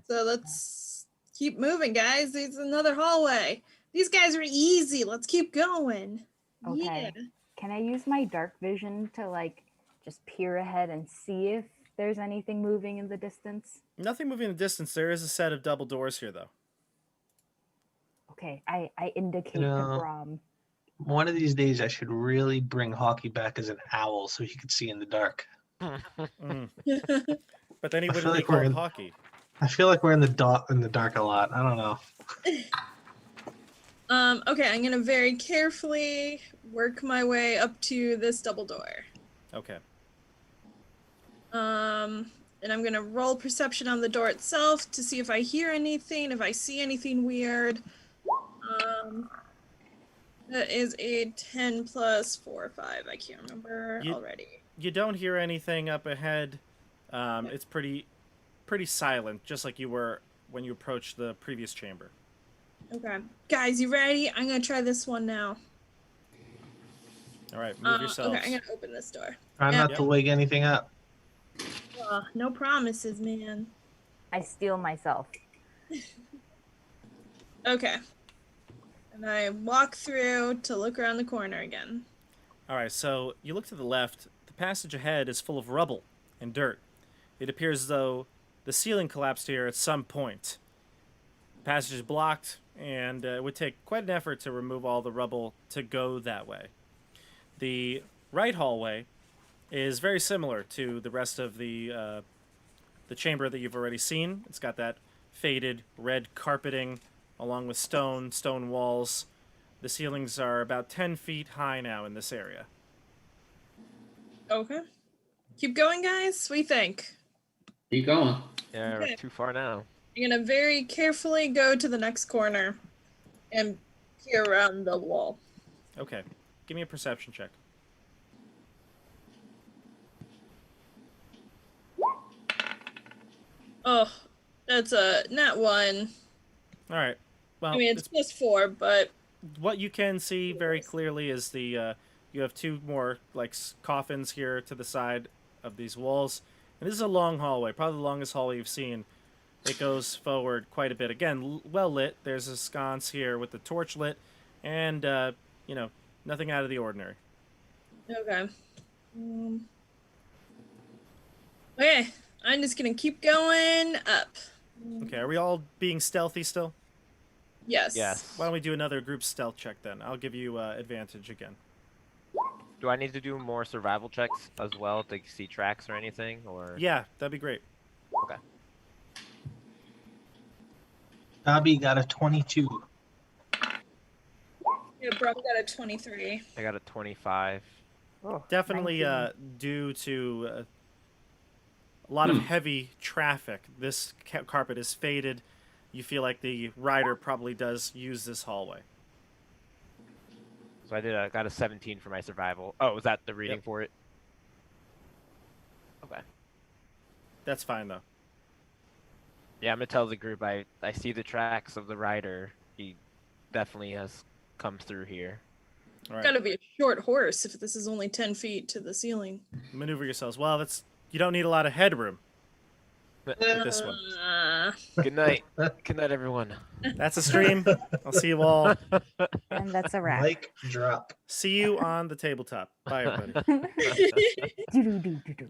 So let's keep moving, guys. There's another hallway. These guys are easy. Let's keep going. Okay. Yeah. Can I use my dark vision to like just peer ahead and see if there's anything moving in the distance? Nothing moving in the distance. There is a set of double doors here, though. Okay, I indicate You to know, Brom. One of these days, I should really bring Hockey back as an owl so he could see in the dark. Mm. But then he I wouldn't feel be like we're called in- Hawky. I feel like we're in the dark a lot. I don't know. Okay, I'm gonna very carefully work my way up to this double door. Okay. And I'm gonna roll perception on the door itself to see if I hear anything, if I see anything weird. That is a 10 plus 4 or 5. I can't remember You- already. You don't hear anything up ahead. It's pretty silent, just like you were when you approached the previous chamber. Okay, guys, you ready? I'm gonna try this one now. All right, move yourselves. Okay, I'm gonna open this door. Try Yeah. not to wake anything up. No promises, man. I steal myself. Okay. And I walk through to look around the corner again. All right, so you look to the left. The passage ahead is full of rubble and dirt. It appears as though the ceiling collapsed here at some point. The passage is blocked, and it would take quite an effort to remove all the rubble to go that way. The right hallway is very similar to the rest of the chamber that you've already seen. It's got that faded red carpeting along with stone walls. The ceilings are about 10 feet high now in this area. Okay. Keep going, guys. What do you think? Keep going. Yeah, Okay. we're too far now. I'm gonna very carefully go to the next corner and peer around the wall. Okay, give me a perception check. Oh, that's a nat 1. All right. Well, I mean, it's plus 4, but what you can see very clearly is the you have two more like coffins here to the side of these walls, and this is a long hallway, probably the longest hallway you've seen. It goes forward quite a bit. Again, well lit. There's a sconce here with the torch lit, and nothing out of the ordinary. okay. Okay, I'm just gonna keep going up. Okay, are we all being stealthy still? Yes. Yes. Why don't we do another group stealth check then? I'll give you advantage again. Do I need to do more survival checks as well to see tracks or anything? Or Yeah, that'd be great. Okay. Dobby got a 22. Yeah, bro got a 23. I got a 25. Oh, Definitely 19. due to a lot of heavy traffic. This carpet is faded. You feel like the rider probably does use this hallway. So I got a 17 for my survival. Oh, was that the reading Yep. for it? Okay. That's fine though. Yeah, I'm gonna tell the group I see the tracks of the rider. He definitely has come through here. All right. Gotta be a short horse if this is only 10 feet to the ceiling. Maneuver yourselves. Well, you don't need a lot of headroom. with this one. Good night. Good night, everyone. That's a stream. I'll see you all. And that's a wrap. Mic drop. See you on the tabletop. Bye, everybody. Do-do-do-do-do.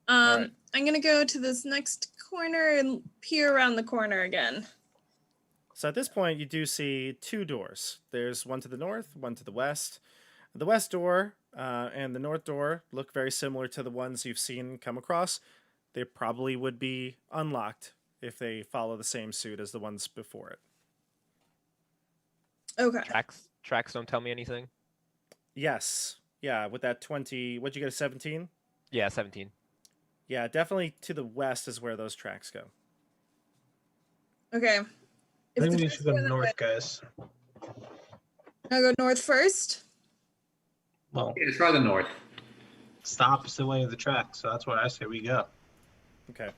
right. I'm gonna go to this next corner and peer around the corner again. So at this point, you do see two doors. There's one to the north, one to the west. The west door and the north door look very similar to the ones you've seen come across. They probably would be unlocked if they follow the same suit as the ones before it. Okay. Tracks don't tell me anything. Yes. Yeah, with that 20, what'd you get, a 17? Yeah, 17. Yeah, definitely to the west is where those tracks go. Okay. I If think the we tracks should go go that north, way- guys. I'll go north first. Well, Yeah, try the north. stop is the way of the track, so that's where I say we go. Okay.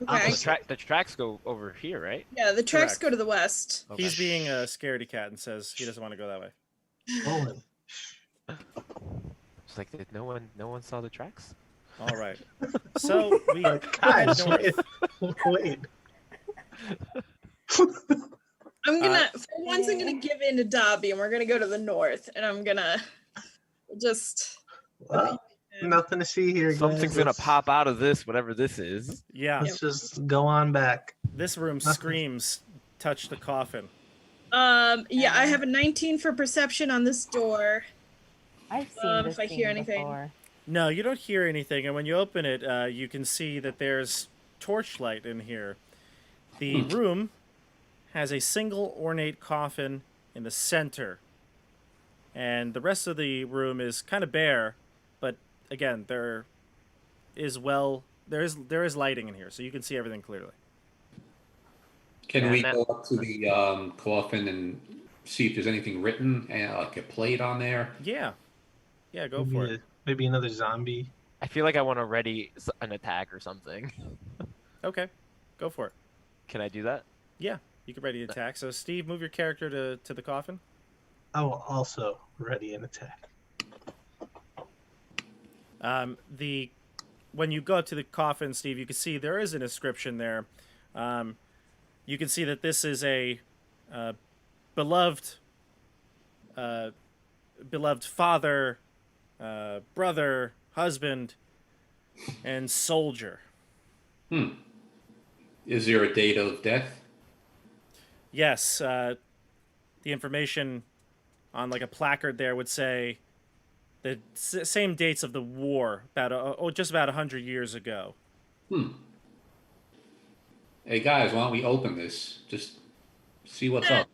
Okay. The tracks go over here, right? Yeah, the tracks Correct. go to the west. Okay. He's being a scaredy cat and says he doesn't want to go that way. Roland. It's like did no one saw the tracks. All right. So we Like, head guys, north. wait. I'm gonna for once I'm gonna give in to Dobby and we're gonna go to the north and I'm gonna just Well, nothing to see here, guys. Something's gonna Let's- pop out of this, whatever this is. Yeah, Let's just go on back. this room Nothing. screams, touch the coffin. yeah, I have a 19 for perception on this door. I've seen this if I hear scene anything. before. No, you don't hear anything, and when you open it, you can see that there's torchlight in here. The room has a single ornate coffin in the center, and the rest of the room is kind of bare. But again, there is lighting in here, so you can see everything clearly. Can Yeah, we Matt- go up to the coffin and see if there's anything written, like a plate on there? Yeah, go maybe, for it. Maybe another zombie. I feel like I want to ready an attack or something. Okay, go for it. Can I do that? Yeah, you can ready to attack. So Steve, move your character to the coffin. I will also ready an attack. When you go up to the coffin, Steve, you can see there is an inscription there. You can see that this is a beloved father, brother, husband, and soldier. Is there a date of death? Yes, the information on like a placard there would say the same dates of the war, just about 100 years ago. Hey guys, why don't we open this? Just see what's up.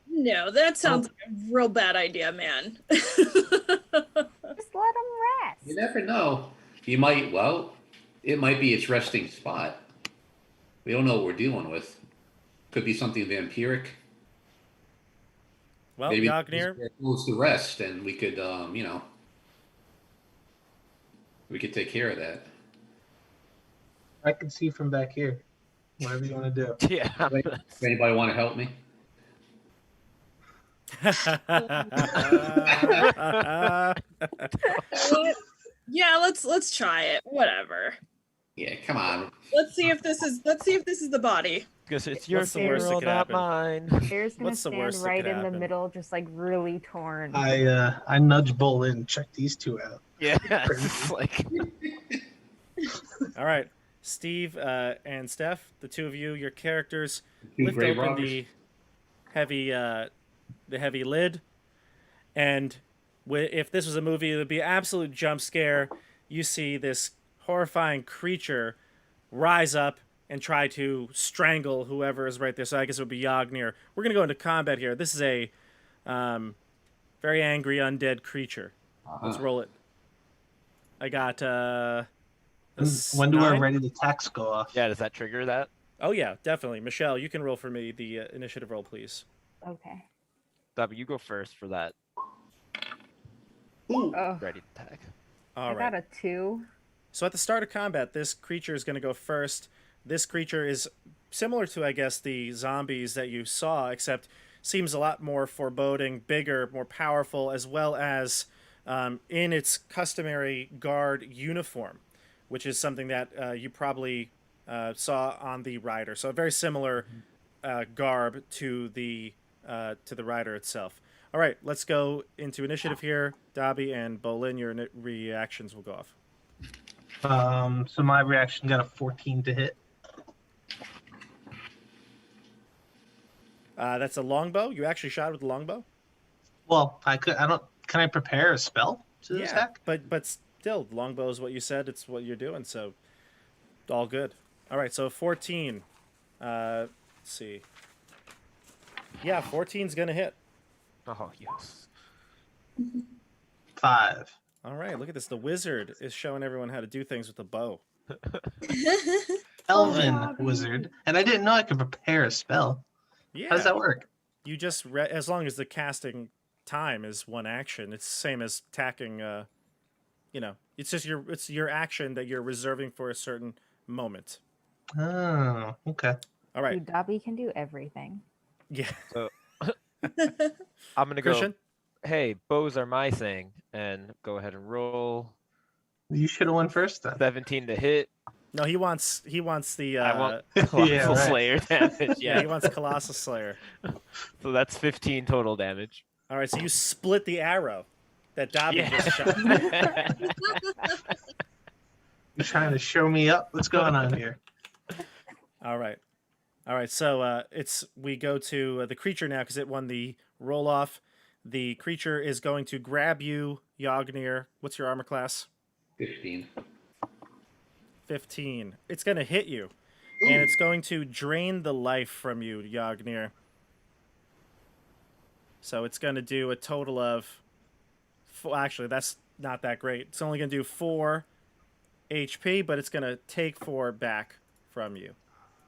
No, that sounds like a real bad idea, man. Just let them rest. You never know. You might, well, it might be its resting spot. We don't know what we're dealing with. Could be something vampiric. Well, Maybe Yagnir, it goes to rest, and we could, we could take care of that. I can see from back here. Whatever you want to do. Yeah. Does anybody want to help me? Yeah, let's try it. Whatever. Yeah, come on. Let's see if this is the body. Because it's your What's the worst that funeral, could not happen? mine. Bear's gonna What's the stand worst that right could in the happen? middle, just like really torn. I nudge Bull in. Check these two out. Yeah. It's like All right, Steve and Steph, the two of you, your characters Two lift grave open robbers. the heavy lid, and if this was a movie, it would be an absolute jump scare. You see this horrifying creature rise up and try to strangle whoever is right there. So I guess it would be Yagnir. We're gonna go into combat here. This is a very angry undead creature. Let's roll it. I got When do our 9? ready attacks go off? yeah, does that trigger that? Oh yeah, definitely. Michelle, you can roll for me the initiative roll, please. Okay. W, you go first for that Oh, ready attack. All I right. got a 2. So at the start of combat, this creature is going to go first. This creature is similar to, I guess, the zombies that you saw, except seems a lot more foreboding, bigger, more powerful, as well as in its customary guard uniform, which is something that you probably saw on the rider. So a very similar garb to the rider itself. All right, let's go into initiative here. Dobby and Bolin, your reactions will go off. So my reaction got a 14 to hit. That's a longbow. You actually shot with the longbow. Well, I could. I don't. Can I prepare a spell to attack? but still, longbow is what you said. It's what you're doing. So all good. All right, so 14. Let's see. Yeah, 14's gonna hit. Oh, yes. 5. All right, look at this. The wizard is showing everyone how to do things with the bow. Elven Dobby. wizard, and I didn't know I could prepare a spell. Yeah. How does that work? You just as long as the casting time is one action, it's the same as attacking. It's just your action that you're reserving for a certain moment. Oh, okay. All right. Dude, Dobby can do everything. Yeah. So I'm gonna go. Christian. Hey, bows are my thing, and go ahead and roll. You should have won first then. 17 to hit. No, he wants the. I want Yeah, Colossal right. Slayer damage. Yeah, he wants Colossus Slayer. So that's 15 total damage. All right, so you split the arrow that Dobby Yeah. just shot. You're trying to show me up. What's going on here? All right. So we go to the creature now because it won the roll off. The creature is going to grab you, Yognir. What's your armor class? 15. 15. It's going to hit you, and it's going to drain the life from you, Yognir. So it's going to do a total of. Actually, that's not that great. It's only going to do 4 HP, but it's going to take 4 back from you.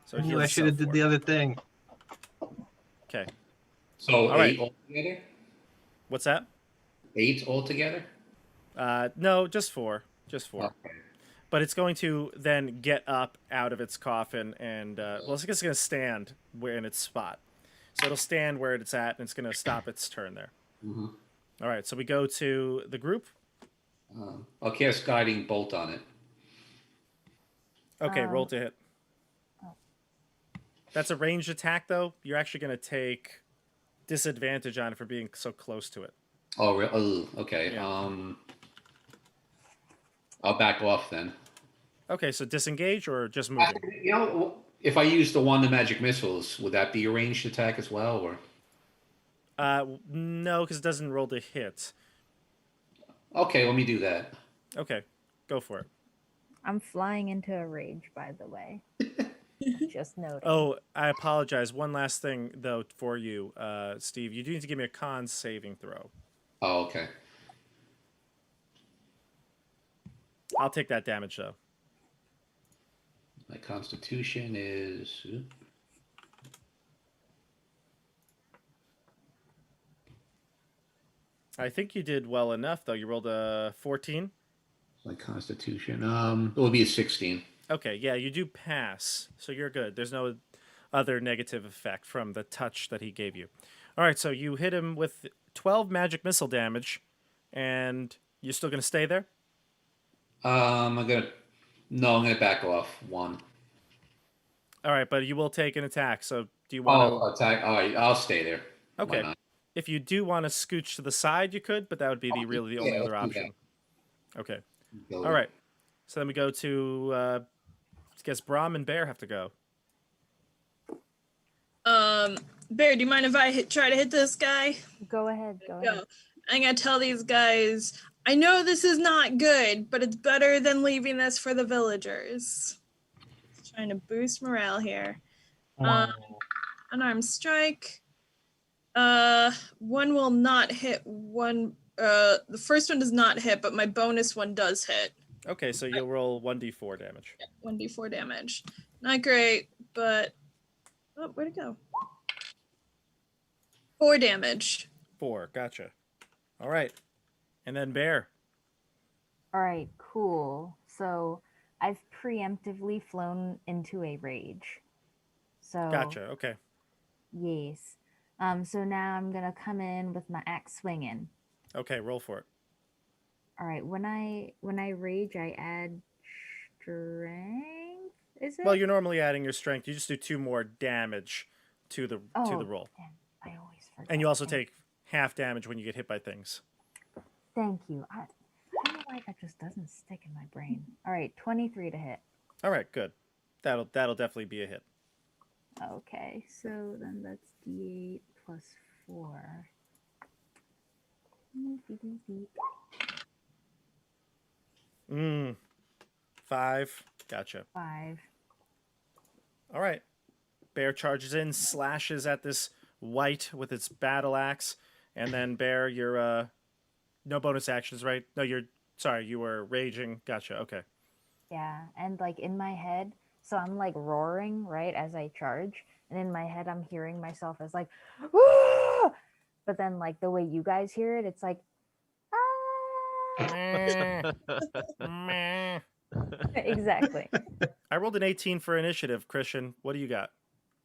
So it heals I should have itself did 4. the other thing. Okay. So All right. 8 altogether? What's that? 8 altogether? No, just 4. Just 4. Okay. But it's going to then get up out of its coffin and, it's just going to stand in its spot. So it'll stand where it's at, and it's going to stop its turn there. Mm-hmm. All right, so we go to the group. I'll cast Guiding Bolt on it. Okay, roll to hit. That's a ranged attack, though. You're actually going to take disadvantage on it for being so close to it. Oh, okay. Yeah. I'll back off then. Okay, so disengage or just moving? If I use the Wand of Magic Missiles, would that be a ranged attack as well, or? No, because it doesn't roll to hit. Okay, let me do that. Okay, go for it. I'm flying into a rage, by the way. Just noting. Oh, I apologize. One last thing, though, for you, Steve. You do need to give me a con saving throw. Oh, okay. I'll take that damage, though. My Constitution is. I think you did well enough, though. You rolled a 14. My Constitution. It will be a 16. Okay, yeah, you do pass, so you're good. There's no other negative effect from the touch that he gave you. All right, so you hit him with 12 magic missile damage, and you're still going to stay there? I'm gonna back off 1. All right, but you will take an attack, so do you want Oh, attack. All right, I'll stay there. to... Okay, Why not? if you do want to scooch to the side, you could, but that would be the only Yeah, other let's do option. Okay, Go all there. right. So then we go to, I guess Brahm and Bear have to go. Bear, do you mind if I try to hit this guy? Go ahead. Go Go. ahead. I'm gonna tell these guys, I know this is not good, but it's better than leaving this for the villagers. Trying to boost morale here. Unarmed strike. One will not hit one. The first one does not hit, but my bonus one does hit. Okay, so you'll roll 1d4 damage. 1d4 damage. Not great, but oh, where'd it go? 4 damage. 4, gotcha. All right, and then Bear. All right, cool. So I've preemptively flown into a rage. So Gotcha, okay. yes. So now I'm gonna come in with my axe swinging. Okay, roll for it. All right. When I rage, I add strength, is it? Well, you're normally adding your strength. You just do 2 more damage to the roll. Damn, I always forget. And you also Thank- take half damage when you get hit by things. Thank you. I don't know why that just doesn't stick in my brain. All right, 23 to hit. All right, good. That'll definitely be a hit. Okay, so then that's D8 plus 4. 5. Gotcha. 5. All right. Bear charges in, slashes at this white with its battle axe, and then Bear, you're no bonus actions, right? No, you were raging. Gotcha. Okay. Yeah, and like in my head, so I'm like roaring, right, as I charge, and in my head I'm hearing myself as like, "Woo!" But then like the way you guys hear it, it's like, ah. Meh. Exactly. I rolled an 18 for initiative, Christian. What do you got?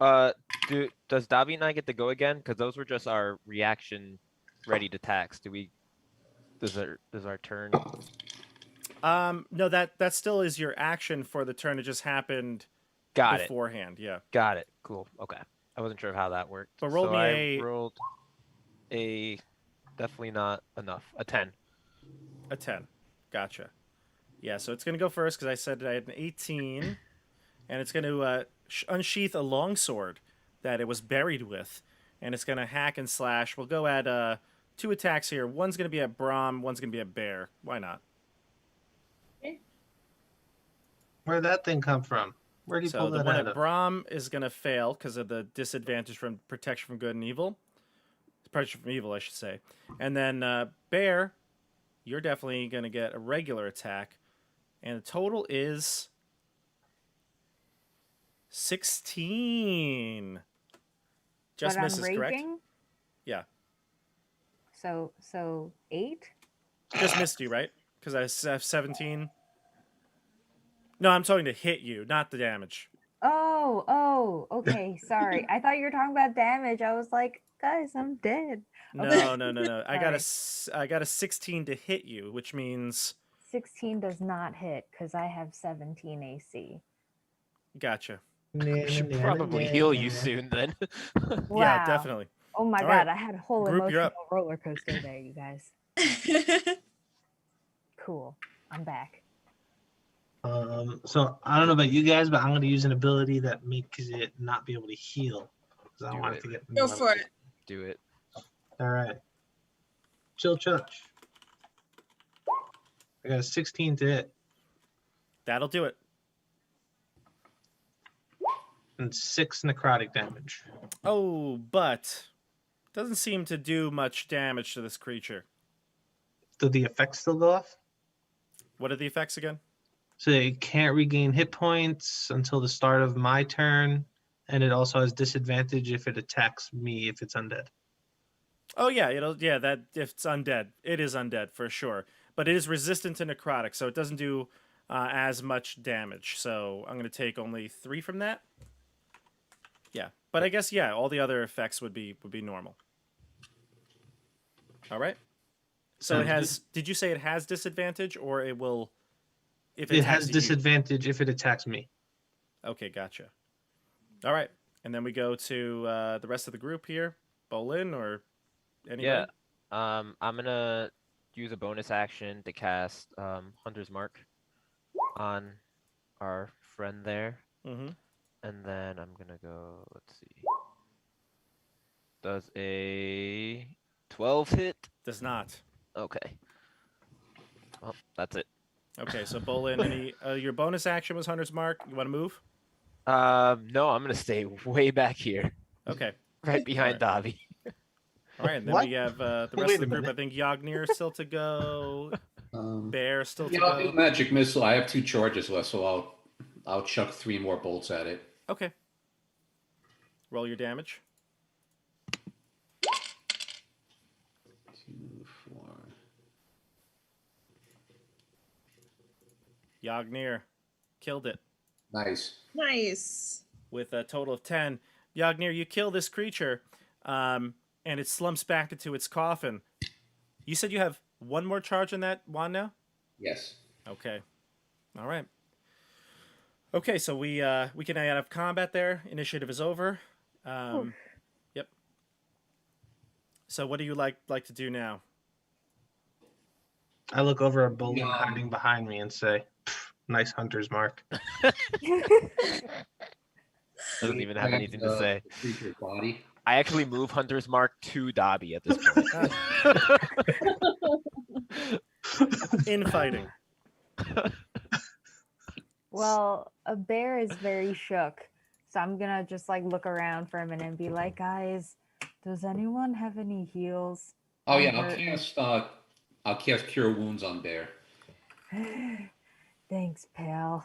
Does Davi and I get to go again? Because those were just our reaction ready to tax. Does our turn? No, that still is your action for the turn. It just happened Got it. beforehand. Yeah. Got it. Cool. Okay. I wasn't sure how that worked. But roll So me I a- rolled a definitely not enough. A 10. A 10. Gotcha. Yeah, so it's going to go first because I said I had an 18. And it's going to unsheath a longsword that it was buried with. And it's going to hack and slash. We'll go at 2 attacks here. One's going to be at Brahm. One's going to be at Bear. Why not? Where'd that thing come from? Where'd he So pull the that one out at of? Brahm is going to fail because of the disadvantage from protection from good and evil. Protection from evil, I should say. And then Bear, you're definitely going to get a regular attack. And the total is 16. Just but misses, I'm correct? raging. Yeah. So 8. Just missed you, right? Because I have 17. No, I'm talking to hit you, not the damage. Oh, okay. Sorry. I thought you were talking about damage. I was like, guys, I'm dead. No, Okay. no. I got a 16 to hit you, which means 16 does not hit because I have 17 AC. gotcha. We should probably heal you soon then. Wow. Yeah, definitely. Oh my All god, right. I had a whole Group, you're emotional up. roller coaster there, you guys. Cool. I'm back. So I don't know about you guys, but I'm going to use an ability that makes it not be able to heal because I Do don't want it. it to get. Go for it. Do it. All right. Chill touch. I got a 16 to hit That'll do it. and 6 necrotic damage. Oh, but doesn't seem to do much damage to this creature. Do the effects still go off? What are the effects again? So it can't regain hit points until the start of my turn, and it also has disadvantage if it attacks me if it's undead. Oh yeah, that if it's undead, it is undead for sure. But it is resistant to necrotic, so it doesn't do as much damage. So I'm gonna take only 3 from that. Yeah, but I guess all the other effects would be normal. All right. So Sounds it good. has. Did you say it has disadvantage, or it will? If It attacks has you? disadvantage if it attacks me. Okay, gotcha. All right, and then we go to the rest of the group here. Bolin or anybody? Yeah. I'm gonna use a bonus action to cast Hunter's Mark on our friend there. Mm-hmm. And then I'm gonna go, let's see. Does a 12 hit? Does not. Okay. Well, that's it. Okay, so Bolin, any your bonus action was Hunter's Mark. You want to move? No, I'm gonna stay way back here, Okay. right behind Davi. All right, and then What? we have the rest Wait of the a group. I minute. think Yagnir still to go. Bear still to Yeah, I'll do go. magic missile. I have 2 charges left, so I'll chuck 3 more bolts at it. Okay. Roll your damage. 2, 4. Yagnir killed it Nice. Nice. with a total of 10. Yagnir, you kill this creature, and it slumps back into its coffin. You said you have 1 more charge on that wand now? Yes. Okay. All right. Okay, so we can out of combat there. Initiative is over. Oof. Yep. So what do you like to do now? I look over at Bolin Yeah. hiding behind me and say, "Nice hunter's mark." Doesn't even have Grab anything to the say. creature's body. I actually move Hunter's Mark to Dobby at this point. Infighting. Well, a bear is very shook. So I'm gonna just like look around for a minute and be like, guys, does anyone have any heals? Oh I'm yeah, hurting. I'll cast Cure Wounds on Bear. Thanks, pal.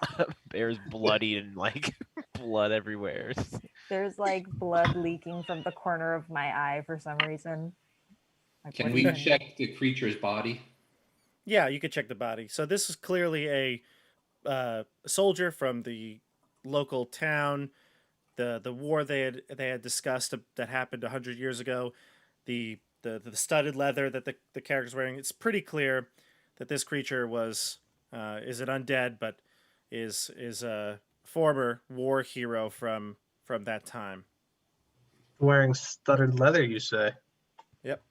Bear's bloody and like blood everywhere. There's like blood leaking from the corner of my eye for some reason. Like, Can what we even- check the creature's body? Yeah, you could check the body. So this is clearly a soldier from the local town. The war they had discussed that happened 100 years ago. The studded leather that the character's wearing. It's pretty clear that this creature is an undead, but is a former war hero from that time. Wearing studded leather, you say? Yep.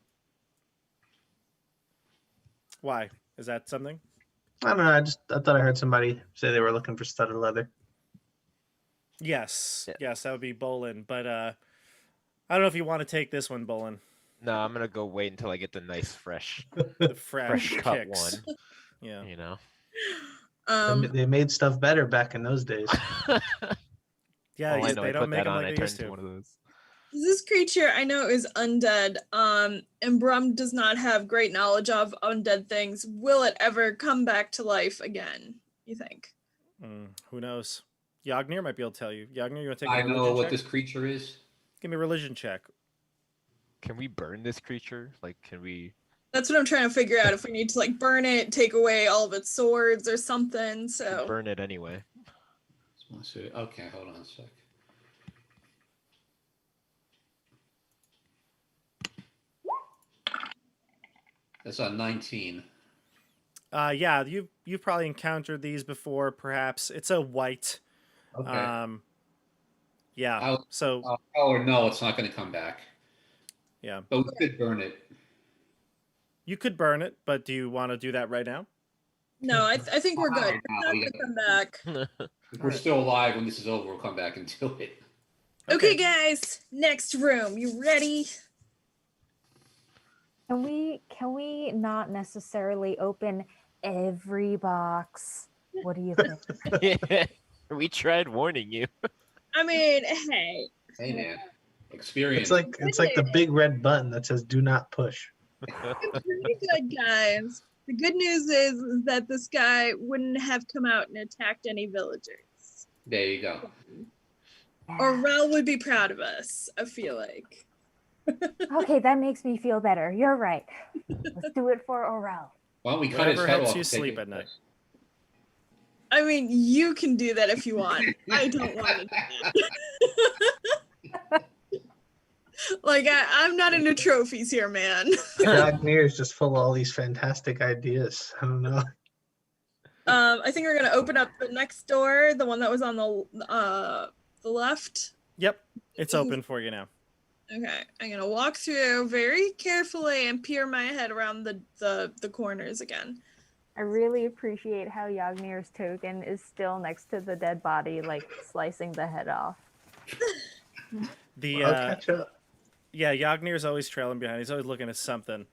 Why? Is that something? I don't know. I thought I heard somebody say they were looking for studded leather. Yes. Yeah. Yes, that would be Bolin. But I don't know if you want to take this one, Bolin. No, I'm gonna go wait until I get the nice fresh The fresh cut kicks. one. Yeah. You know. They made stuff better back in those days. Yeah, All I know, they I don't put make that them on, like I they turned used into to. one of those. This creature I know is undead, and Brum does not have great knowledge of undead things. Will it ever come back to life again, you think? Who knows? Yagnir might be able to tell you. Yagnir, you want to take a I religion know what check? this creature is. Give me a religion check. Can we burn this creature? Like, can we? That's what I'm trying to figure out, if we need to like burn it, take away all of its swords or something. We So burn it anyway. Okay, hold on a sec. That's a 19. Yeah, you've probably encountered these before. Perhaps it's a white. Okay. Yeah. I'll- So or no, it's not going to come back. yeah, But we could burn it. you could burn it, but do you want to do that right now? no, I think we're good. Wow, It's not we gonna come back. If we're still alive when this is over, we'll come back and do it. Okay, guys, next room. You ready? Can we not necessarily open every box? What do you think? We tried warning you. I mean, hey. Hey man, experience. It's like the big red button that says "Do not push." It's pretty good, guys. The good news is that this guy wouldn't have come out and attacked any villagers. There you go. Or Rel would be proud of us, I feel like. Okay, that makes me feel better. You're right. Let's do it for Orel. Why don't we cut his Whatever head helps off you and take sleep it? at night. I mean, you can do that if you want. I don't want to do that. Like, I'm not into trophies here, man. Yagnir is just full of all these fantastic ideas. I don't know. I think we're going to open up the next door, the one that was on the left. Yep, it's open for you now. Okay, I'm gonna walk through very carefully and peer my head around the corners again. I really appreciate how Yagnir's token is still next to the dead body, like slicing the head off. The I'll catch up. yeah, Yagnir's always trailing behind. He's always looking at something,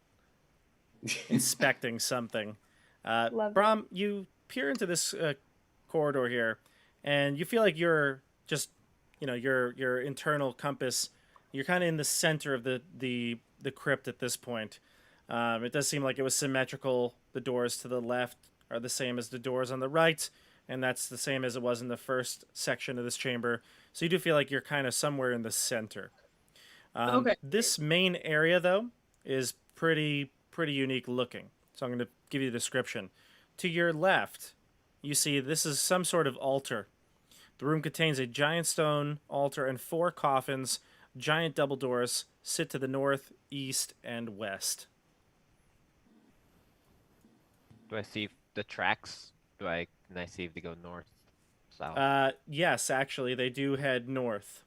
inspecting something. Love Brom, you peer into this corridor here, and you feel like you're just, your internal compass. You're kind of in the center of the crypt at this point. It does seem like it was symmetrical. The doors to the left are the same as the doors on the right, and that's the same as it was in the first section of this chamber. So you do feel like you're kind of somewhere in the center. Okay. This main area, though, is pretty unique looking. So I'm going to give you a description. To your left, you see this is some sort of altar. The room contains a giant stone altar and 4 coffins. Giant double doors sit to the north, east, and west. Do I see the tracks? Can I see if they go north, south? Yes, actually, they do head north.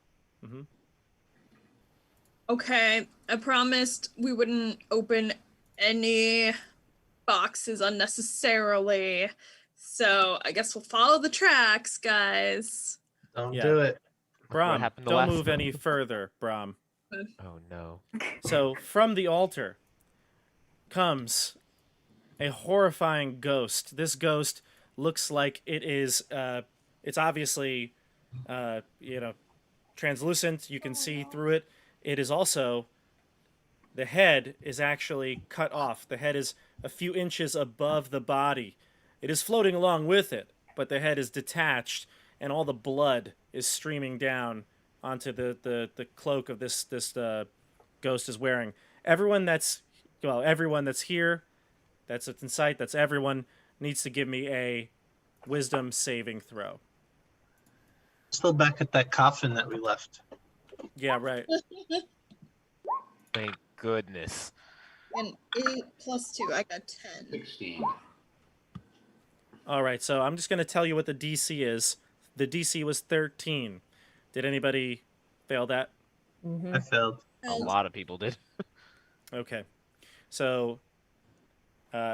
Okay, I promised we wouldn't open any boxes unnecessarily. So I guess we'll follow the tracks, guys. Don't Yeah. do it. Brom, happened the don't last move time? any further, Brom. Oh no. So from the altar comes a horrifying ghost. This ghost looks like it is. It's obviously, translucent. You can see through it. It is also. The head is actually cut off. The head is a few inches above the body. It is floating along with it, but the head is detached, and all the blood is streaming down onto the cloak of this ghost is wearing. Everyone that's here, that's in sight, that's everyone, needs to give me a wisdom saving throw. Still back at that coffin that we left. Yeah, right. Thank goodness. And 8 plus 2, I got 10. 16. All right, so I'm just going to tell you what the DC is. The DC was 13. Did anybody fail that? I failed. A lot of people did. Okay. So,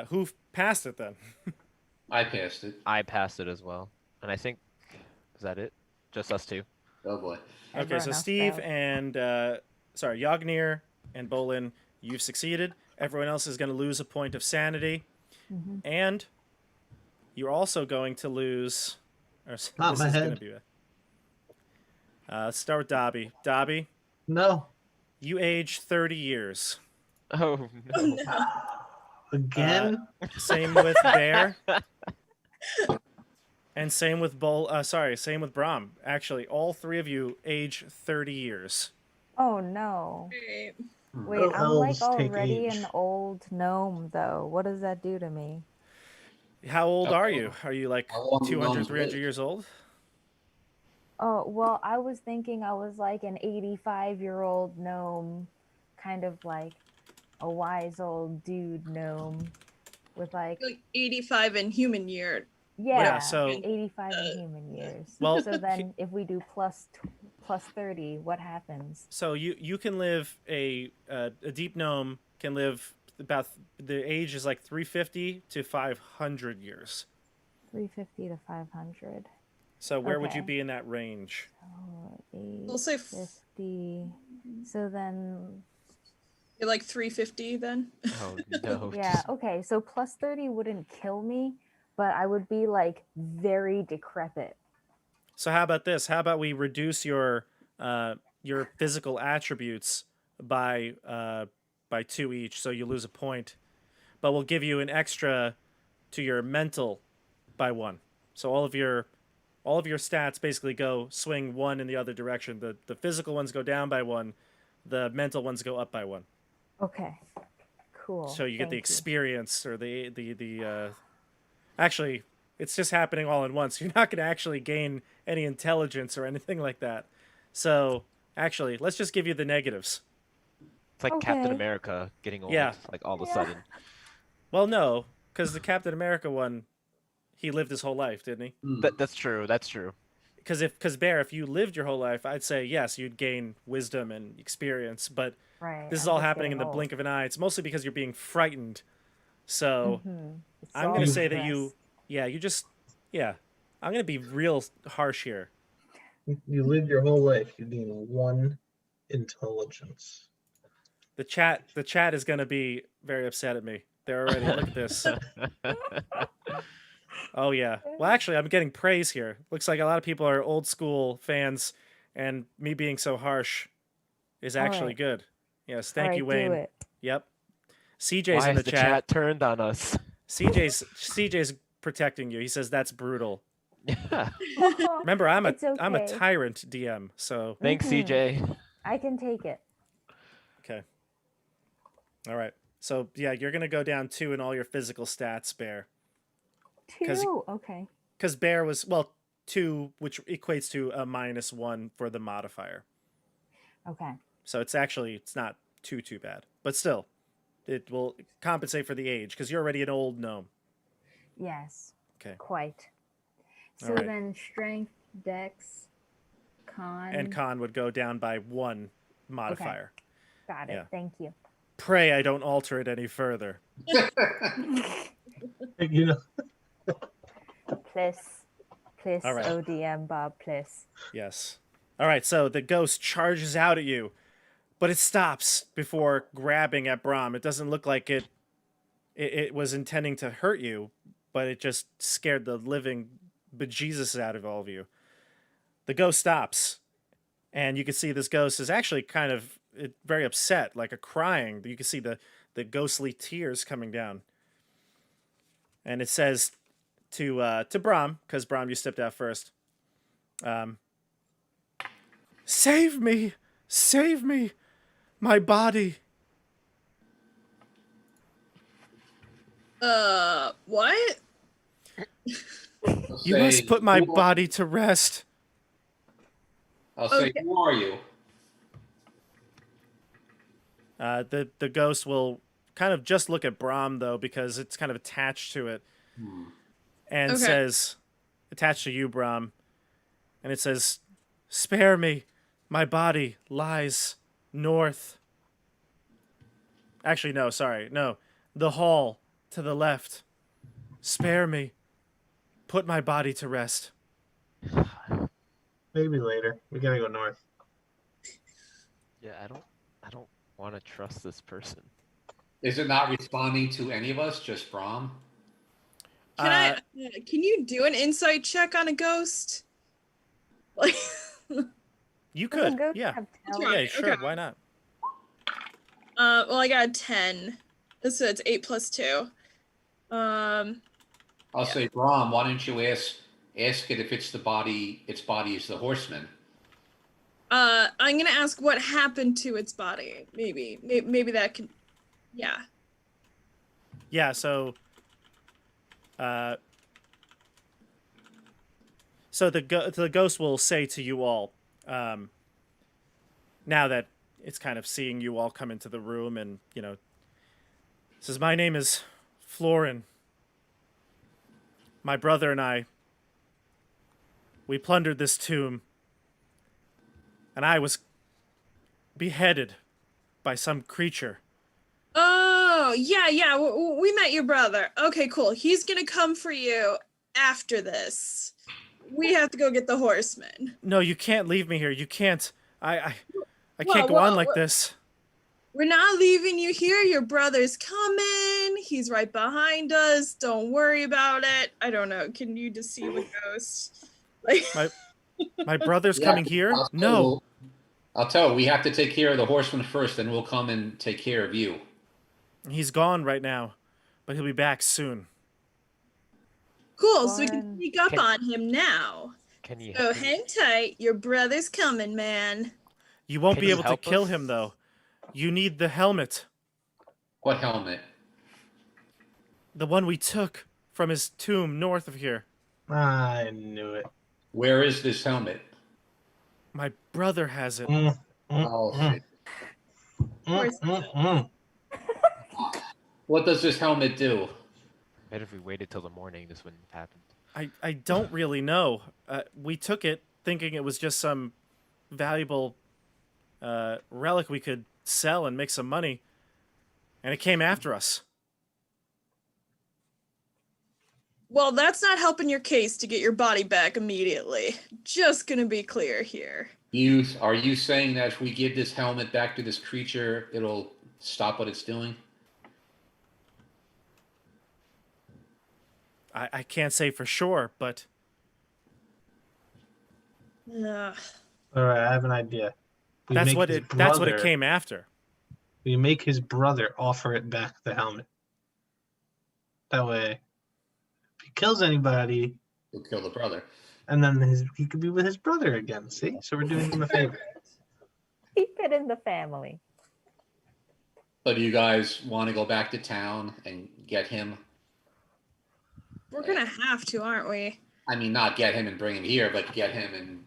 who passed it then? I passed it. I passed it as well. And I think, is that it? Just us two. Oh boy. Okay, Everyone so else Steve failed. and, Yagnir and Bolin, you've succeeded. Everyone else is going to lose a point of sanity. And you're also going to lose... Or, Not my head. Gonna be let's start with Dobby. Dobby, No. you age 30 years. Oh no. Again? Same with Bear. And same with same with Brom. Actually, all three of you age 30 years. Oh no. Great. Wait, No I'm like elves take already age. an old gnome though. What does that do to me? How old How are old? you? Are you like How long do 200, gnomes 300 live? years old? Oh, well, I was thinking I was like an 85-year-old gnome, kind of like a wise old dude gnome with like, Like 85 in human year. yeah, so- 85 in human years. Well, So then if we do plus 30, what happens? So you can live a deep gnome can live about the age is like 350 to 500 years. 350 to 500. So where would you Okay. be in that range? Oh, We'll say 850. So then, you're like 350 then. Oh no. yeah, okay. So plus 30 wouldn't kill me, but I would be like very decrepit. So how about this? How about we reduce your physical attributes by 2 each, so you lose a point, but we'll give you an extra to your mental by 1. So all of your stats basically go swing 1 in the other direction. The physical ones go down by 1, the mental ones go up by 1. Okay. Cool. So you get the Thank experience or the actually it's just happening all at once. You're not going to actually gain any intelligence or anything like that. So actually, let's just give you the negatives. It's like Captain Okay. America getting old, Yeah. like all of a Yeah. sudden. Well, no, because the Captain America one, he lived his whole life, didn't he? That's true. That's true. Because Bear, if you lived your whole life, I'd say yes, you'd gain wisdom and experience. But Right. this is I'm all just happening in getting the old. blink of an eye. It's mostly because you're being frightened. So It's I'm all gonna the say that you, stress. I'm gonna be real harsh here. You live your whole life. You gain 1 intelligence. The chat is gonna be very upset at me. They're already look at this. Oh yeah. Well, actually, I'm getting praise here. Looks like a lot of people are old school fans, and me being so harsh is All actually right. good. Yes, All thank right, you, Wayne. do it. Yep. CJ's Why in has the the chat. chat turned on us? CJ's protecting you. He says that's brutal. Yeah. Remember, I'm a It's okay. tyrant DM. So Thanks, Mhm. CJ. I can take it. okay. All right. So yeah, you're gonna go down 2 in all your physical stats, Bear. 'Cause- Okay. Because Bear was 2, which equates to a -1 for the modifier. Okay. So it's not too bad, but still, it will compensate for the age because you're already an old gnome. Yes. Okay. Quite. So right. then strength, dex, con. And con would go down by 1 modifier. Got it. yeah. Thank you. Pray I don't alter it any further. You know, Please, All right. ODM Bob, please. Yes. All right, so the ghost charges out at you, but it stops before grabbing at Brahm. It doesn't look like it was intending to hurt you, but it just scared the living bejesus out of all of you. The ghost stops, and you can see this ghost is actually kind of very upset, like a crying. You can see the ghostly tears coming down. And it says to Brahm, because Brahm, you stepped out first. Save me! Save me! My body! What? You must put my body to rest. I'll say, Okay. who are you? The ghost will kind of just look at Brahm, though, because it's kind of attached to it. And Okay. says, attached to you, Brahm, and it says, spare me. My body lies north. Actually, no, sorry. No. The hall to the left. Spare me. Put my body to rest. maybe later. We gotta go north. Yeah, I don't want to trust this person. Is it not responding to any of us, just Brahm? Can you do an insight check on a ghost? Like, You Doesn't could. ghosts Yeah. have That's talent? Yeah, right. sure. Okay. Why not? well, I got a 10. So it's 8 plus 2. I'll say, Brahm, why don't you ask it if its body is the horseman? I'm gonna ask what happened to its body. Maybe that can, yeah. Yeah, so the ghost will say to you all, now that it's kind of seeing you all come into the room, and says, my name is Florin. My brother and I, we plundered this tomb, and I was beheaded by some creature. Oh, yeah. We met your brother. Okay, cool. He's gonna come for you after this. We have to go get the horseman. No, you can't leave me here. You can't. I Whoa, can't go on whoa, like whoa. this. We're not leaving you here. Your brother's coming. He's right behind us. Don't worry about it. I don't know. Can you deceive a ghost? Like, My brother's Yeah, coming here? I'll tell No. you- I'll tell you, we have to take care of the horseman first, then we'll come and take care of you. He's gone right now, but he'll be back soon. cool. So we can Fun. sneak up Can- on him now. Can you So hang tight. Your brother's coming, man. You won't Can be you able to help kill us? him, though. You need the helmet. What helmet? The one we took from his tomb north of here. I knew it. Where is this helmet? My brother has it. Oh, shit. course. What does this helmet do? Bet if we waited till the morning, this wouldn't have happened. I don't really know. We took it thinking it was just some valuable relic we could sell and make some money. And it came after us. Well, that's not helping your case to get your body back immediately. Just gonna be clear here. Are you saying that if we give this helmet back to this creature, it'll stop what it's doing? I can't say for sure, but Ugh. All right, I have an idea. We that's make what his it brother- came after. We make his brother offer it back the helmet. That way, if he kills anybody, We'll kill the brother. and then he could be with his brother again. See, so we're doing him a favor. Keep it in the family. But do you guys want to go back to town and get him? We're gonna have to, aren't we? I mean, not get him and bring him here, but get him and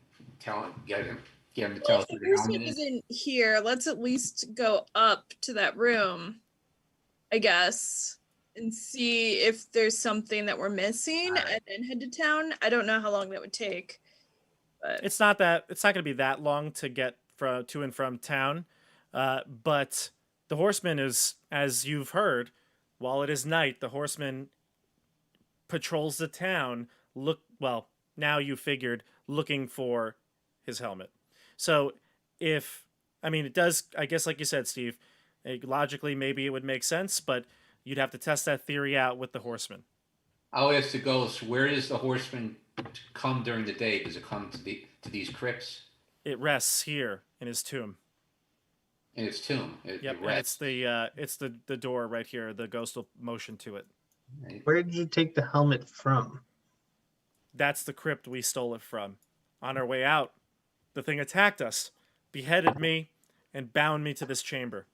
get him to tell Well, us if where the the horseman helmet is. isn't here, let's at least go up to that room. I guess. and see if there's something that we're missing, All right. and then head to town. I don't know how long that would take, but It's not going to be that long to get to and from town, but the horseman is, as you've heard, while it is night, the horseman patrols the town. Now you figured looking for his helmet. So it does, I guess, like you said, Steve, logically maybe it would make sense, but you'd have to test that theory out with the horseman. I'll ask the ghost, where does the horseman come during the day? Does it come to these crypts? It rests here in his tomb. In its tomb. It Yep, and rests. it's the door right here. The ghost will motion to it. Right? Where did you take the helmet from? That's the crypt we stole it from. On our way out, the thing attacked us, beheaded me, and bound me to this chamber.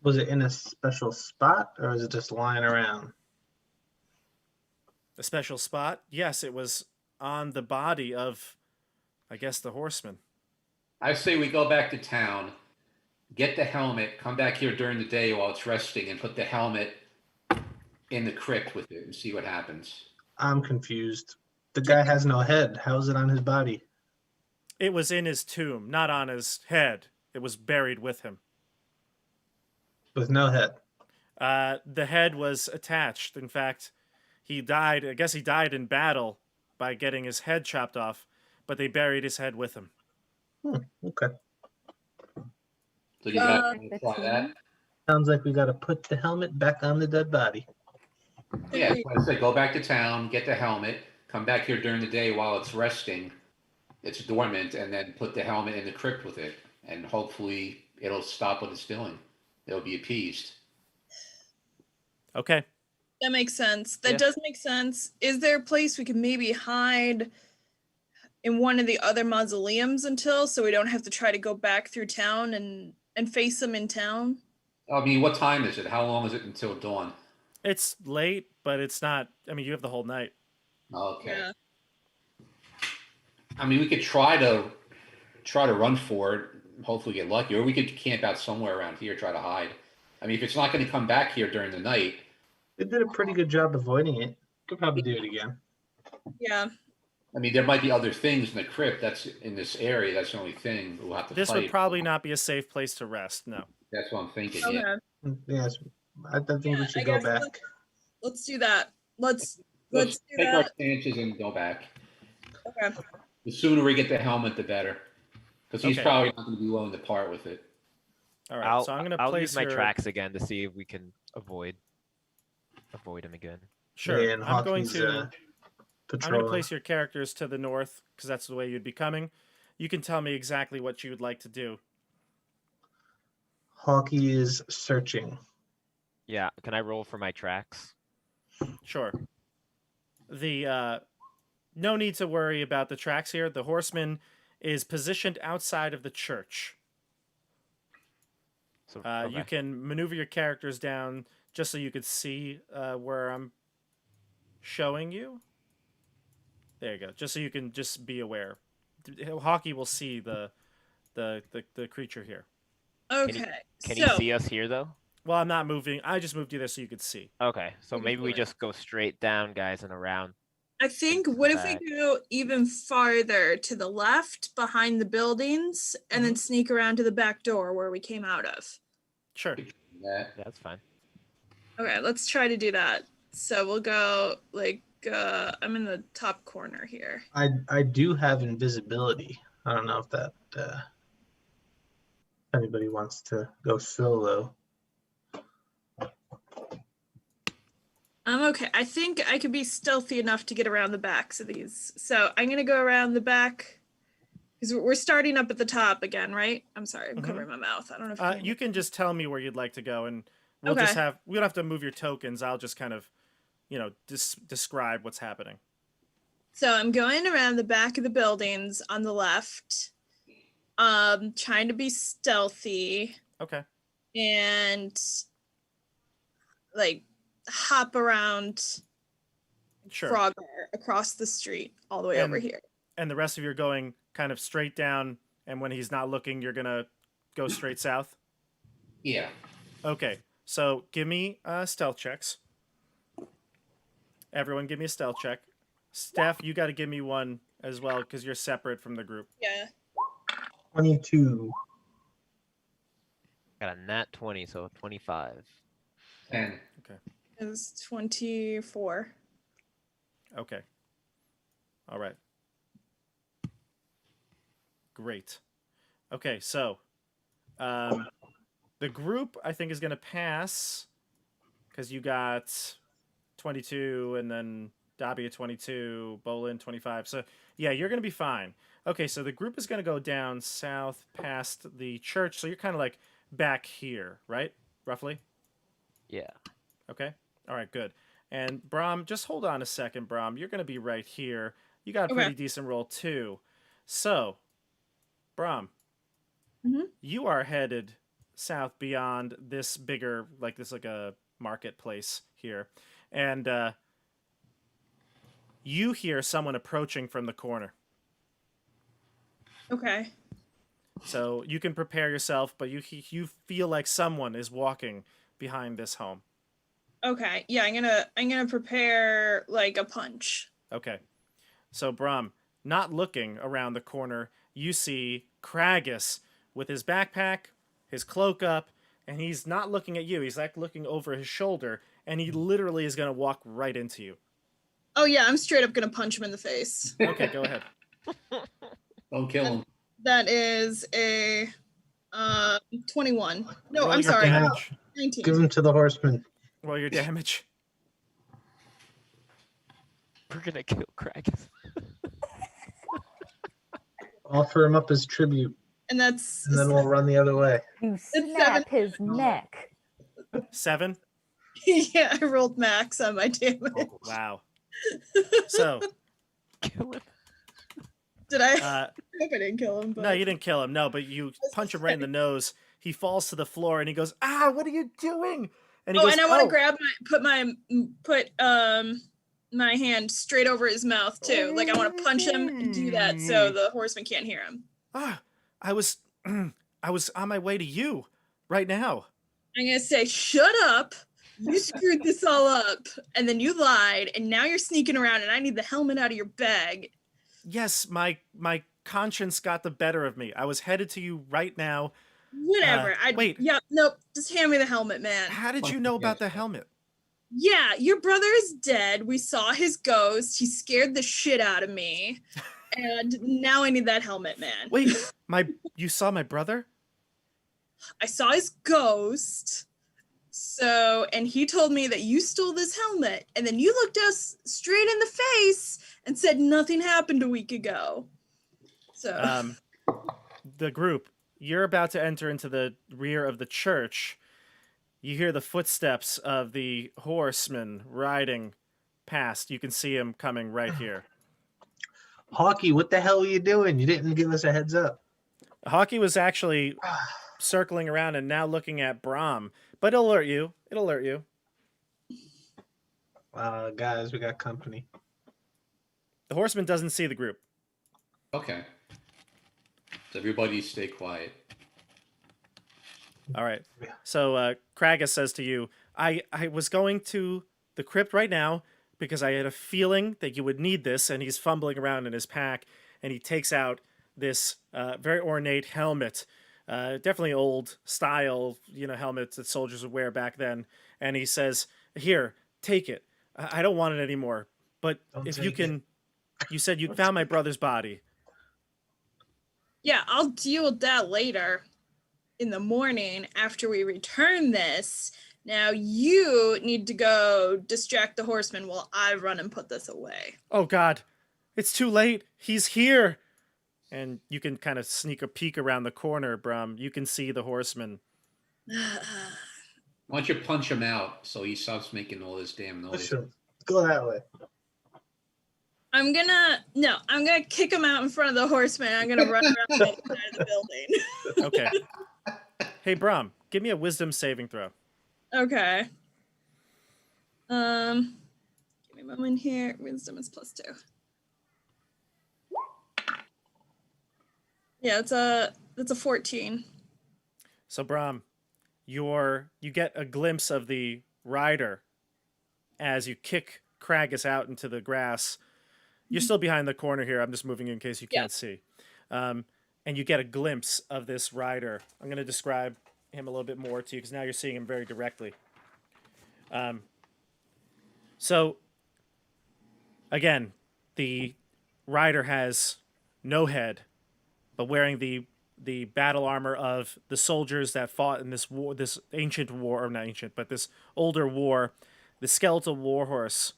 Was it in a special spot, or is it just lying around? A special spot? Yes, it was on the body of, I guess, the horseman. I say we go back to town, get the helmet, come back here during the day while it's resting, and put the helmet in the crypt with it and see what happens. I'm confused. The guy has no head. How is it on his body? It was in his tomb, not on his head. It was buried with him. With no head. The head was attached. In fact, he died. I guess he died in battle by getting his head chopped off, but they buried his head with him. Okay. So you got the to try that? Sounds like we got to put the helmet back on the dead body. Yeah, I say go back to town, get the helmet, come back here during the day while it's resting, it's dormant, and then put the helmet in the crypt with it, and hopefully it'll stop what it's doing. It'll be appeased. Okay. that makes sense. That Yeah. does make sense. Is there a place we could maybe hide in one of the other mausoleums until, so we don't have to try to go back through town and face them in town? I mean, what time is it? How long is it until dawn? It's late, but it's not. I mean, you have the whole night. Okay. Yeah. I mean, we could try to run for it, hopefully get lucky, or we could camp out somewhere around here, try to hide. I mean, if it's not going to come back here during the night, They did a pretty good job avoiding it. Could probably do it again. Yeah. I mean, there might be other things in the crypt that's in this area. That's the only thing we'll have to This fight. would probably not be a safe place to rest. No. That's what I'm thinking. Okay. Yeah. Yes, I think Yeah, we I should go guess back. let's do that. Let's Let's do take our that. chances and go back. Okay. The sooner we get the helmet, the better. Because he's Okay. probably not going to be willing to part with it. All right. So I'm gonna I'll place use my your... tracks again to see if we can avoid him again. Sure. And I'm going Hawkins, to. I'm going to patrolling. place your characters to the north because that's the way you'd be coming. You can tell me exactly what you would like to do. Hawkeye is searching. Yeah, can I roll for my tracks? Sure. The no need to worry about the tracks here. The horseman is positioned outside of the church. So You can maneuver your characters down just so you could see where I'm showing you. There you go. Just so you can just be aware. Hawkeye will see the creature here. Okay. Can so, he see us here though? Well, I'm not moving. I just moved you there so you could see. Okay, so Okay, maybe we fine. just go straight down, guys, and around. I think into the what if we back. go even farther to the left behind the buildings and then sneak around to the back door where we came out of? Sure. That. That's fine. Okay, let's try to do that. So we'll go like I'm in the top corner here. I do have invisibility. I don't know if that anybody wants to go solo. I'm okay. I think I could be stealthy enough to get around the backs of these. So I'm gonna go around the back because we're starting up at the top again, right? I'm sorry, I'm Mhm. covering my mouth. I don't know if You can just tell me where you'd like to go, and we'll Okay. just have. We don't have to move your tokens. I'll just kind of, describe what's happening. So I'm going around the back of the buildings on the left, trying to be stealthy Okay. and like hop around Sure. Frogger across the street all the way over And- here. And the rest of you are going kind of straight down, and when he's not looking, you're gonna go straight south. Yeah. Okay. So give me stealth checks. Everyone, give me a stealth check. Steph, you got to give me one as well because you're separate from the group. Yeah. 22. Got a nat 20, so 25. 10. Is 24. Okay. All right. Great. Okay, so the group I think is going to pass because you got 22 and then Dobby at 22, Bolin 25. So yeah, you're going to be fine. Okay, so the group is going to go down south past the church. So you're kind of like back here, right? Roughly? Yeah. Okay. All right, good. And Brahm, just hold on a second, Brahm. You're going to be right here. You got a pretty decent roll too. So, Brahm, you are headed south beyond this bigger, like a marketplace here. And you hear someone approaching from the corner. Okay. So you can prepare yourself, but you feel like someone is walking behind this home. Okay. Yeah, I'm gonna prepare like a punch. Okay. So Brahm, not looking around the corner, you see Kragus with his backpack, his cloak up, and he's not looking at you. He's like looking over his shoulder, and he literally is going to walk right into you. Oh yeah, I'm straight up gonna punch him in the face. Okay, go ahead. Don't kill him. That is a 21. No, Roll I'm your sorry. damage. 19. Give him to the horseman. Roll your damage. We're gonna kill Kragus. Offer him up as tribute, And that's and then we'll run the other way. You It's snap his neck. 7? yeah, I rolled max on my damage. Wow. So, Kill him. Did I? uh, I hope I didn't kill him. But... no, you didn't kill him. No, but you punch him right in the nose. He falls to the floor, and he goes, "Ah, what are you doing?" And he goes, and I want to grab put my hand straight over his mouth too. Like I want to punch him and do that so the horseman can't hear him. Ah, I was on my way to you right now. I'm gonna say, "Shut up! You screwed this all up, and then you lied, and now you're sneaking around, and I need the helmet out of your bag." Yes, my conscience got the better of me. I was headed to you right now. Whatever. Wait. Yeah. Nope. Just hand me the helmet, man. How did you know about the helmet? Yeah, your brother is dead. We saw his ghost. He scared the shit out of me. And now I need that helmet, man. Wait, you saw my brother? I saw his ghost. So, and he told me that you stole this helmet. And then you looked us straight in the face and said nothing happened a week ago. So, The group, you're about to enter into the rear of the church. You hear the footsteps of the horseman riding past. You can see him coming right here. Hawkeye, what the hell are you doing? You didn't give us a heads up. Hawkeye was actually circling around and now looking at Brahm, but it'll alert you. It'll alert you. Guys, we got company. The horseman doesn't see the group. Okay. So everybody stay quiet. All right. So Kragus says to you, I was going to the crypt right now because I had a feeling that you would need this, and he's fumbling around in his pack, and he takes out this very ornate helmet, definitely old style, helmets that soldiers would wear back then, and he says, "Here, take it. I don't want it anymore, but if you can, you said you found my brother's body." yeah, I'll deal with that later in the morning after we return this. Now you need to go distract the horseman while I run and put this away. Oh God, it's too late. He's here. And you can kind of sneak a peek around the corner, Brum. You can see the horseman. Why don't you punch him out so he stops making all this damn noise? Go that way. I'm gonna kick him out in front of the horseman. I'm gonna run around the other side of the building. Okay. Hey, Brum, give me a wisdom saving throw. Okay. Give me a moment here. Wisdom is +2. Yeah, it's a 14. So, Brum, you get a glimpse of the rider as you kick Kragus out into the grass. You're still behind the corner here. I'm just moving in case you Yeah. can't see. And you get a glimpse of this rider. I'm going to describe him a little bit more to you because now you're seeing him very directly. So, again, the rider has no head, but wearing the battle armor of the soldiers that fought in this war, this ancient war, or not ancient, but this older war. The skeletal warhorse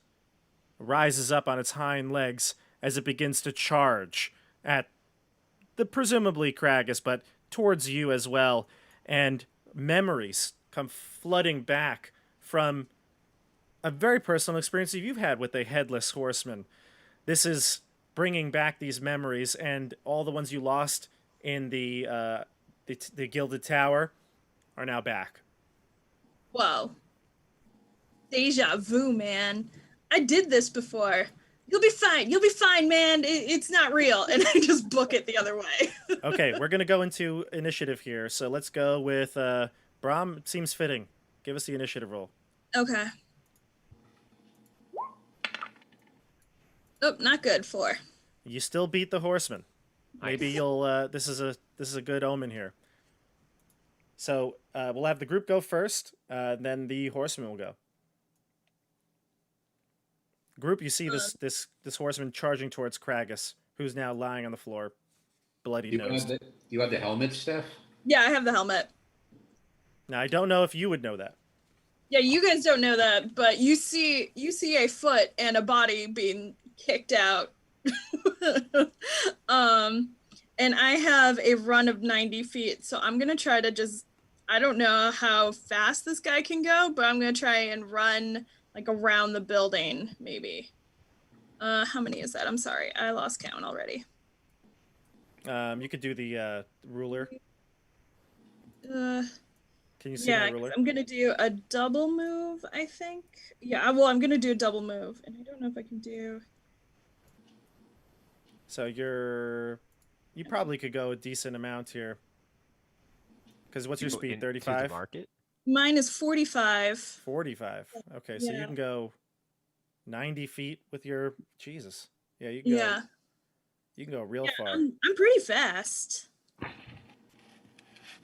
rises up on its hind legs as it begins to charge at the presumably Kragus, but towards you as well. And memories come flooding back from a very personal experience that you've had with a headless horseman. This is bringing back these memories, and all the ones you lost in the Gilded Tower are now back. Whoa. Deja vu, man. I did this before. You'll be fine. You'll be fine, man. It's not real. And I just book it the other way. Okay, we're going to go into initiative here. So let's go with Brahm. It seems fitting. Give us the initiative roll. Okay. Oh, not good. 4. You still beat the horseman. Maybe Nice. you'll. This is a good omen here. So we'll have the group go first, then the horseman will go. Group, you see this horseman charging towards Kragus, who's now lying on the floor, bloody You nosed. have the helmet, Steph? Yeah, I have the helmet. Now I don't know if you would know that. Yeah, you guys don't know that, but you see a foot and a body being kicked out. And I have a run of 90 feet, so I'm gonna try to just, I don't know how fast this guy can go, but I'm gonna try and run like around the building, maybe. How many is that? I'm sorry, I lost count already. You could do the ruler. Uh, Can you see yeah, my 'cause ruler? I'm gonna do a double move, I think. Yeah, well, I'm gonna do a double move, and I don't know if I can do. So you probably could go a decent amount here. Because what's your Go speed? into the 35? market. Mine is 45. 45. Okay, so you Yeah. can go 90 feet with your Jesus. Yeah, you can go. Yeah, You can go real yeah, far. I'm pretty fast.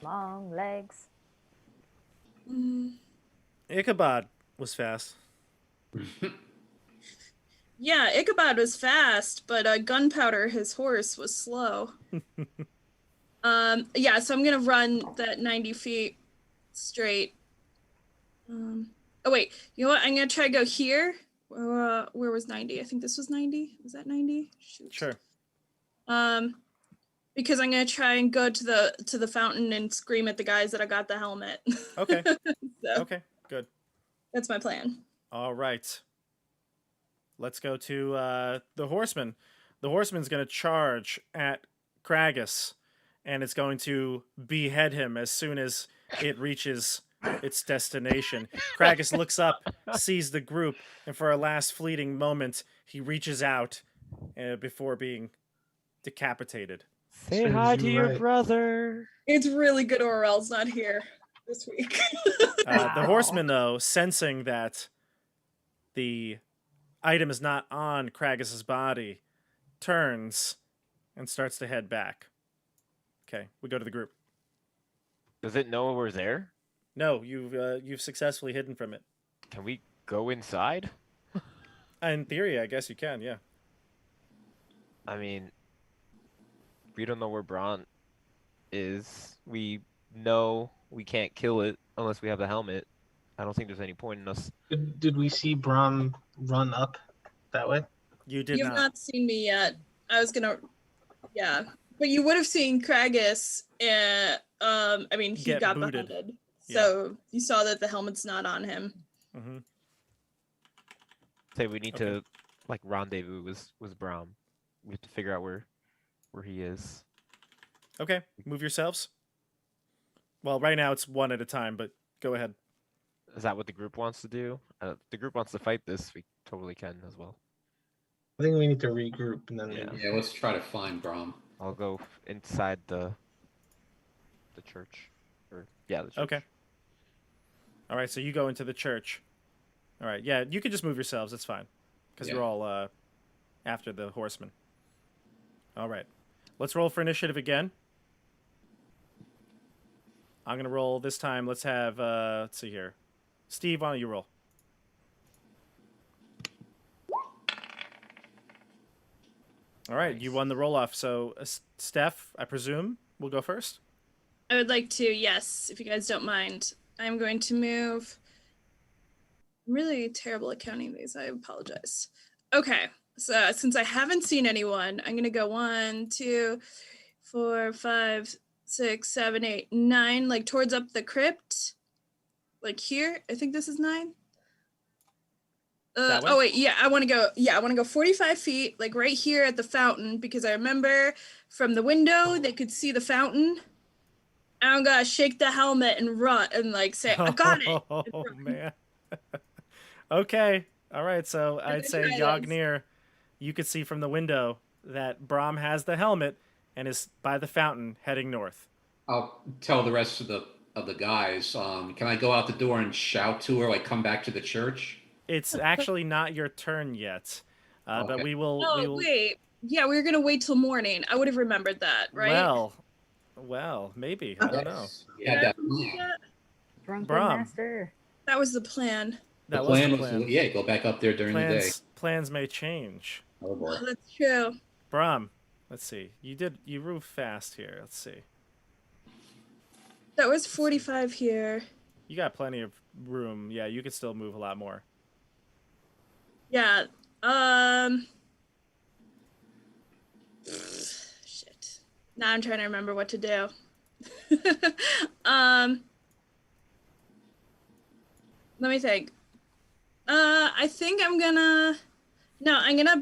Long legs. Mm, Ichabod was fast. yeah, Ichabod was fast, but Gunpowder, his horse, was slow. Yeah, so I'm gonna run that 90 feet straight. Oh wait, you know what? I'm gonna try to go here. Where was 90? I think this was 90. Was that 90? Shoot. Sure. Because I'm gonna try and go to the fountain and scream at the guys that I got the helmet. Okay. So Okay, good. that's my plan. All right. Let's go to the horseman. The horseman's going to charge at Kragus, and it's going to behead him as soon as it reaches its destination. Kragus looks up, sees the group, and for a last fleeting moment, he reaches out before being decapitated. Say Serves hi you to your right. brother. It's really good Orel's not here this week. The Wow. horseman, though, sensing that the item is not on Kragus's body, turns and starts to head back. Okay, we go to the group. Does it know we're there? No, you've successfully hidden from it. Can we go inside? In theory, I guess you can. Yeah. I mean, we don't know where Braun is. We know we can't kill it unless we have the helmet. I don't think there's any point in us. Did we see Brahm run up that way? You did You've not. not seen me yet. I was gonna, yeah, but you would have seen Kragus. I mean, he Get got booted. beheaded, so you saw that the helmet's not on him. Mm-hmm. Say we need Okay. to like rendezvous with Braum. We have to figure out where he is. Okay, move yourselves. Well, right now it's one at a time, but go ahead. Is that what the group wants to do? If the group wants to fight this, we totally can as well. I think we need to regroup and then Yeah. maybe. Yeah, let's try to find Brahm. I'll go inside the church. Or yeah, the church. Okay. All right, so you go into the church. All right, yeah, you can just move yourselves. It's fine, because you're all after the horseman. All right, let's roll for initiative again. I'm gonna roll this time. Let's have let's see here. Steve, why don't you roll? All right, Nice. you won the roll off. So Steph, I presume, will go first. I would like to, yes, if you guys don't mind. I'm going to move. I'm really terrible at counting these. I apologize. Okay, so since I haven't seen anyone, I'm gonna go 1, 2, 4, 5, 6, 7, 8, 9, like towards up the crypt, like here. I think this is 9. That way? Oh wait, yeah, I want to go. Yeah, I want to go 45 feet, like right here at the fountain, because I remember from the window they could see the fountain. I'm gonna shake the helmet and run and like say, "I got it." Oh man. Okay. All right. So I'd say try this. Yagnir, you could see from the window that Brahm has the helmet and is by the fountain heading north. I'll tell the rest of the guys. Can I go out the door and shout to her, like, come back to the church? It's actually not your turn yet, but Okay. we will. Oh we will. wait, yeah, we were gonna wait till morning. I would have remembered that, right? Well, maybe. I don't know. You had that plan. Drunken Brom. master. That was the plan. That The was plan the was, plan. yeah, go back up there during the day. Plans may change. Oh boy. Oh, that's true. Brahm, let's see. You moved fast here. Let's see. That was 45 here. You got plenty of room. Yeah, you could still move a lot more. Yeah. Shit. Now I'm trying to remember what to do. Let me think. I think I'm gonna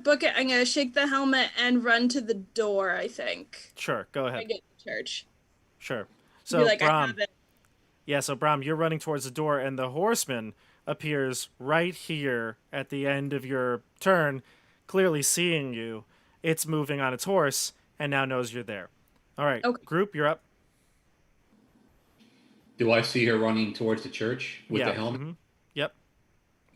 book it. I'm gonna shake the helmet and run to the door, I think. Sure, go I ahead. get to church. Sure. Be So like, I Brahm, have it. yeah, so Brahm, you're running towards the door, and the horseman appears right here at the end of your turn, clearly seeing you. It's moving on its horse, and now knows you're there. All right, Okay. group, you're up. Do I see her running towards the church with yeah. the helmet? mhm. Yep.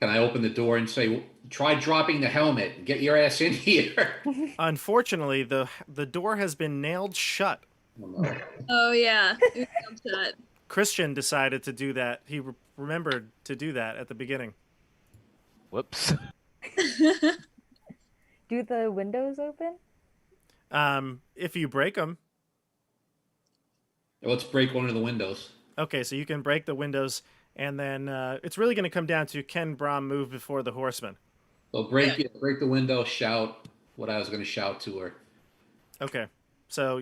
Can I open the door and say, try dropping the helmet, get your ass in here? Unfortunately, the door has been nailed shut. Oh, no. Oh yeah. It was upset. Christian decided to do that. He remembered to do that at the beginning. Whoops. Do the windows open? If you break them, Let's break one of the windows. okay, so you can break the windows, and then it's really going to come down to can Brahm move before the horseman. So break the window, shout what I was going to shout to her. Okay, so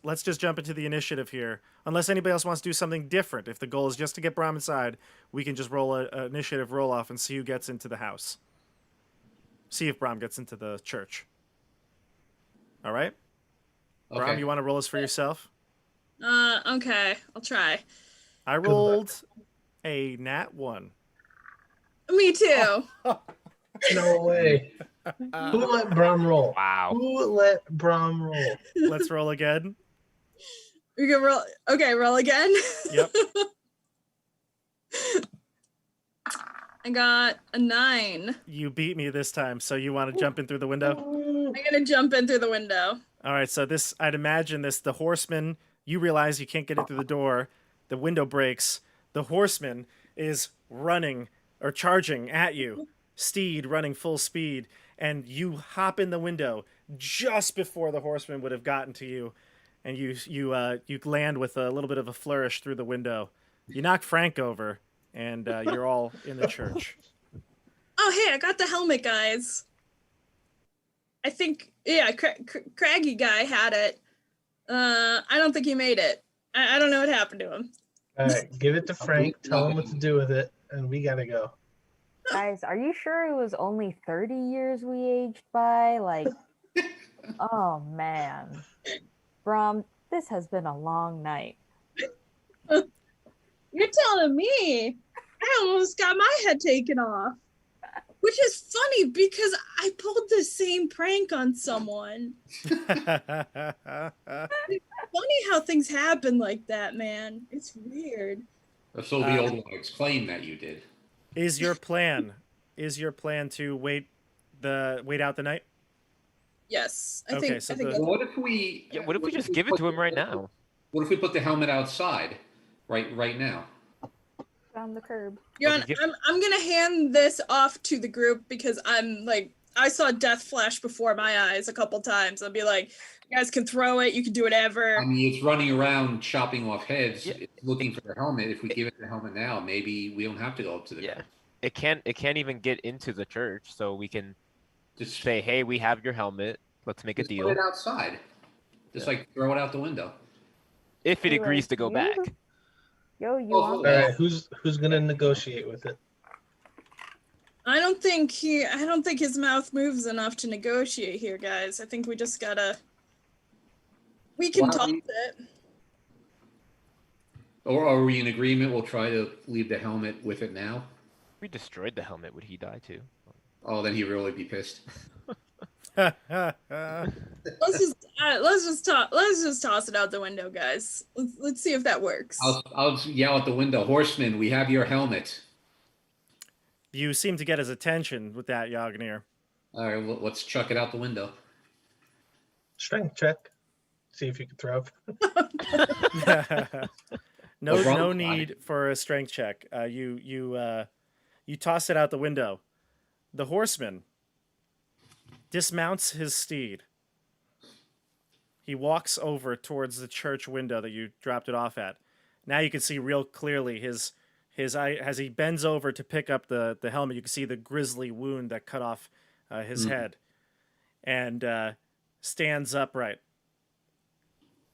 let's just jump into the initiative here. Unless anybody else wants to do something different, if the goal is just to get Brahm inside, we can just roll an initiative roll off and see who gets into the house. See if Brahm gets into the church. All right, Okay. Brahm, you want to roll this for yourself? Okay. I'll try. I rolled a nat 1. Me too. No way. Who let Brom roll? Wow. Who let Brom roll? Let's roll again. We can roll. Okay, roll again. Yep. I got a 9. You beat me this time, so you want to jump in through the window? I'm gonna jump in through the window. All right, so this, I'd imagine the horseman, you realize you can't get it through the door. The window breaks. The horseman is running or charging at you. Steed running full speed. And you hop in the window just before the horseman would have gotten to you. And you land with a little bit of a flourish through the window. You knock Frank over, and you're all in the church. Oh, hey, I got the helmet, guys. I think, yeah, Craggy guy had it. I don't think he made it. I don't know what happened to him. All right, give it to Frank. Tell him what to do with it, and we gotta go. Guys, are you sure it was only 30 years we aged by? Like, oh man. Brom, this has been a long night. You're telling me. I almost got my head taken off. Which is funny because I pulled the same prank on someone. Funny how things happen like that, man. It's weird. So the old wives claim that you did. Is your plan to wait out the night? Yes, I Okay, think. so I think the- that's What if we? Yeah, what if we just we give it put to him the- right now? What if we put the helmet outside, right now? On the curb. Jan, Okay, give- I'm gonna hand this off to the group because I'm like I saw death flash before my eyes a couple times. I'll be like, you guys can throw it, you can do whatever. I mean, it's running around chopping off heads, Yeah. it's looking for the helmet. If we give it the helmet now, maybe we don't have to go up to the Yeah. curb. It can't even get into the church, so we can Just say, hey, we have your helmet. Let's make a Just deal. put it outside. Just Yeah. like throw it out the window. If it Hey, agrees like, to go you- back. Yo, you Oh, want All this? right, who's gonna negotiate with it? I don't think his mouth moves enough to negotiate here, guys. I think we just gotta. We can Why toss don't we- it. Or are we in agreement? We'll try to leave the helmet with it now. If we destroyed the helmet, would he die too? Oh, then he'd really be pissed. Let's just toss it out the window, guys. Let's see if that works. I'll yell at the window, horseman, we have your helmet. You seem to get his attention with that, Yagnir. All right, well, let's chuck it out the window. Strength check. See if you can throw. No, Well, no Bron's need for a strength check. You toss it out the window. The horseman dismounts his steed. He walks over towards the church window that you dropped it off at. Now you can see real clearly his eye as he bends over to pick up the helmet. You can see the grisly wound that cut off his head, and stands upright.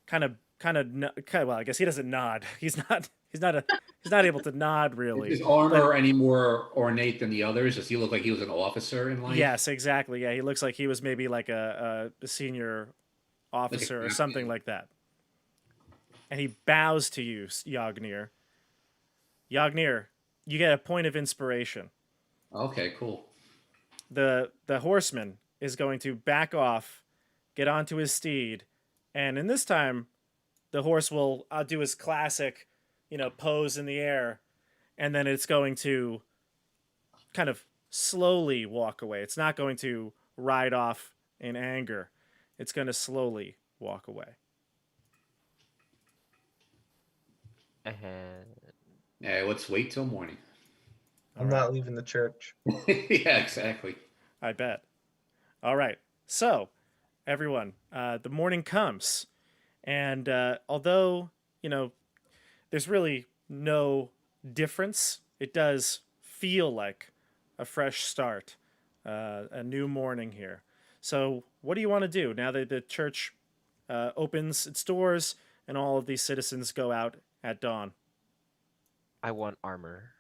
Kind of. Well, I guess he doesn't nod. He's not able to nod really. Is his armor any more ornate than the others? Does he look like he was an officer in life? Yes, exactly. Yeah, he looks like he was maybe like a senior officer or something like that. And he bows to you, Yagnir. Yagnir, you get a point of inspiration. Okay, cool. The horseman is going to back off, get onto his steed, and in this time, the horse will do his classic, pose in the air, and then it's going to kind of slowly walk away. It's not going to ride off in anger. It's going to slowly walk away. And Yeah, let's wait till morning. I'm not leaving the church. Yeah, exactly. I bet. All right. So, everyone, the morning comes. And although, there's really no difference, it does feel like a fresh start, a new morning here. So what do you want to do now that the church opens its doors and all of these citizens go out at dawn? I want armor.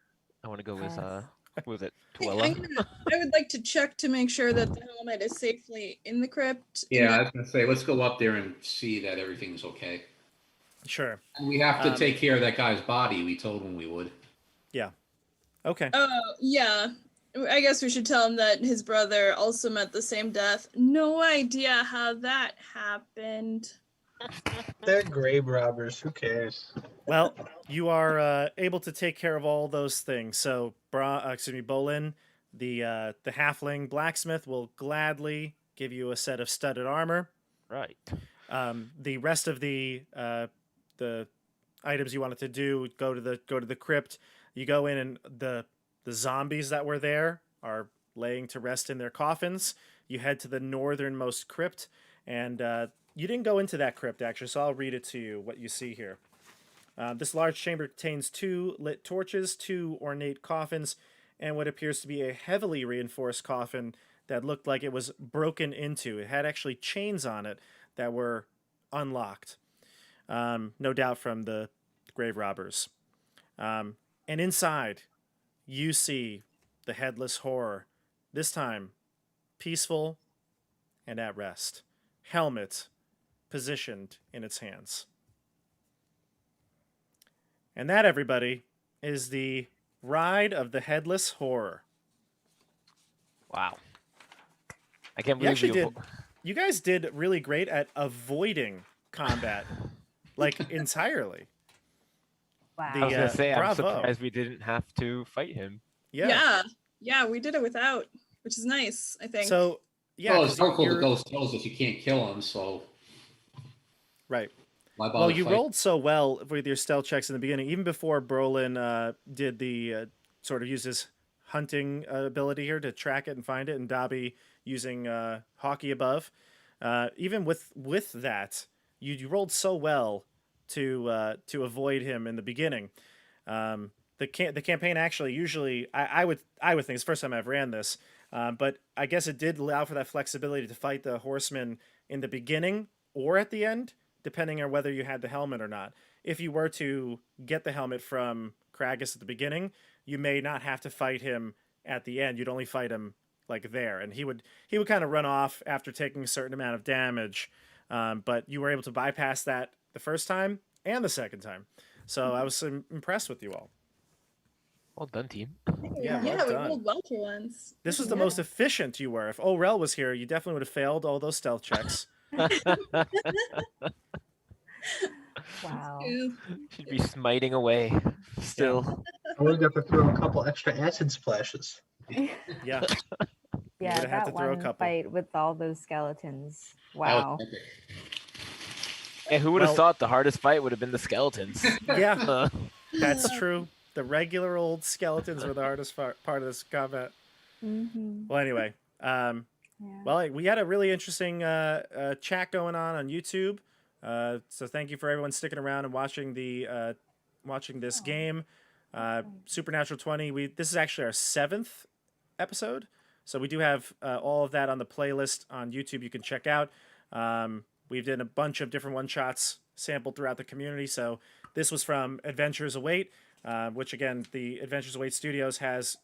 I want to go with Yes. what was it, Hey, Tuella? I would like to check to make sure that the helmet is safely in the crypt. Yeah, I was gonna say, let's go up there and see that everything's okay. Sure. And we have to take care of that guy's body. We told him we would. Yeah. Okay. Oh, yeah. I guess we should tell him that his brother also met the same death. No idea how that happened. They're grave robbers. Who cares? Well, you are able to take care of all those things. So, Bolin, the halfling blacksmith, will gladly give you a set of studded armor. Right. The rest of the items you wanted to do, go to the crypt. You go in, and the zombies that were there are laying to rest in their coffins. You head to the northernmost crypt, and you didn't go into that crypt actually, so I'll read it to you. What you see here. This large chamber contains 2 lit torches, 2 ornate coffins, and what appears to be a heavily reinforced coffin that looked like it was broken into. It had actually chains on it that were unlocked, no doubt from the grave robbers. And inside, you see the Headless Horror, this time peaceful and at rest, helmet positioned in its hands. And that, everybody, is the ride of the Headless Horror. Wow. I can't You believe actually you did. You guys did really great at avoiding combat, like entirely. Wow. I was gonna say, I'm bravo. surprised we didn't have to fight him. Yeah. Yeah, we did it without, which is nice, I think. So yeah, Well, 'cause it's helpful. The you're- ghost tells us you can't kill him, so right. why bother Well, you fighting? rolled so well with your stealth checks in the beginning, even before Brolin did the sort of use his hunting ability here to track it and find it, and Dobby using hockey above. Even with that, you rolled so well to avoid him in the beginning. The campaign actually usually I would think it's the first time I've ran this, but I guess it did allow for that flexibility to fight the horsemen in the beginning or at the end, depending on whether you had the helmet or not. If you were to get the helmet from Kragus at the beginning, you may not have to fight him at the end. You'd only fight him like there, and he would kind of run off after taking a certain amount of damage. But you were able to bypass that the first time and the second time. So I was impressed with you all. Well done, team. Yeah, yeah, well we done. rolled well for once. This was the Yeah. most efficient you were. If Orel was here, you definitely would have failed all those stealth checks. Wow. Yeah. Should be smiting away. Still. I would have got to throw a couple extra acid splashes. Yeah. Yeah, would've had to that throw a one couple. fight with all those skeletons. That Wow. was epic. And who would have Well- thought the hardest fight would have been the skeletons? Yeah, Uh, that's true. The regular old skeletons were the hardest part of this combat. Mm-hmm. Well, anyway, Yeah. well, we had a really interesting chat going on YouTube. So thank you for everyone sticking around and watching this game. Supernatural 20. This is actually our 7th episode, so we do have all of that on the playlist on YouTube. You can check out. We've done a bunch of different one shots sampled throughout the community. So this was from Adventures Await, which again, the Adventures Await Studios has.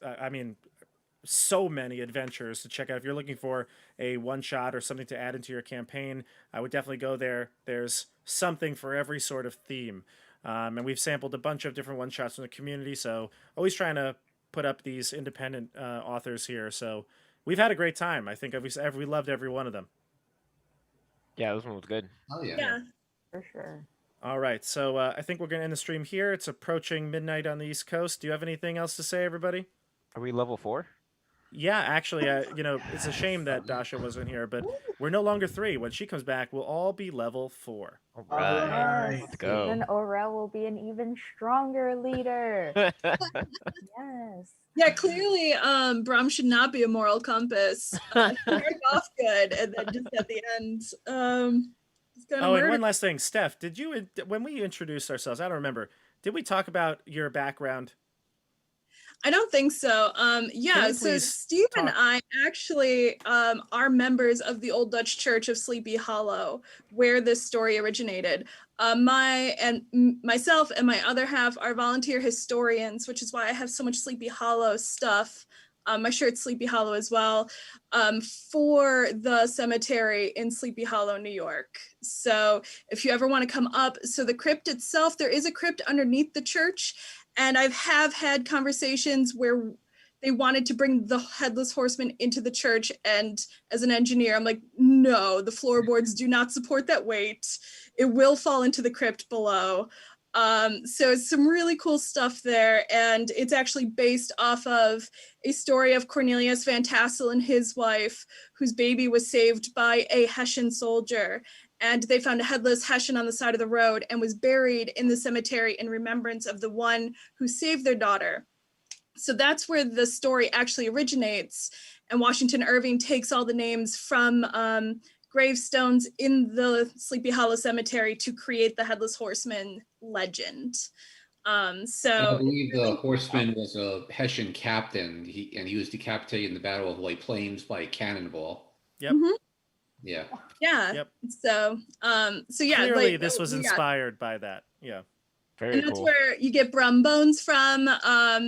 So many adventures to check out. If you're looking for a one shot or something to add into your campaign, I would definitely go there. There's something for every sort of theme. And we've sampled a bunch of different one shots from the community. So always trying to put up these independent authors here. So we've had a great time. I think we loved every one of them. yeah, this one was good. Oh yeah. Yeah. For sure. All right. So I think we're going to end the stream here. It's approaching midnight on the East Coast. Do you have anything else to say, everybody? Are we level 4? Yeah, actually, it's a shame that Dasha wasn't here, but we're no longer 3. When she comes back, we'll all be level 4. All All right. right. Let's go. Then Orel will be an even stronger leader. Yes. Yeah, clearly, Brum should not be a moral compass. He started off good, and then just at the end, he's gonna Oh, and murder. one last thing, Steph, when we introduced ourselves, I don't remember, did we talk about your background? I don't think so. Yeah, Can you so please Steve and talk- I actually are members of the Old Dutch Church of Sleepy Hollow, where this story originated. Myself and my other half are volunteer historians, which is why I have so much Sleepy Hollow stuff. My shirt's Sleepy Hollow as well, for the cemetery in Sleepy Hollow, New York. So if you ever want to come up, so the crypt itself, there is a crypt underneath the church. And I have had conversations where they wanted to bring the Headless Horseman into the church. And as an engineer, I'm like, no, the floorboards do not support that weight. It will fall into the crypt below. So it's some really cool stuff there. And it's actually based off of a story of Cornelius Van Tassel and his wife, whose baby was saved by a Hessian soldier. And they found a headless Hessian on the side of the road and was buried in the cemetery in remembrance of the one who saved their daughter. So that's where the story actually originates. And Washington Irving takes all the names from gravestones in the Sleepy Hollow Cemetery to create the Headless Horseman legend. I So believe the horseman was a Hessian captain. He was decapitated in the Battle of Les Plaines by a cannonball. Yep. Mhm. Yeah. yeah, Yep. so yeah, Clearly, like, this was yeah. inspired by that. Yeah. Very And that's cool. where you get Brum Bones from.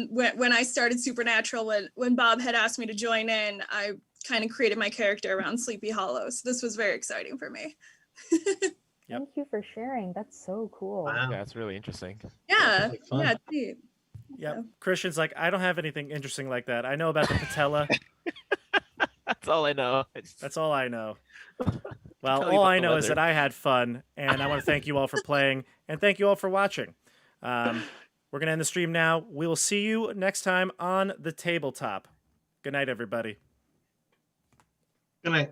When I started Supernatural, when Bob had asked me to join in, I kind of created my character around Sleepy Hollow. So this was very exciting for me. Yep. Thank you for sharing. That's so cool. Wow. Yeah, it's really interesting. Yeah, like fun. yeah, neat. Yep. Christian's like, I don't have anything interesting like that. I know about the patella. That's all I know. That's all I know. Well, Tell you all about I the know is weather. that I had fun, and I want to thank you all for playing, and thank you all for watching. We're going to end the stream now. We will see you next time on the tabletop. Good night, everybody. Good night.